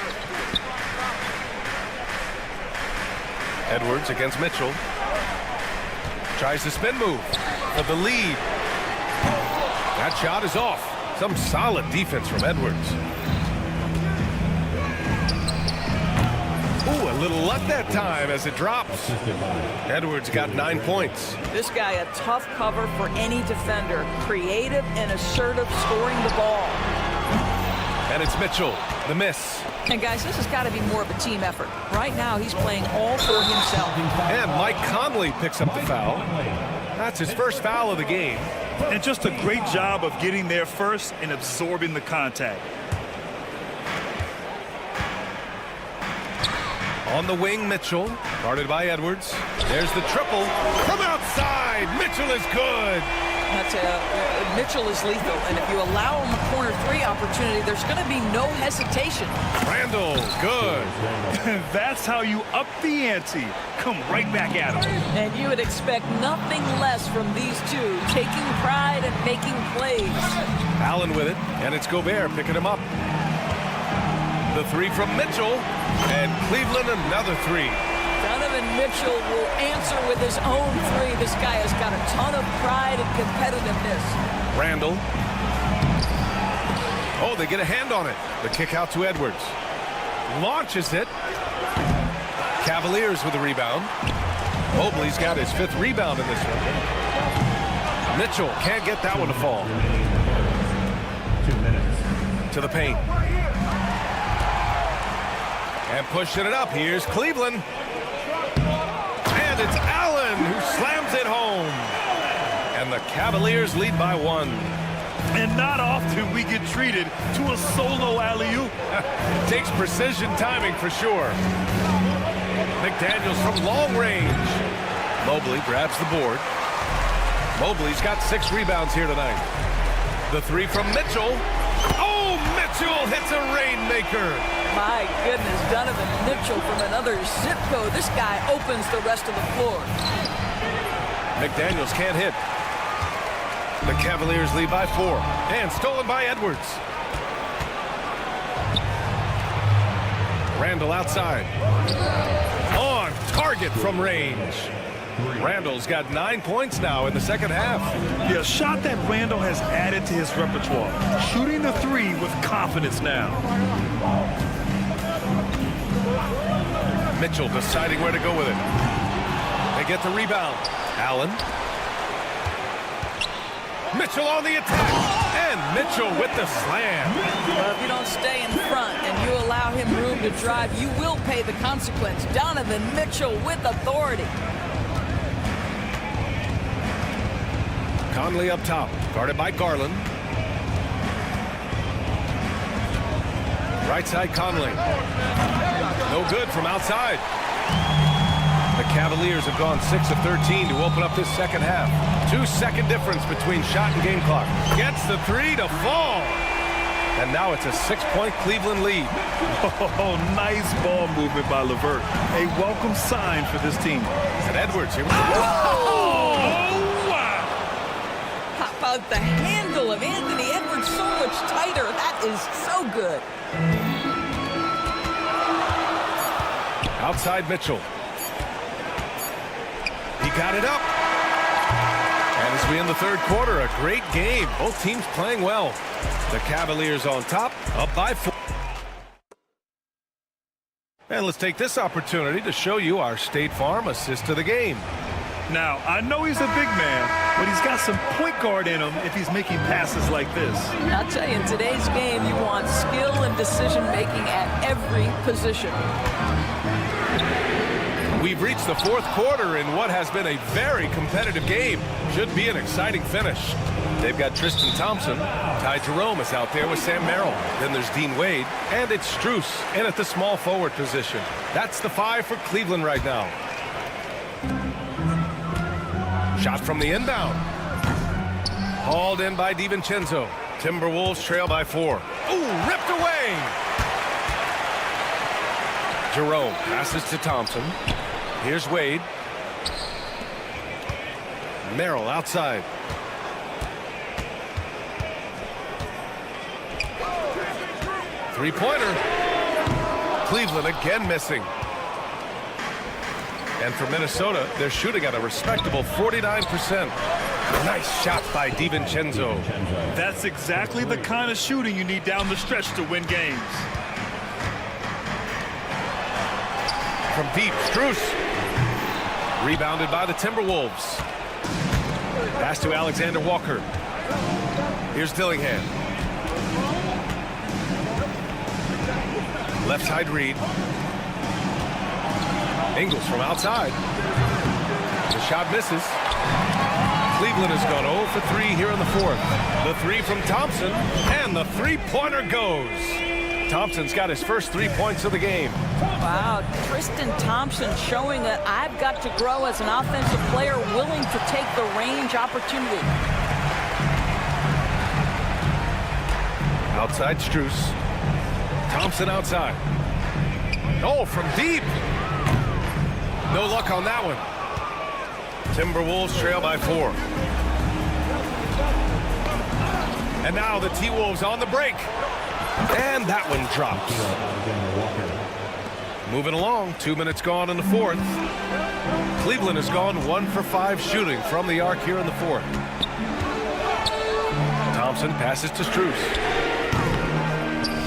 Edwards against Mitchell. Tries the spin move for the lead. That shot is off. Some solid defense from Edwards. Ooh, a little luck that time as it drops. Edwards got 9 points. This guy, a tough cover for any defender. Creative and assertive scoring the ball. And it's Mitchell, the miss. And guys, this has got to be more of a team effort. Right now, he's playing all for himself. And Mike Conley picks up the foul. That's his first foul of the game. And just a great job of getting there first and absorbing the contact. On the wing, Mitchell, guarded by Edwards. There's the triple from outside. Mitchell is good. Mitchell is lethal, and if you allow him a corner three opportunity, there's going to be no hesitation. Randall, good. That's how you up the ante. Come right back at him. And you would expect nothing less from these two, taking pride and making plays. Allen with it, and it's Gobert picking him up. The three from Mitchell, and Cleveland another three. Donovan Mitchell will answer with his own three. This guy has got a ton of pride and competitiveness. Randall. Oh, they get a hand on it. The kick out to Edwards. Launches it. Cavaliers with the rebound. Mobley's got his 5th rebound in this one. Mitchell can't get that one to fall. 2 minutes. To the paint. And pushing it up. Here's Cleveland. And it's Allen who slams it home. And the Cavaliers lead by 1. And not often we get treated to a solo alley-oop. Takes precision timing for sure. McDaniels from long range. Mobley grabs the board. Mobley's got 6 rebounds here tonight. The three from Mitchell. Oh, Mitchell hits a rainmaker. My goodness, Donovan Mitchell from another zip code. This guy opens the rest of the floor. McDaniels can't hit. The Cavaliers lead by 4. And stolen by Edwards. Randall outside. On target from range. Randall's got 9 points now in the second half. Yeah, a shot that Randall has added to his repertoire. Shooting the three with confidence now. Mitchell deciding where to go with it. They get the rebound. Allen. Mitchell on the attack. And Mitchell with the slam. Well, if you don't stay in front and you allow him room to drive, you will pay the consequence. Donovan Mitchell with authority. Conley up top, guarded by Garland. Right side Conley. No good from outside. The Cavaliers have gone 6 of 13 to open up this second half. 2-second difference between shot and game clock. Gets the three to fall. And now it's a 6-point Cleveland lead. Oh, nice ball movement by LeVert. A welcome sign for this team. And Edwards here. How about the handle of Anthony Edwards so much tighter? That is so good. Outside Mitchell. He got it up. And as we end the third quarter, a great game. Both teams playing well. The Cavaliers on top, up by 4. And let's take this opportunity to show you our State Farm assist of the game. Now, I know he's a big man, but he's got some point guard in him if he's making passes like this. I'll tell you, in today's game, you want skill and decision-making at every position. We've reached the fourth quarter in what has been a very competitive game. Should be an exciting finish. They've got Tristan Thompson. Ty Jerome is out there with Sam Merrill. Then there's Dean Wade. And it's Strus in at the small forward position. That's the 5 for Cleveland right now. Shot from the inbound. Hauled in by DiVincenzo. Timberwolves trail by 4. Ooh, ripped away. Jerome passes to Thompson. Here's Wade. Merrill outside. Three-pointer. Cleveland again missing. And for Minnesota, they're shooting at a respectable 49%. Nice shot by DiVincenzo. That's exactly the kind of shooting you need down the stretch to win games. From deep, Strus. Rebounded by the Timberwolves. Pass to Alexander Walker. Here's Dillingham. Left side Reed. Ingles from outside. The shot misses. Cleveland has gone 0 for 3 here in the fourth. The three from Thompson, and the three-pointer goes. Thompson's got his first 3 points of the game. Wow, Tristan Thompson showing that I've got to grow as an offensive player, willing to take the range opportunity. Outside Strus. Thompson outside. Oh, from deep. No luck on that one. Timberwolves trail by 4. And now the T-Wolves on the break. And that one drops. Moving along, 2 minutes gone in the fourth. Cleveland has gone 1 for 5 shooting from the arc here in the fourth. Thompson passes to Strus.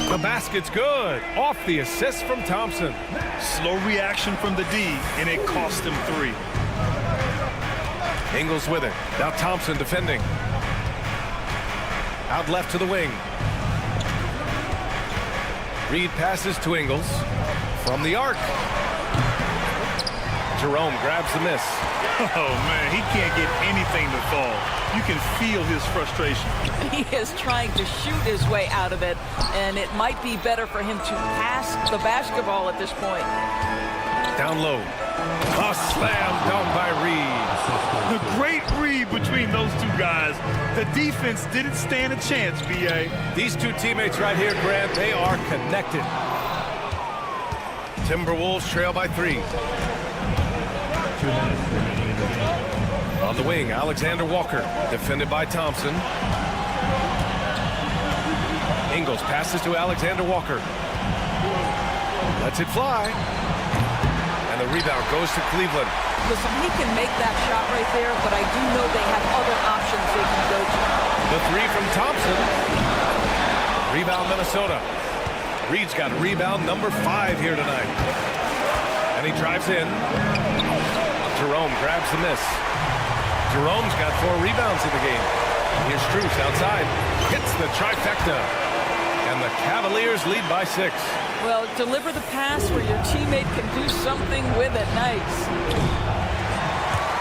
The basket's good. Off the assist from Thompson. Slow reaction from the D, and it cost him 3. Ingles with it. Now Thompson defending. Out left to the wing. Reed passes to Ingles. From the arc. Jerome grabs the miss. Oh, man, he can't get anything to fall. You can feel his frustration. He is trying to shoot his way out of it, and it might be better for him to pass the basketball at this point. Down low. A slam dunk by Reed. The great read between those two guys. The defense didn't stand a chance, B.A. These two teammates right here, Grant, they are connected. Timberwolves trail by 3. 2 minutes remaining in the game. On the wing, Alexander Walker, defended by Thompson. Ingles passes to Alexander Walker. Lets it fly. And the rebound goes to Cleveland. Listen, he can make that shot right there, but I do know they have other options they can go to. The three from Thompson. Rebound Minnesota. Reed's got rebound number 5 here tonight. And he drives in. Jerome grabs the miss. Jerome's got 4 rebounds in the game. Here's Strus outside. Hits the trifecta. And the Cavaliers lead by 6. Well, deliver the pass where your teammate can do something with it. Nice.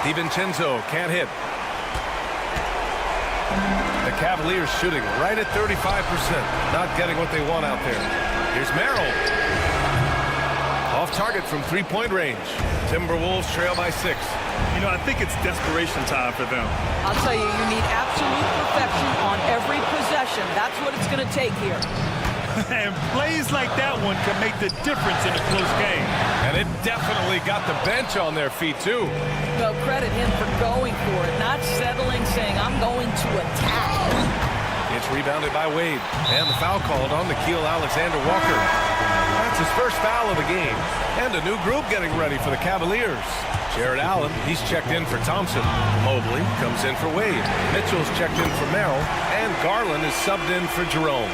DiVincenzo can't hit. The Cavaliers shooting right at 35%. Not getting what they want out there. Here's Merrill. Off target from 3-point range. Timberwolves trail by 6. You know, I think it's desperation time for them. I'll tell you, you need absolute perfection on every possession. That's what it's going to take here. And plays like that one can make the difference in a close game. And it definitely got the bench on their feet, too. Well, credit him for going for it, not settling, saying, I'm going to attack. It's rebounded by Wade. And the foul called on Nickeil Alexander-Walker. That's his first foul of the game. And a new group getting ready for the Cavaliers. Jared Allen, he's checked in for Thompson. Mobley comes in for Wade. Mitchell's checked in for Merrill. And Garland is subbed in for Jerome.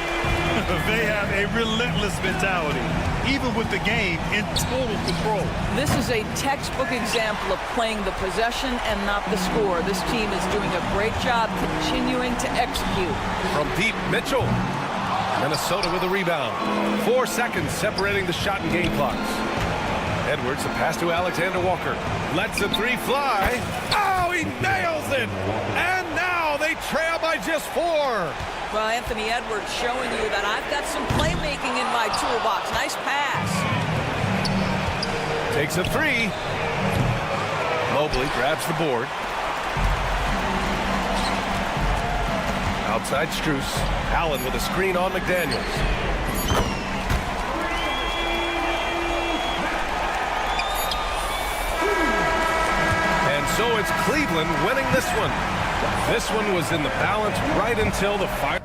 They have a relentless mentality, even with the game in total control. This is a textbook example of playing the possession and not the score. This team is doing a great job continuing to execute. From deep, Mitchell. Minnesota with a rebound. 4 seconds separating the shot and game clocks. Edwards, a pass to Alexander Walker. Lets the 3 fly. Oh, he nails it! And now they trail by just 4. Well, Anthony Edwards showing you that I've got some playmaking in my toolbox. Nice pass. Takes a 3. Mobley grabs the board. Outside Strus. Allen with a screen on McDaniels. And so it's Cleveland winning this one. This one was in the balance right until the final.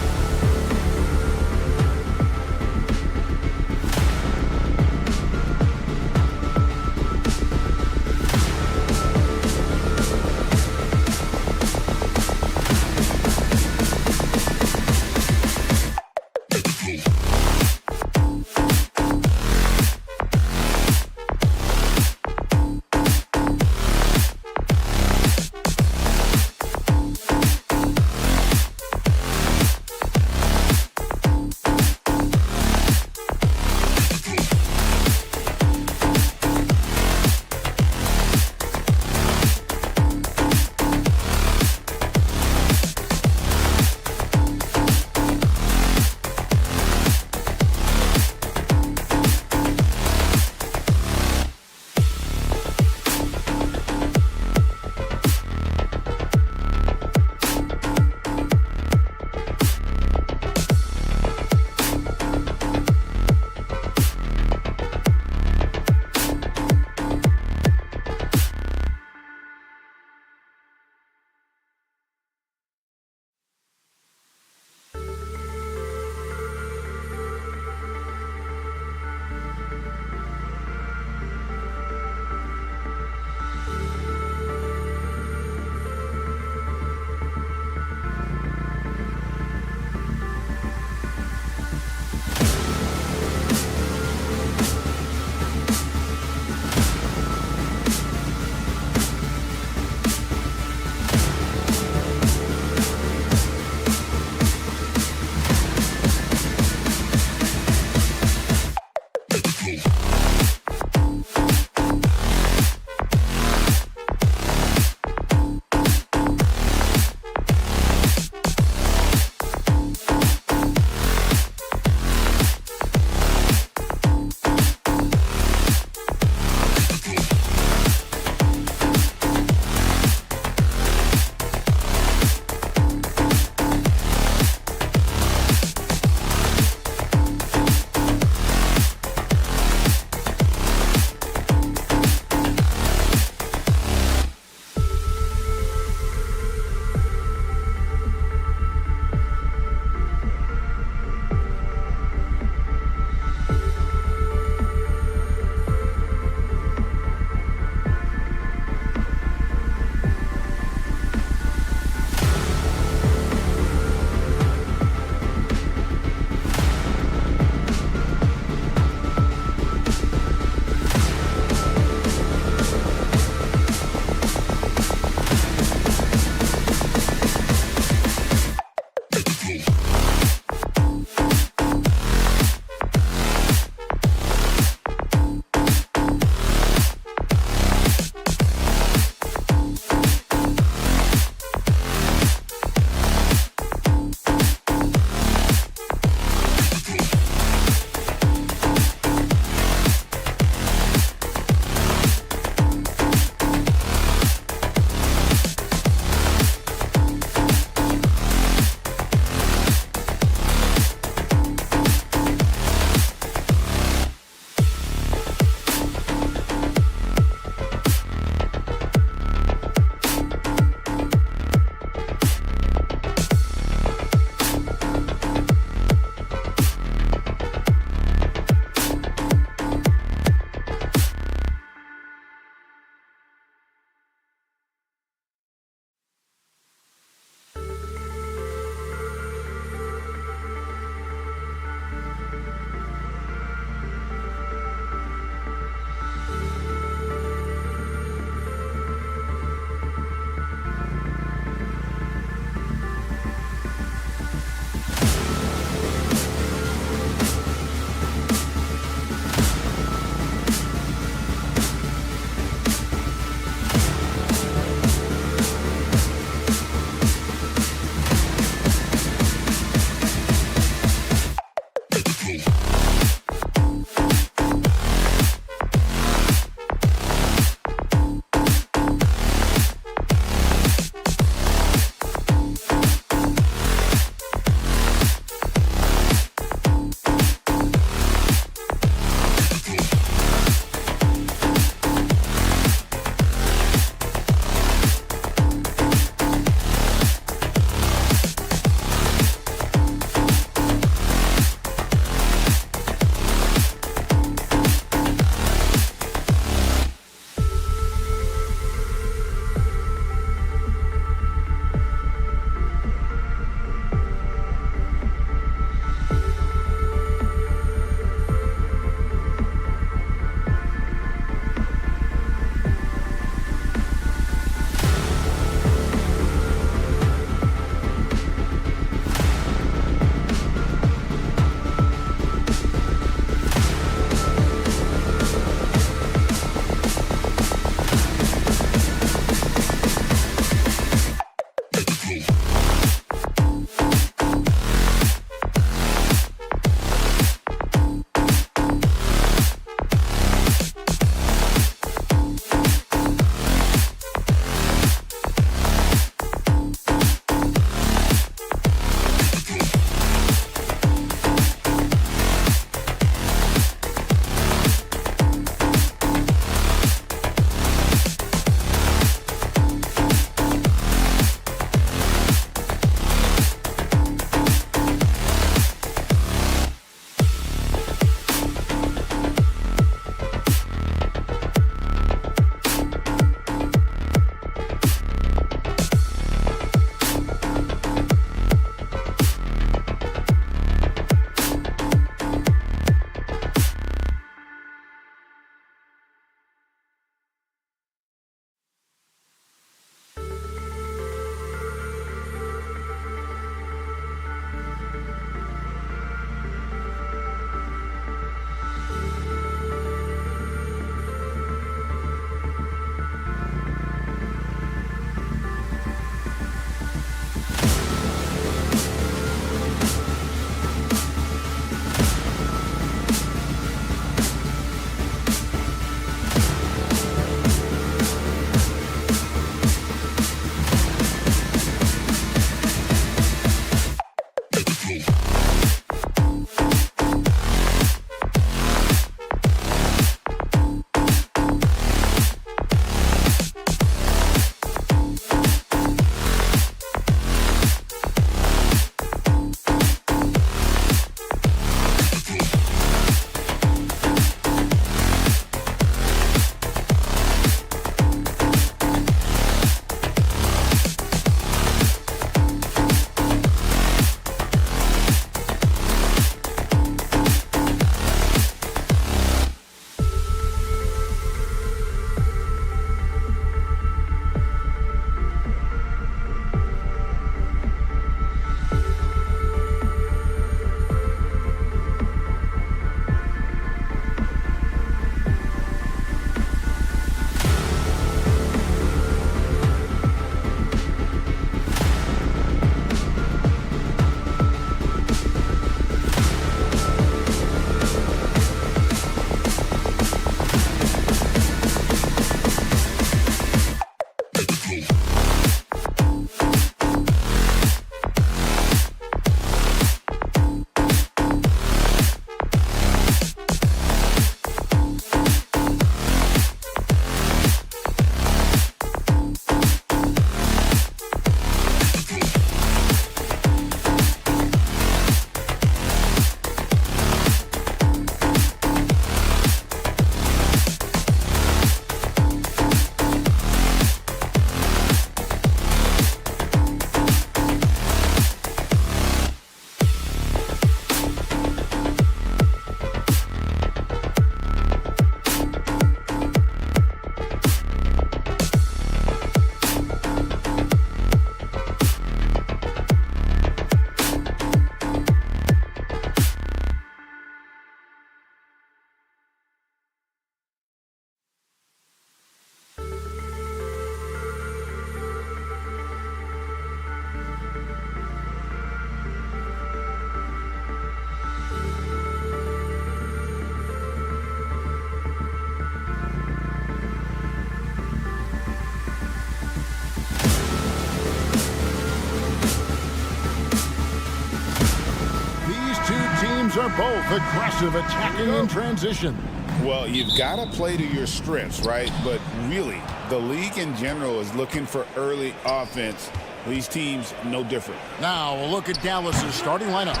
teams are both aggressive, attacking in transition. Well, you've got to play to your strengths, right? But really, the league in general is looking for early offense. These teams, no different. Now, a look at Dallas's starting lineup.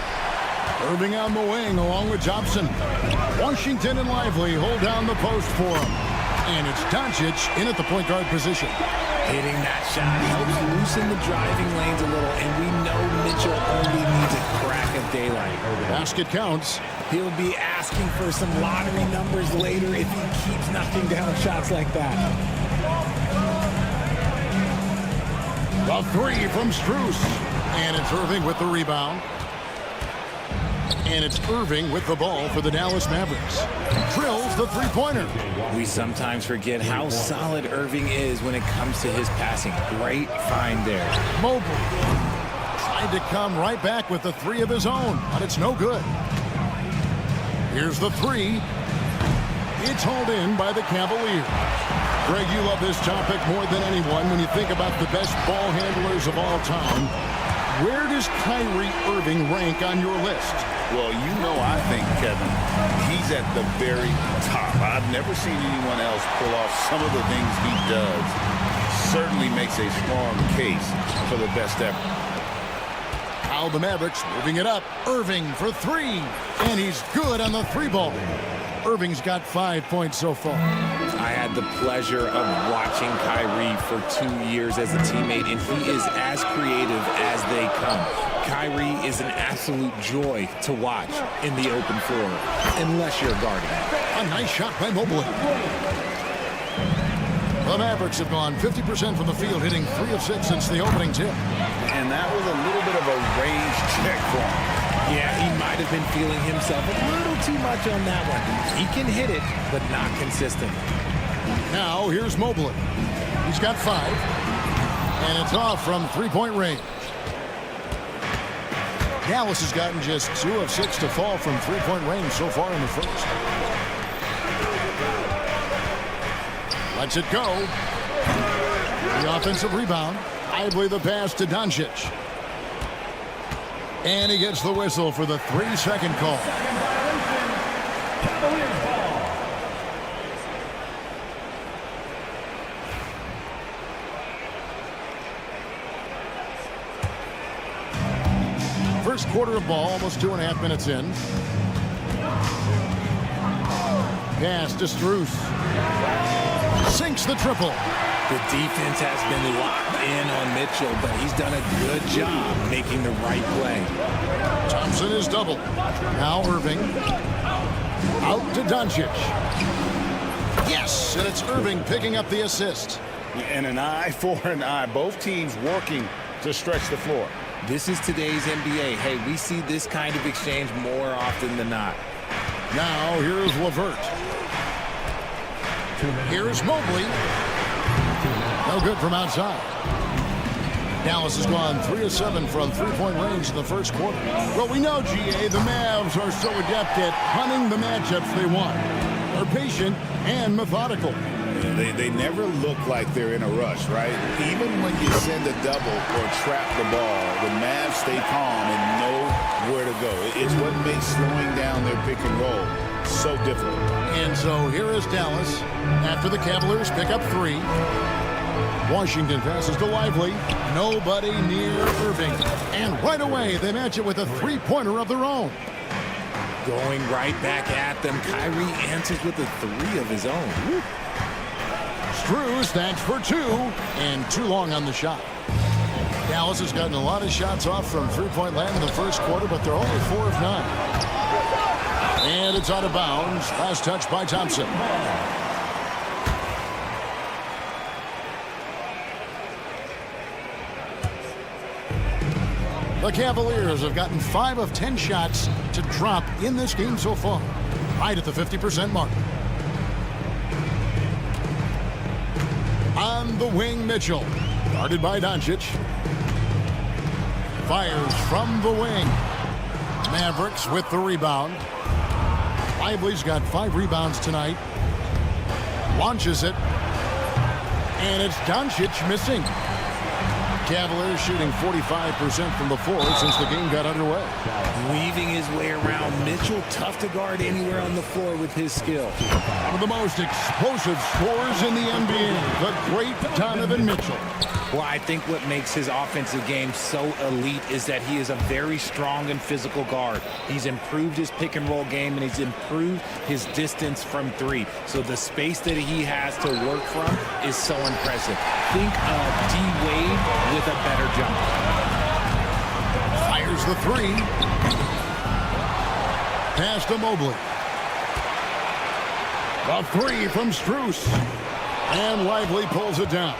Irving on the wing along with Thompson. Washington and Lively hold down the post for him. And it's Doncic in at the point guard position. Hitting that shot helps loosen the driving lanes a little, and we know Mitchell only needs a crack of daylight. Basket counts. He'll be asking for some lottery numbers later if he keeps knocking down shots like that. The three from Strus. And it's Irving with the rebound. And it's Irving with the ball for the Dallas Mavericks. Drills the three-pointer. We sometimes forget how solid Irving is when it comes to his passing. Great find there. Mobley tried to come right back with the three of his own, but it's no good. Here's the three. It's hauled in by the Cavaliers. Greg, you love this topic more than anyone when you think about the best ball handlers of all time. Where does Kyrie Irving rank on your list? Well, you know, I think, Kevin, he's at the very top. I've never seen anyone else pull off some of the things he does. Certainly makes a strong case for the best ever. Now the Mavericks moving it up. Irving for three. And he's good on the three ball. Irving's got 5 points so far. I had the pleasure of watching Kyrie for 2 years as a teammate, and he is as creative as they come. Kyrie is an absolute joy to watch in the open floor, unless you're guarding. A nice shot by Mobley. The Mavericks have gone 50% from the field, hitting 3 of 6 since the opening tip. And that was a little bit of a range check for him. Yeah, he might have been feeling himself a little too much on that one. He can hit it, but not consistent. Now, here's Mobley. He's got 5. And it's off from three-point range. Dallas has gotten just 2 of 6 to fall from three-point range so far in the first. Lets it go. The offensive rebound. Lively the pass to Doncic. And he gets the whistle for the 3-second call. First quarter of ball, almost 2.5 minutes in. Pass to Strus. Sinks the triple. The defense has been locked in on Mitchell, but he's done a good job making the right play. Thompson is doubled. Now Irving. Out to Doncic. Yes, and it's Irving picking up the assist. And an eye for an eye. Both teams working to stretch the floor. This is today's NBA. Hey, we see this kind of exchange more often than not. Now here's LeVert. Here's Mobley. No good from outside. Dallas has gone 3 of 7 from three-point range in the first quarter. Well, we know, GA, the Mavs are so adept at hunting the matchups they want. They're patient and methodical. They never look like they're in a rush, right? Even when you send a double or trap the ball, the Mavs stay calm and know where to go. It's what makes slowing down their pick and roll so difficult. And so here is Dallas after the Cavaliers pick up 3. Washington passes to Lively. Nobody near Irving. And right away, they match it with a three-pointer of their own. Going right back at them. Kyrie answers with a 3 of his own. Woo. Strus, that's for 2. And too long on the shot. Dallas has gotten a lot of shots off from three-point land in the first quarter, but they're only 4 of 9. And it's out of bounds. Last touch by Thompson. The Cavaliers have gotten 5 of 10 shots to drop in this game so far, right at the 50% mark. On the wing, Mitchell, guarded by Doncic. Fires from the wing. Mavericks with the rebound. Lively's got 5 rebounds tonight. Launches it. And it's Doncic missing. Cavaliers shooting 45% from the floor since the game got underway. Weaving his way around Mitchell. Tough to guard anywhere on the floor with his skill. One of the most explosive scorers in the NBA, the great Donovan Mitchell. Well, I think what makes his offensive game so elite is that he is a very strong and physical guard. He's improved his pick and roll game, and he's improved his distance from three. So the space that he has to work from is so impressive. Think of D-Wade with a better jumper. Fires the three. Pass to Mobley. The three from Strus. And Lively pulls it down.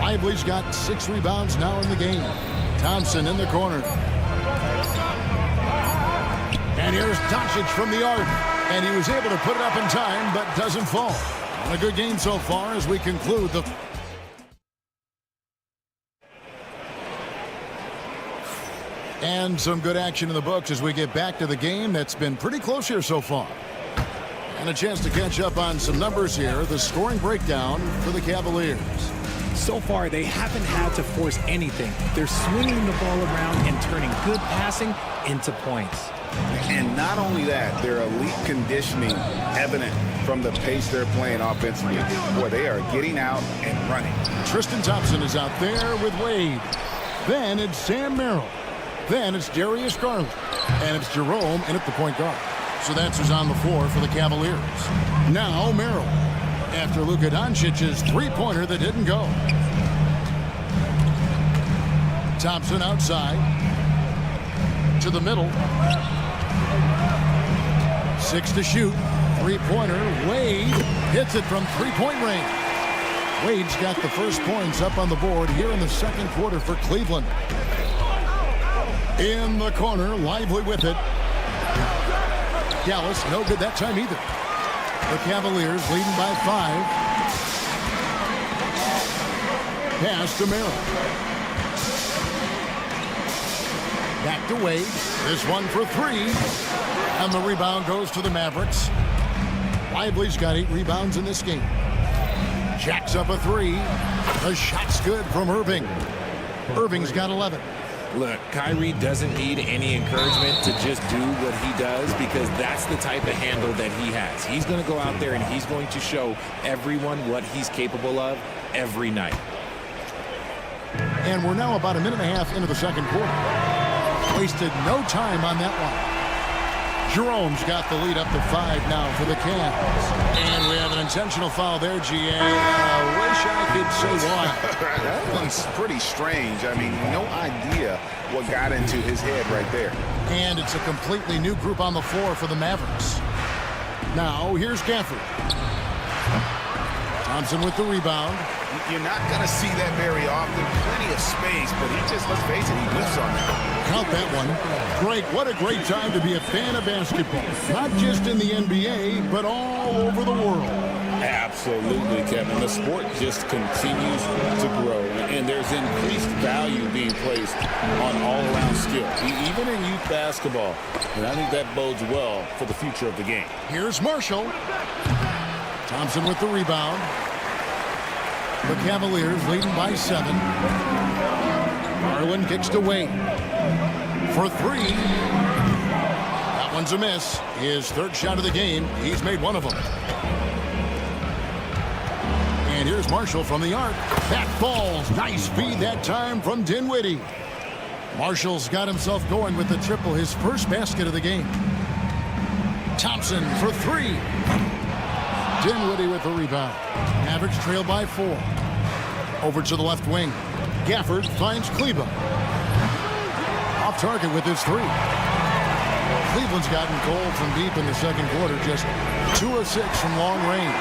Lively's got 6 rebounds now in the game. Thompson in the corner. And here's Doncic from the arc. And he was able to put it up in time, but doesn't fall. And a good game so far as we conclude the... And some good action in the books as we get back to the game that's been pretty close here so far. And a chance to catch up on some numbers here. The scoring breakdown for the Cavaliers. So far, they haven't had to force anything. They're swinging the ball around and turning good passing into points. And not only that, their elite conditioning evident from the pace they're playing offensively, where they are getting out and running. Tristan Thompson is out there with Wade. Then it's Sam Merrill. Then it's Darius Garland. And it's Jerome in at the point guard. So that's who's on the floor for the Cavaliers. Now Merrill. After Luka Doncic's three-pointer that didn't go. Thompson outside. To the middle. 6 to shoot. Three-pointer. Wade hits it from three-point range. Wade's got the first points up on the board here in the second quarter for Cleveland. In the corner, Lively with it. Dallas, no good that time either. The Cavaliers leading by 5. Pass to Merrill. Back to Wade. This one for 3. And the rebound goes to the Mavericks. Lively's got 8 rebounds in this game. Jacks up a 3. The shot's good from Irving. Irving's got 11. Look, Kyrie doesn't need any encouragement to just do what he does because that's the type of handle that he has. He's going to go out there and he's going to show everyone what he's capable of every night. And we're now about a minute and a half into the second quarter. Wasted no time on that one. Jerome's got the lead up to 5 now for the Cavs. And we have an intentional foul there, GA. I wish I could say why. That one's pretty strange. I mean, no idea what got into his head right there. And it's a completely new group on the floor for the Mavericks. Now, here's Gafford. Thompson with the rebound. You're not going to see that very often. Plenty of space, but he just, let's face it, he whiffs on that. Count that one. Greg, what a great time to be a fan of basketball. Not just in the NBA, but all over the world. Absolutely, Kevin. The sport just continues to grow, and there's increased value being placed on all-around skill, even in youth basketball. And I think that bodes well for the future of the game. Here's Marshall. Thompson with the rebound. The Cavaliers leading by 7. Garland kicks to Wade. For 3. That one's a miss. His third shot of the game. He's made one of them. And here's Marshall from the arc. That falls. Nice feed that time from Dinwiddie. Marshall's got himself going with the triple. His first basket of the game. Thompson for 3. Dinwiddie with the rebound. Mavericks trail by 4. Over to the left wing. Gafford finds Cleveland. Off target with his 3. Cleveland's gotten cold from deep in the second quarter. Just 2 of 6 from long range.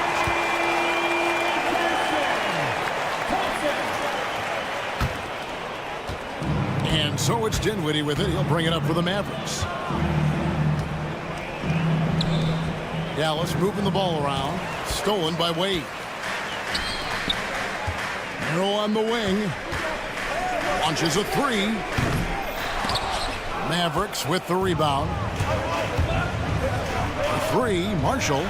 And so it's Dinwiddie with it. He'll bring it up for the Mavericks. Dallas moving the ball around. Stolen by Wade. Merrill on the wing. Launches a 3. Mavericks with the rebound. 3, Marshall.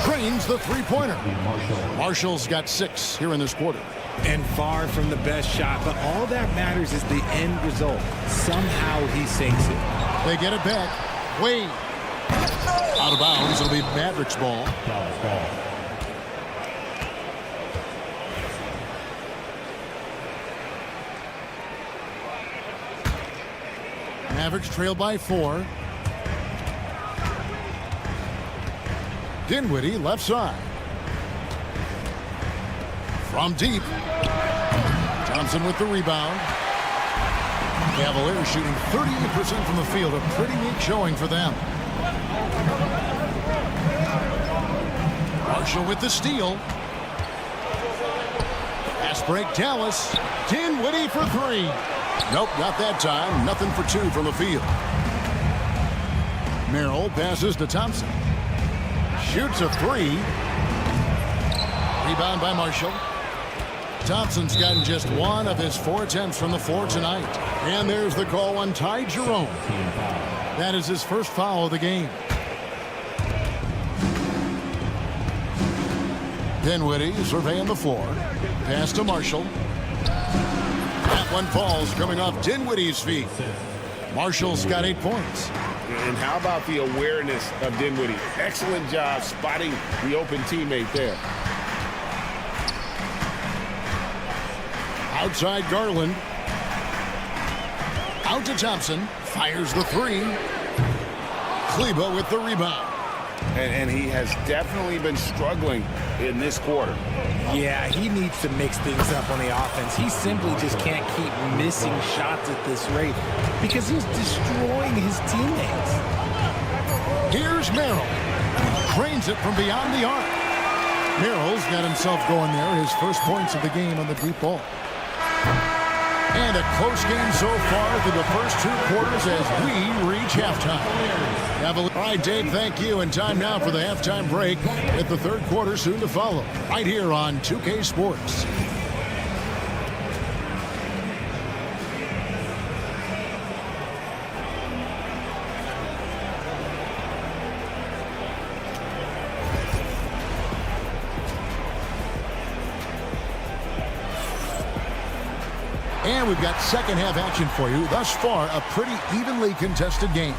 Drains the three-pointer. Marshall's got 6 here in this quarter. And far from the best shot, but all that matters is the end result. Somehow he sinks it. They get it back. Wade. Out of bounds. It'll be Mavericks ball. Mavericks trail by 4. Dinwiddie left side. From deep. Thompson with the rebound. Cavaliers shooting 38% from the field. A pretty neat showing for them. Marshall with the steal. Pass break, Dallas. Dinwiddie for 3. Nope, not that time. Nothing for 2 from the field. Merrill passes to Thompson. Shoots a 3. Rebound by Marshall. Thompson's gotten just 1 of his 4 attempts from the floor tonight. And there's the call on Ty Jerome. That is his first foul of the game. Dinwiddie surveying the floor. Pass to Marshall. That one falls coming off Dinwiddie's feet. Marshall's got 8 points. And how about the awareness of Dinwiddie? Excellent job spotting the open teammate there. Outside Garland. Out to Thompson. Fires the 3. Kleba with the rebound. And he has definitely been struggling in this quarter. Yeah, he needs to mix things up on the offense. He simply just can't keep missing shots at this rate because he's destroying his teammates. Here's Merrill. Cranes it from beyond the arc. Merrill's got himself going there. His first points of the game on the deep ball. And a close game so far through the first 2 quarters as we reach halftime. All right, Dave, thank you. And time now for the halftime break with the 3rd quarter soon to follow. Right here on 2K Sports. And we've got second half action for you. Thus far, a pretty evenly contested game.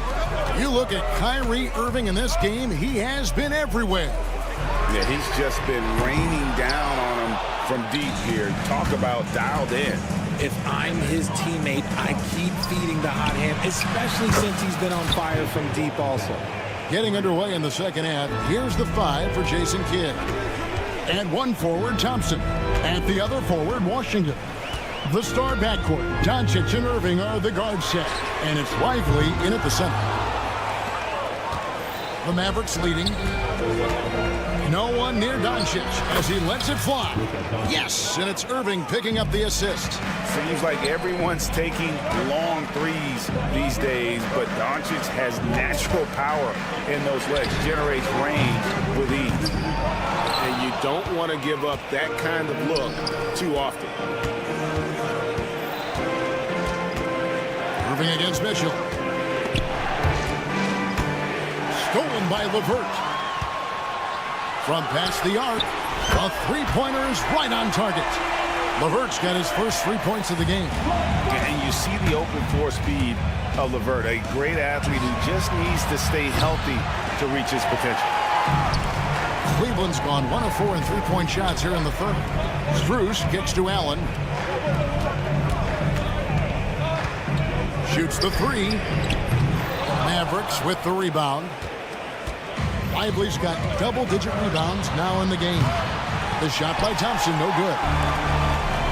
You look at Kyrie Irving in this game, he has been everywhere. Yeah, he's just been raining down on him from deep here. Talk about dialed in. If I'm his teammate, I keep feeding the hot hand, especially since he's been on fire from deep also. Getting underway in the second half, here's the 5 for Jason Kidd. And 1 forward, Thompson. At the other forward, Washington. The star backcourt, Doncic and Irving are the guard set, and it's Lively in at the center. The Mavericks leading. No one near Doncic as he lets it fly. Yes, and it's Irving picking up the assist. Seems like everyone's taking long threes these days, but Doncic has natural power in those legs, generates range with ease. And you don't want to give up that kind of look too often. Irving against Mitchell. Stolen by LeVert. From past the arc, a 3-pointer is right on target. LeVert's got his first 3 points of the game. And you see the open floor speed of LeVert, a great athlete who just needs to stay healthy to reach his potential. Cleveland's gone 1 of 4 in 3-point shots here in the 3rd. Strus kicks to Allen. Shoots the 3. Mavericks with the rebound. Lively's got double-digit rebounds now in the game. The shot by Thompson, no good.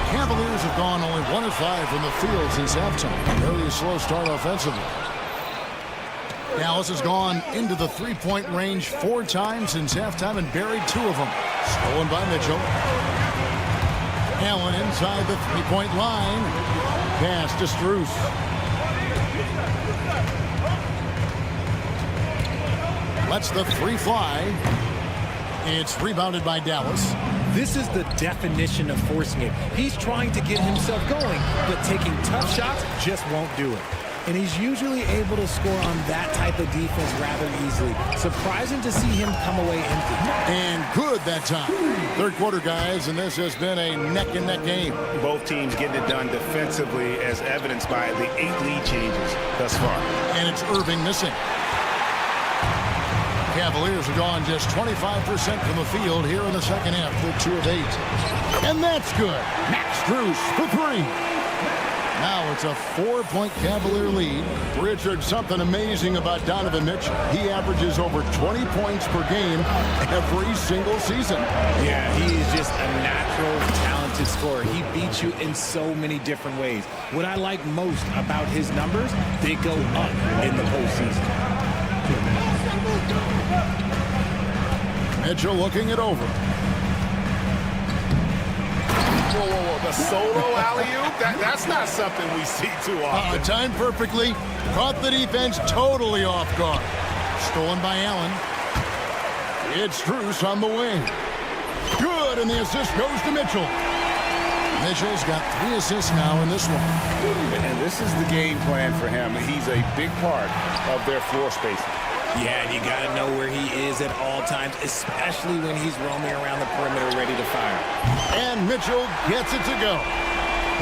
Cavaliers have gone only 1 of 5 from the field since halftime. Very slow start offensively. Dallas has gone into the 3-point range 4 times since halftime and buried 2 of them. Stolen by Mitchell. Allen inside the 3-point line. Pass to Strus. Lets the 3 fly. It's rebounded by Dallas. This is the definition of forcing it. He's trying to get himself going, but taking tough shots just won't do it. and he's usually able to score on that type of defense rather easily. Surprising to see him come away empty. And good that time. Third quarter, guys, and this has been a neck-and-neck game. Both teams getting it done defensively, as evidenced by the 8 lead changes thus far. And it's Irving missing. Cavaliers are gone just 25% from the field here in the second half. They're 2 of 8. And that's good. Max Strus for 3. Now it's a 4-point Cavalier lead. Richard, something amazing about Donovan Mitchell. He averages over 20 points per game every single season. Yeah, he is just a natural, talented scorer. He beats you in so many different ways. What I like most about his numbers, they go up in the postseason. Mitchell looking it over. Whoa. The solo alley-oop? That's not something we see too often. Timed perfectly. Caught the defense totally off guard. Stolen by Allen. It's Strus on the wing. Good, and the assist goes to Mitchell. Mitchell's got 3 assists now in this one. And this is the game plan for him. He's a big part of their floor spacing. Yeah, and you got to know where he is at all times, especially when he's roaming around the perimeter ready to fire. And Mitchell gets it to go.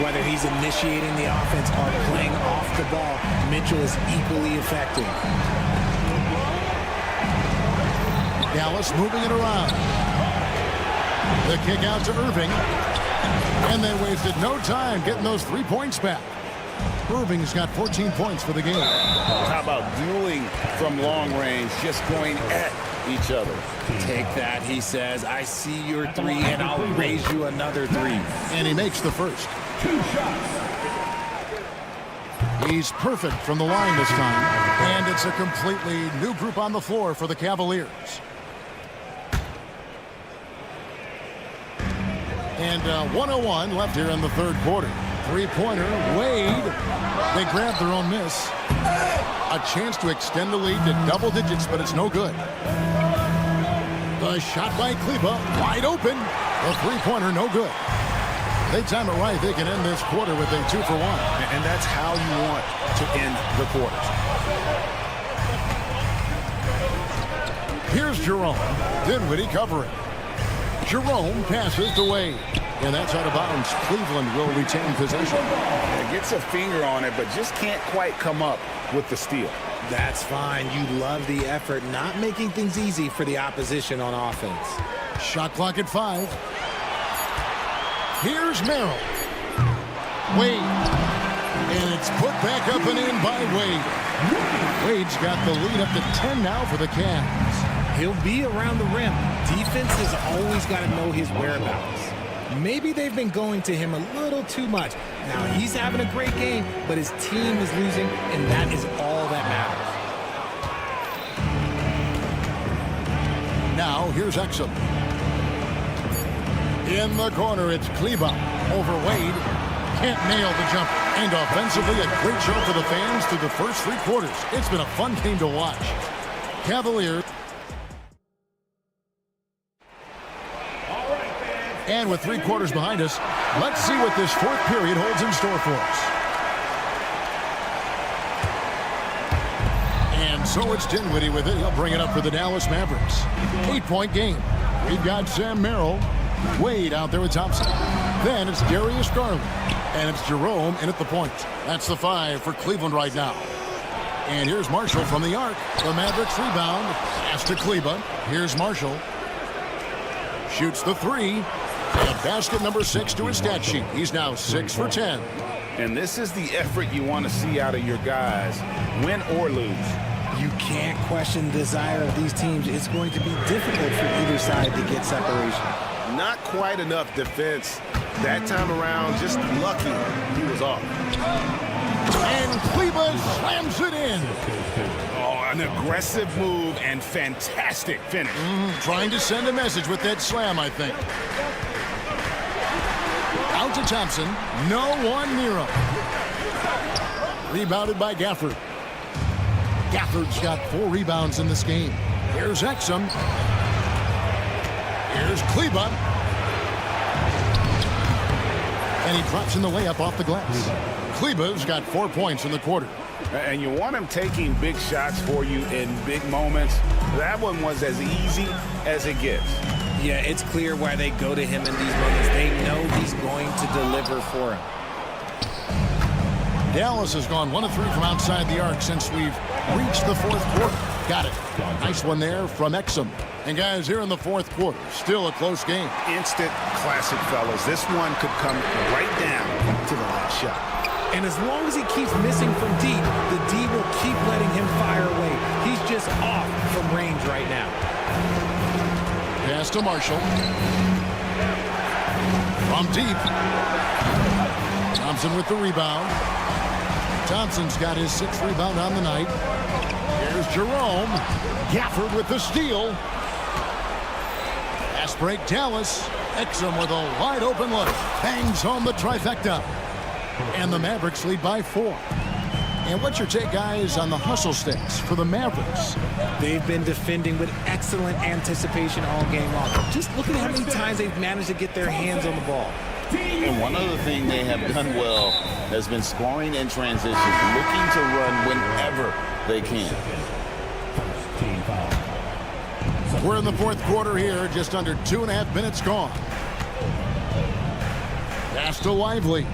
Whether he's initiating the offense or playing off the ball, Mitchell is equally effective. Dallas moving it around. The kick out to Irving. And they wasted no time getting those 3 points back. Irving's got 14 points for the game. How about dueling from long range, just going at each other? Take that, he says. I see your 3, and I'll raise you another 3. And he makes the first. 2 shots. He's perfect from the line this time. And it's a completely new group on the floor for the Cavaliers. And 101 left here in the third quarter. 3-pointer, Wade. They grab their own miss. A chance to extend the lead to double digits, but it's no good. The shot by Kleber, wide open. The 3-pointer, no good. They time it right. They can end this quarter with a 2 for 1. And that's how you want to end the quarters. Here's Jerome. Dinwiddie covering. Jerome passes to Wade. And that's out of bounds. Cleveland will retain possession. It gets a finger on it, but just can't quite come up with the steal. That's fine. You love the effort, not making things easy for the opposition on offense. Shot clock at 5. Here's Merrill. Wade. And it's put back up and in by Wade. Wade's got the lead up to 10 now for the Cavs. He'll be around the rim. Defense has always got to know his whereabouts. Maybe they've been going to him a little too much. Now, he's having a great game, but his team is losing, and that is all that matters. Now, here's Exum. In the corner, it's Kleber over Wade. Can't nail the jumper. And offensively, a great show for the fans through the first 3 quarters. It's been a fun game to watch. Cavaliers. And with 3 quarters behind us, let's see what this 4th period holds in store for us. And so it's Dinwiddie with it. He'll bring it up for the Dallas Mavericks. 8-point game. We've got Sam Merrill. Wade out there with Thompson. Then it's Darius Garland. And it's Jerome in at the point. That's the 5 for Cleveland right now. And here's Marshall from the arc. The Mavericks rebound. Pass to Kleber. Here's Marshall. Shoots the 3. And basket number 6 to his stat sheet. He's now 6 for 10. And this is the effort you want to see out of your guys, win or lose. You can't question the desire of these teams. It's going to be difficult for either side to get separation. Not quite enough defense that time around. Just lucky he was off. And Kleber slams it in. Oh, an aggressive move and fantastic finish. Trying to send a message with that slam, I think. Out to Thompson. No one near him. Rebounded by Gafford. Gafford's got 4 rebounds in this game. Here's Exum. Here's Kleber. And he drops in the layup off the glass. Kleba's got 4 points in the quarter. And you want him taking big shots for you in big moments. That one was as easy as it gets. Yeah, it's clear why they go to him in these moments. They know he's going to deliver for them. Dallas has gone 1 of 3 from outside the arc since we've reached the fourth quarter. Got it. Nice one there from Exum. And guys, here in the fourth quarter, still a close game. Instant classic, fellas. This one could come right down to the last shot. And as long as he keeps missing from deep, the D will keep letting him fire away. He's just off from range right now. Pass to Marshall. From deep. Thompson with the rebound. Thompson's got his 6th rebound on the night. Here's Jerome. Gafford with the steal. Fast break, Dallas. Exum with a wide open look. Bangs home the trifecta. And the Mavericks lead by 4. And what's your take, guys, on the hustle stats for the Mavericks? They've been defending with excellent anticipation all game long. Just look at how many times they've managed to get their hands on the ball. And one other thing they have done well has been scoring in transition, looking to run whenever they can. We're in the fourth quarter here, just under 2.5 minutes gone. Pass to Lively.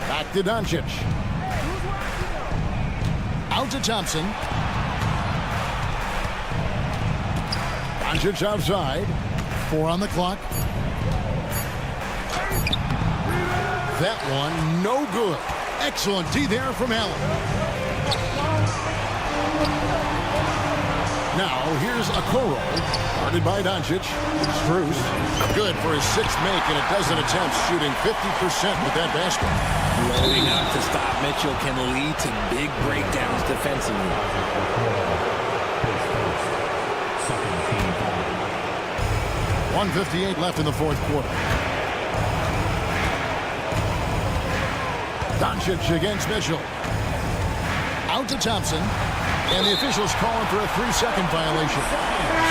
Back to Doncic. Out to Thompson. Doncic outside. 4 on the clock. That one, no good. Excellent D there from Allen. Now, here's Okoro. Guarded by Doncic. Strus. Good for his 6th make in a dozen attempts, shooting 50% with that basket. Loading up to stop Mitchell can lead to big breakdowns defensively. 1:58 left in the fourth quarter. Doncic against Mitchell. Out to Thompson. And the officials calling for a 3-second violation.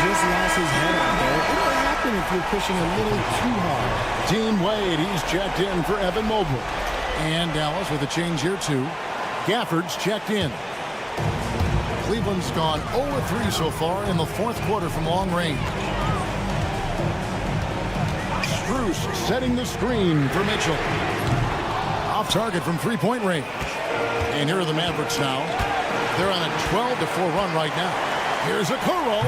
Just lost his head out there. What will happen if you're pushing a little too hard? Dean Wade, he's checked in for Evan Mobley. And Dallas with a change here too. Gafford's checked in. Cleveland's gone 0-3 so far in the fourth quarter from long range. Strus setting the screen for Mitchell. Off target from 3-point range. And here are the Mavericks now. They're on a 12-4 run right now. Here's Okoro.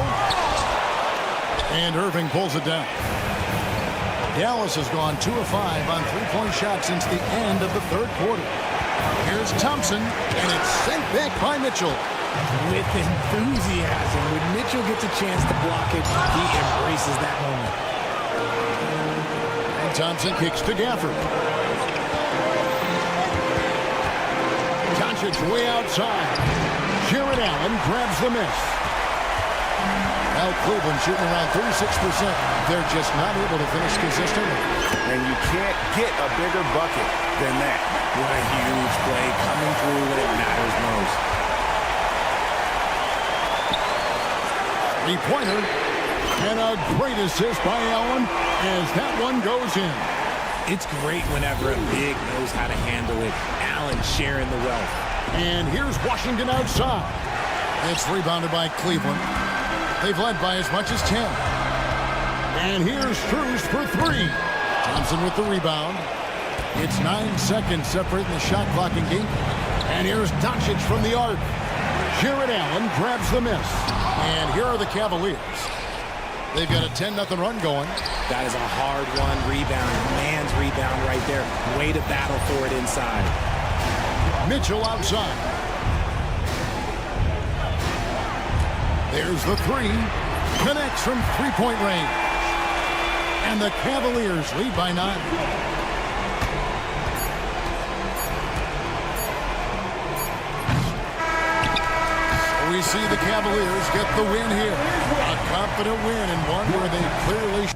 And Irving pulls it down. Dallas has gone 2 of 5 on 3-point shots since the end of the third quarter. Here's Thompson, and it's sent back by Mitchell. With enthusiasm. When Mitchell gets a chance to block it, he embraces that moment. And Thompson kicks to Gafford. Doncic way outside. Jared Allen grabs the miss. Now Cleveland shooting around 36%. They're just not able to finish consistently. And you can't get a bigger bucket than that. What a huge play coming through when it matters most. 3-pointer. And a great assist by Allen as that one goes in. It's great whenever a big knows how to handle it. Allen sharing the wealth. And here's Washington outside. It's rebounded by Cleveland. They've led by as much as 10. And here's Strus for 3. Thompson with the rebound. It's 9 seconds separating the shot clock and game. And here's Doncic from the arc. Jared Allen grabs the miss. And here are the Cavaliers. They've got a 10-0 run going. That is a hard-won rebound. Man's rebound right there. Way to battle for it inside. Mitchell outside. There's the 3. Connects from 3-point range. And the Cavaliers lead by 9. We see the Cavaliers get the win here. A confident win and one where they clearly